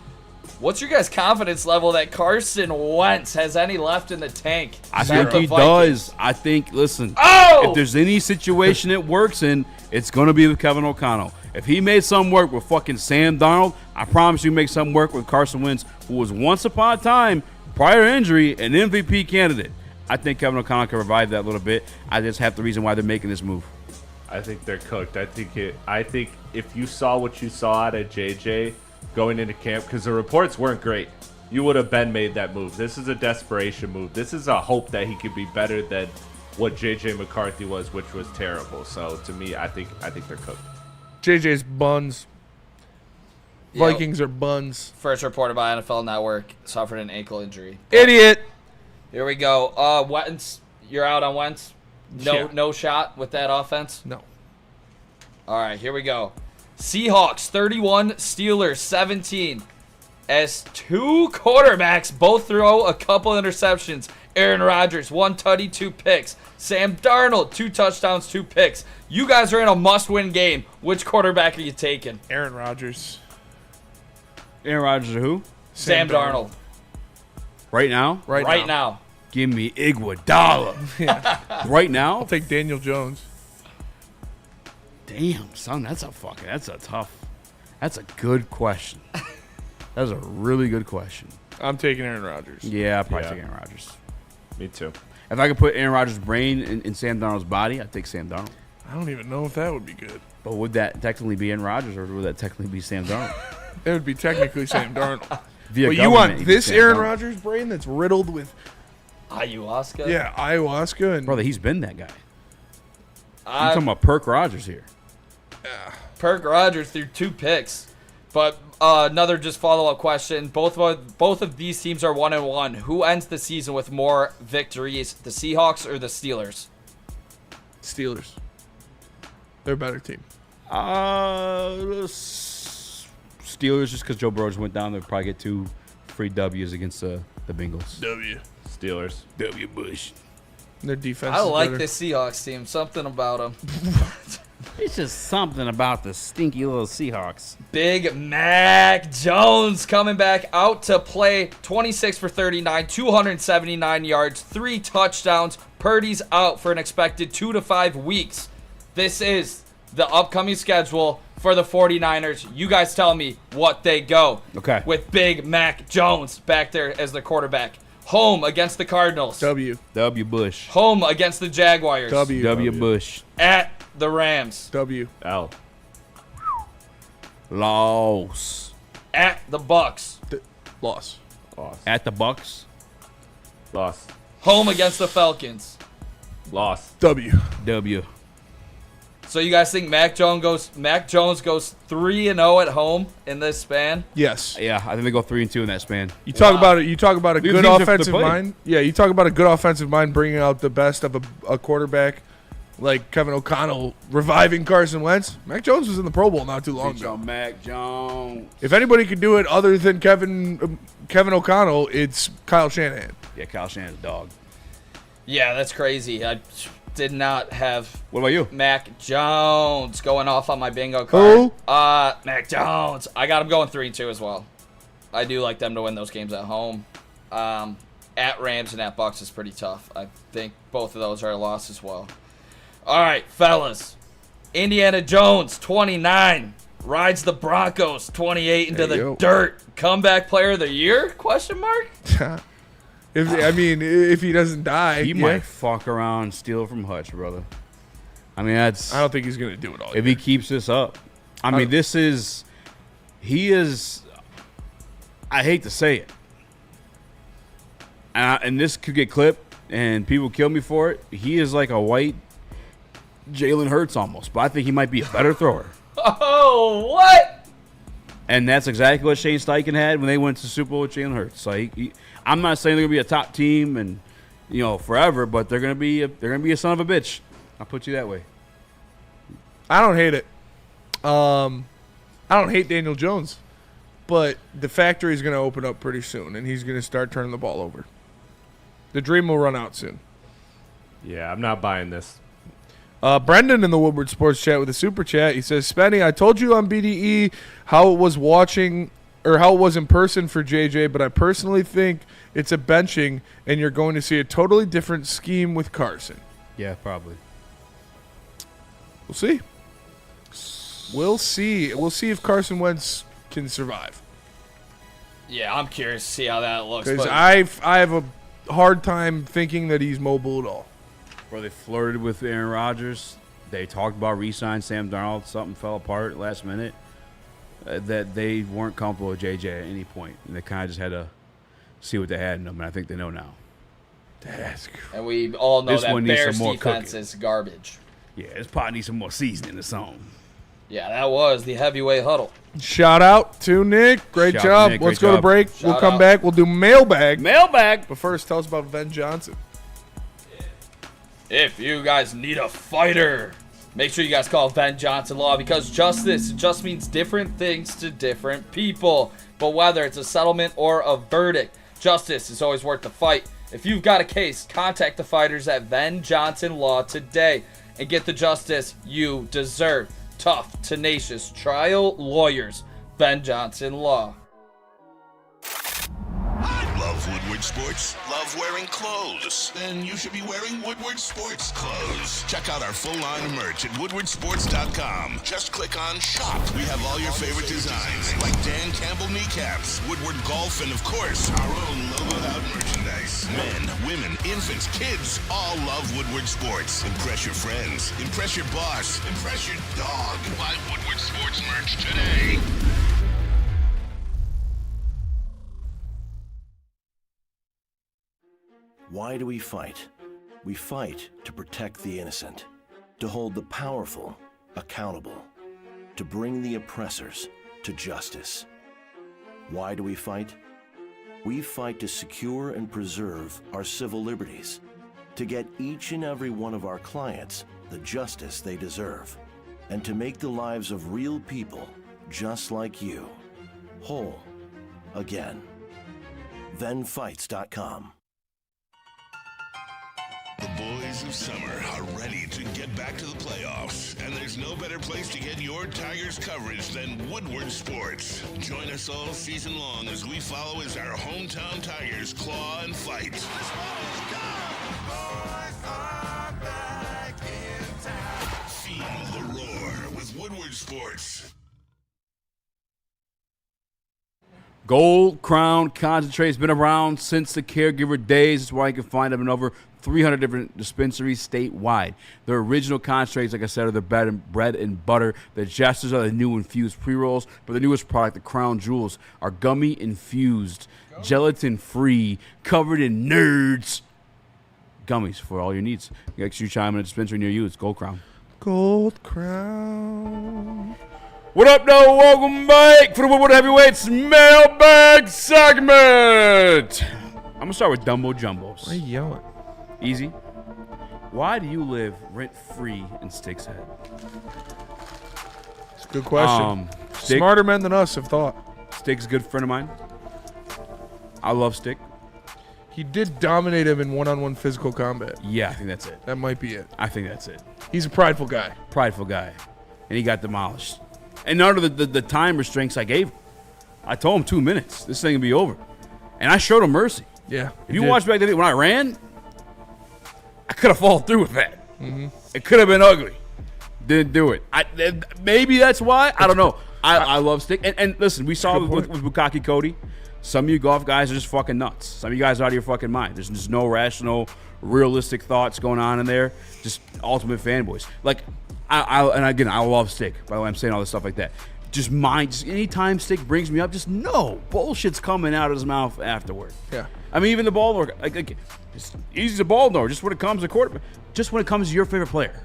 what's your guys' confidence level that Carson Wentz has any left in the tank? I think he does. I think, listen, if there's any situation it works in, it's going to be with Kevin O'Connell. If he made something work with fucking Sam Darnold, I promise you make something work with Carson Wentz, who was once upon a time, prior to injury, an MVP candidate. I think Kevin O'Connell can revive that a little bit. I just have the reason why they're making this move. I think they're cooked. I think if you saw what you saw out of JJ going into camp, because the reports weren't great, you would have made that move. This is a desperation move. This is a hope that he could be better than what JJ McCarthy was, which was terrible. So to me, I think they're cooked. JJ's buns. Vikings are buns. First reported by NFL Network, suffered an ankle injury. Idiot. Here we go. Wentz, you're out on Wentz? Yeah. No shot with that offense? No. All right, here we go. Seahawks 31, Steelers 17. As two quarterbacks both throw a couple interceptions. Aaron Rodgers, 1 tutty, 2 picks. Sam Darnold, 2 touchdowns, 2 picks. You guys are in a must-win game. Which quarterback are you taking? Aaron Rodgers. Aaron Rodgers or who? Sam Darnold. Right now? Right now. Give me Iguodala. Yeah. Right now? I'll take Daniel Jones. Damn, son, that's a good question. That's a really good question. I'm taking Aaron Rodgers. Yeah, I'll probably take Aaron Rodgers. Me too. If I could put Aaron Rodgers' brain in Sam Darnold's body, I'd take Sam Darnold. I don't even know if that would be good. But would that technically be Aaron Rodgers, or would that technically be Sam Darnold? It would be technically Sam Darnold. Via But you want government, this Sam Aaron Darnold. Rodgers brain that's riddled with Ayahuasca? Yeah, ayahuasca. And Brother, he's been that guy. I'm You're talking about Perk Rodgers here. Perk Rodgers threw 2 picks. But another just follow-up question. Both of these teams are 1-1. Who ends the season with more victories, the Seahawks or the Steelers? Steelers. They're a better team. Steelers, just because Joe Burrow just went down, they'll probably get 2 free W's against the Bengals. W. Steelers. W. Bush. Their defense. I is like better. this Seahawks team. Something about them. It's just something about the stinky little Seahawks. Big Mac Jones coming back out to play. 26 for 39, 279 yards, 3 touchdowns. Purdy's out for an expected 2 to 5 weeks. This is the upcoming schedule for the 49ers. You guys tell me what they go. Okay. With Big Mac Jones back there as the quarterback. Home against the Cardinals. W. W. Bush. Home against the Jaguars. W. W. Bush. At the Rams. W. L. Loss. At the Bucks. Loss. Loss. At the Bucks. Loss. Home against the Falcons. Loss. W. W. So you guys think Mac Jones goes 3-0 at home in this span? Yes. Yeah, I think they go 3-2 in that span. You talk about it. You talk about a These good teams are offensive playing. mind. Yeah, you talk about a good offensive mind bringing out the best of a quarterback like Kevin O'Connell reviving Carson Wentz. Mac Jones was in the Pro Bowl not too long Preach ago. on Mac Jones. If anybody could do it other than Kevin O'Connell, it's Kyle Shanahan. Yeah, Kyle Shanahan's a dog. Yeah, that's crazy. I did not have What about you? Mac Jones going off on my bingo card. Who? Mac Jones. I got him going 3-2 as well. I do like them to win those games at home. At Rams and at Bucks is pretty tough. I think both of those are a loss as well. All right, fellas. Indiana Jones, 29. Rides the Broncos, 28 into Hey, the yo. dirt. Comeback player of the year? Question mark? If he doesn't die, He yeah. might fuck around and steal from Hutch, brother. I mean, that's. I don't think he's gonna do it all. If he keeps this up, I mean, he is. I hate to say it, and this could get clipped, and people kill me for it. He is like a white Jalen Hurts almost, but I think he might be a better thrower. Oh, what? And that's exactly what Shane Steichen had when they went to the Super Bowl with Jalen Hurts. Like, I'm not saying they're gonna be a top team and forever, but they're gonna be a son of a bitch. I'll put you that way. I don't hate it. I don't hate Daniel Jones, but the factory is going to open up pretty soon, and he's going to start turning the ball over. The dream will run out soon. Yeah, I'm not buying this. Brendan in the Woodward Sports Chat with a super chat. He says, Spenny, I told you on BDE how it was in person for JJ, but I personally think it's a benching, and you're going to see a totally different scheme with Carson. Yeah, probably. We'll see. We'll see. We'll see if Carson Wentz can survive. Yeah, I'm curious to see how that looks. Because But I have a hard time thinking that he's mobile at all. Where they flirted with Aaron Rodgers. They talked about re-signing Sam Darnold. Something fell apart last minute. That they weren't comfortable with JJ at any point. And they kind of just had to see what they had in them. And I think they know now. and we all know This that one needs Bears some more defense cooking. is garbage. Yeah, this pot needs some more seasoning or something. Yeah, that was the heavyweight huddle. Shout out to Nick. Great Shout job. out, Nick. Let's Great go to job. break. Shout We'll come out. back. We'll do mailbag. Mailbag. But first, tell us about Ben Johnson. If you guys need a fighter, make sure you guys call Ben Johnson Law, because justice just means different things to different people. But whether it's a settlement or a verdict, justice is always worth the fight. If you've got a case, contact the fighters at Ben Johnson Law today and get the justice you deserve. Tough, tenacious trial lawyers. Ben Johnson Law. Love Woodward Sports? Love wearing clothes? Then you should be wearing Woodward Sports clothes. Check out our full line of merch at woodwardsports.com. Just click on Shop. We have all your favorite designs, like Dan Campbell kneecaps, Woodward Golf, and of course, our own logoed out merchandise. Men, women, infants, kids all love Woodward Sports. Impress your friends. Impress your boss. Impress your dog. Buy Woodward Sports merch today. Why do we fight? We fight to protect the innocent, to hold the powerful accountable, to bring the oppressors to justice. Why do we fight? We fight to secure and preserve our civil liberties, to get each and every one of our clients the justice they deserve, and to make the lives of real people just like you whole again. ThenFights.com. The boys of summer are ready to get back to the playoffs, and there's no better place to get your Tigers coverage than Woodward Sports. Join us all season long as we follow as our hometown Tigers claw and fight. Feel the roar with Woodward Sports. Gold Crown Concentrate has been around since the caregiver days. That's why you can find them in over 300 different dispensaries statewide. Their original concentrates, like I said, are the bread and butter. The Jesters are the new infused pre-rolls, but the newest product, the Crown Jewels, are gummy infused, gelatin-free, covered in nerds. Gummies for all your needs. You got your chime in a dispensary near you. It's Gold Crown. Gold Crown. What up, though? Welcome back for the Woodward Heavyweights Mailbag segment. I'm going to start with Dumbo Jumbos. Why are you yelling? Easy. Why do you live rent-free in Stick's head? It's a good question. Stick, Smarter men than us have thought. Stick's a good friend of mine. I love Stick. He did dominate him in one-on-one physical combat. Yeah, I think that's it. That might be it. I think that's it. He's a prideful guy. Prideful guy. And he got demolished. And none of the time restraints I gave him. I told him 2 minutes. This thing will be over. And I showed him mercy. Yeah. If you watch back then when I ran, I could have followed through with that. Mm-hmm. It could have been ugly. Didn't do it. Maybe that's why. I don't know. I love Stick. And listen, we saw with Bukaki Cody. Some of you golf guys are just fucking nuts. Some of you guys are out of your fucking mind. There's just no rational, realistic thoughts going on in there. Just ultimate fanboys. Like, and again, I love Stick. By the way, I'm saying all this stuff like that. Just anytime Stick brings me up, just know bullshit's coming out of his mouth afterward. Yeah. I mean, even the ball knower, like Easy's a ball knower. Just when it comes to quarterback, just when it comes to your favorite player.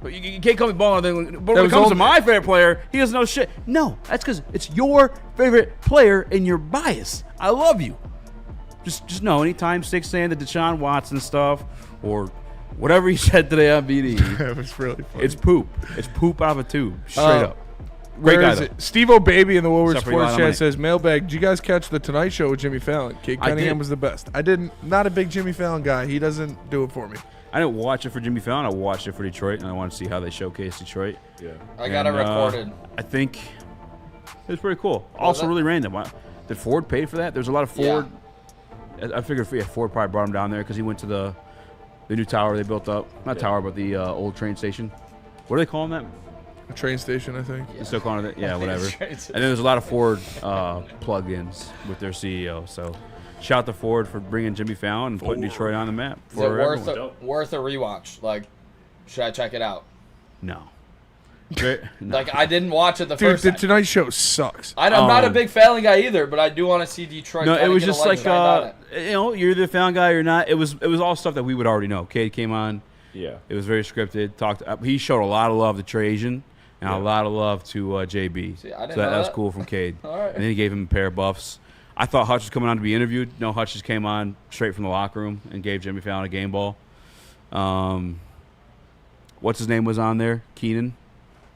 But you can't call me ball knower. But when it comes to my favorite player, he doesn't know shit. No, that's because it's your favorite player and you're biased. I love you. Just know, anytime Stick's saying the Deshaun Watson stuff or whatever he said today on BD, That was really funny. it's poop. It's poop out of a tube, straight up. Where Great guy, is though. it? Steve-O Baby in the Woodward Except for Eli Sports Lemonade. Chat says, Mailbag, did you guys catch the Tonight Show with Jimmy Fallon? Kate I Cunningham did. was the best. I didn't. Not a big Jimmy Fallon guy. He doesn't do it for me. I didn't watch it for Jimmy Fallon. I watched it for Detroit, and I wanted to see how they showcase Detroit. Yeah. I got it recorded. I think it was pretty cool. Also, really random. Did Ford pay for that? There's a lot of Ford. Yeah. I figured Ford probably brought him down there because he went to the new tower they built up. Not tower, but the old train station. What are they calling that? A train station, I think. They're still calling it that? Yeah, whatever. And then there's a lot of Ford plug-ins with their CEO. So shout out to Ford for bringing Jimmy Fallon and putting Detroit on the map. Is it worth a rewatch? Like, should I check it out? No. Like, I didn't watch it the Dude, first the time. Tonight Show sucks. I'm not a big Fallon guy either, but I do want to see Detroit. No, it was just like, on it. you're either a Fallon guy or not. It was all stuff that we would already know. Cade came on. Yeah. It was very scripted. He showed a lot of love to Trajan. And a lot of love to JB. See, I didn't so know that was that. cool from Cade. All right. And then he gave him a pair of buffs. I thought Hutch was coming on to be interviewed. No, Hutch just came on straight from the locker room and gave Jimmy Fallon a game ball. What's his name was on there?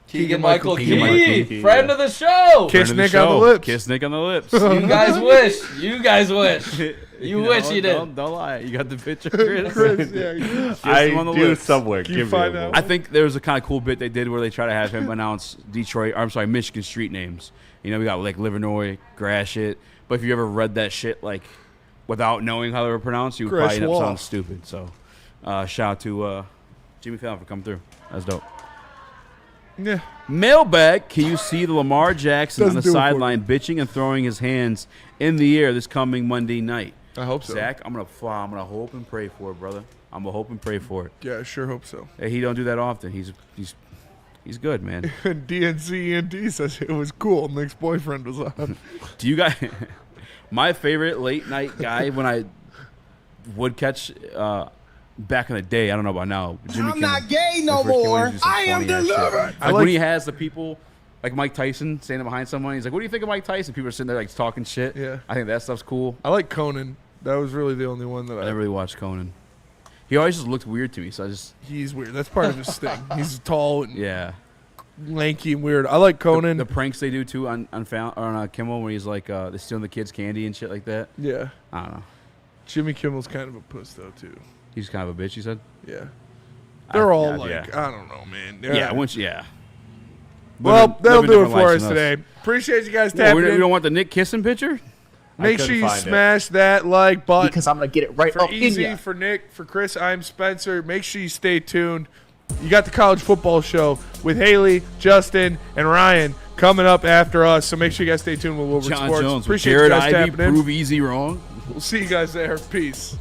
Keegan-Michael Key, friend of the show. Kiss Nick on the lips. Kiss Nick on the lips. You guys wish. You guys wish. You wish you did. Don't lie. You got the picture, Chris. I him on the do lips. somewhere. Can you Give me find a out? moment. I think there was a kind of cool bit they did where they try to have him announce Michigan street names. You know, we got like Livernois, Gratiot. But if you ever read that shit like without knowing how they were pronounced, you would probably end up sounding stupid. So, shout out to Jimmy Fallon for coming through. That's dope. Yeah. Mailbag. Can you see the Lamar Jackson Doesn't on do the it for sideline bitching and throwing his hands in the air this coming Monday night? I hope so. Zach, I'm gonna hope and pray for it, brother. I'm gonna hope and pray for it. Yeah, I sure hope so. Hey, he don't do that often. He's good, man. And DNC says it was cool. Nick's boyfriend was on. Do you guys? My favorite late night guy when I would catch back in the day. I don't know about now. Jimmy I'm not gay no more. I am delivered. Like when he has the people like Mike Tyson standing behind someone. He's like, "What do you think of Mike Tyson?" People are sitting there like talking shit. Yeah, I think that stuff's cool. I like Conan. That was really the only one that I never really watched Conan. He always just looked weird to me, so I just. He's weird. That's part of his thing. He's tall and lanky and weird. I like Conan. The pranks they do too on Kimmel, where he's like they're stealing the kids' candy and shit like that. Yeah, I don't know. Jimmy Kimmel's kind of a puss though too. He's kind of a bitch. You said. Yeah, they're all I don't know, man. Well, that'll do it for us today. Appreciate you guys tapping in. We don't want the Nick kissing picture. Make sure you smash that like button. Because I'm going to get it right for up in Eazy, ya. for Nick, for Chris, I'm Spencer. Make sure you stay tuned. You got the college football show with Haley, Justin, and Ryan coming up after us. So make sure you guys stay tuned with Woodward John Sports. Jones, Appreciate Jared you guys Ivey, tapping in. prove Eazy wrong. We'll see you guys there. Peace.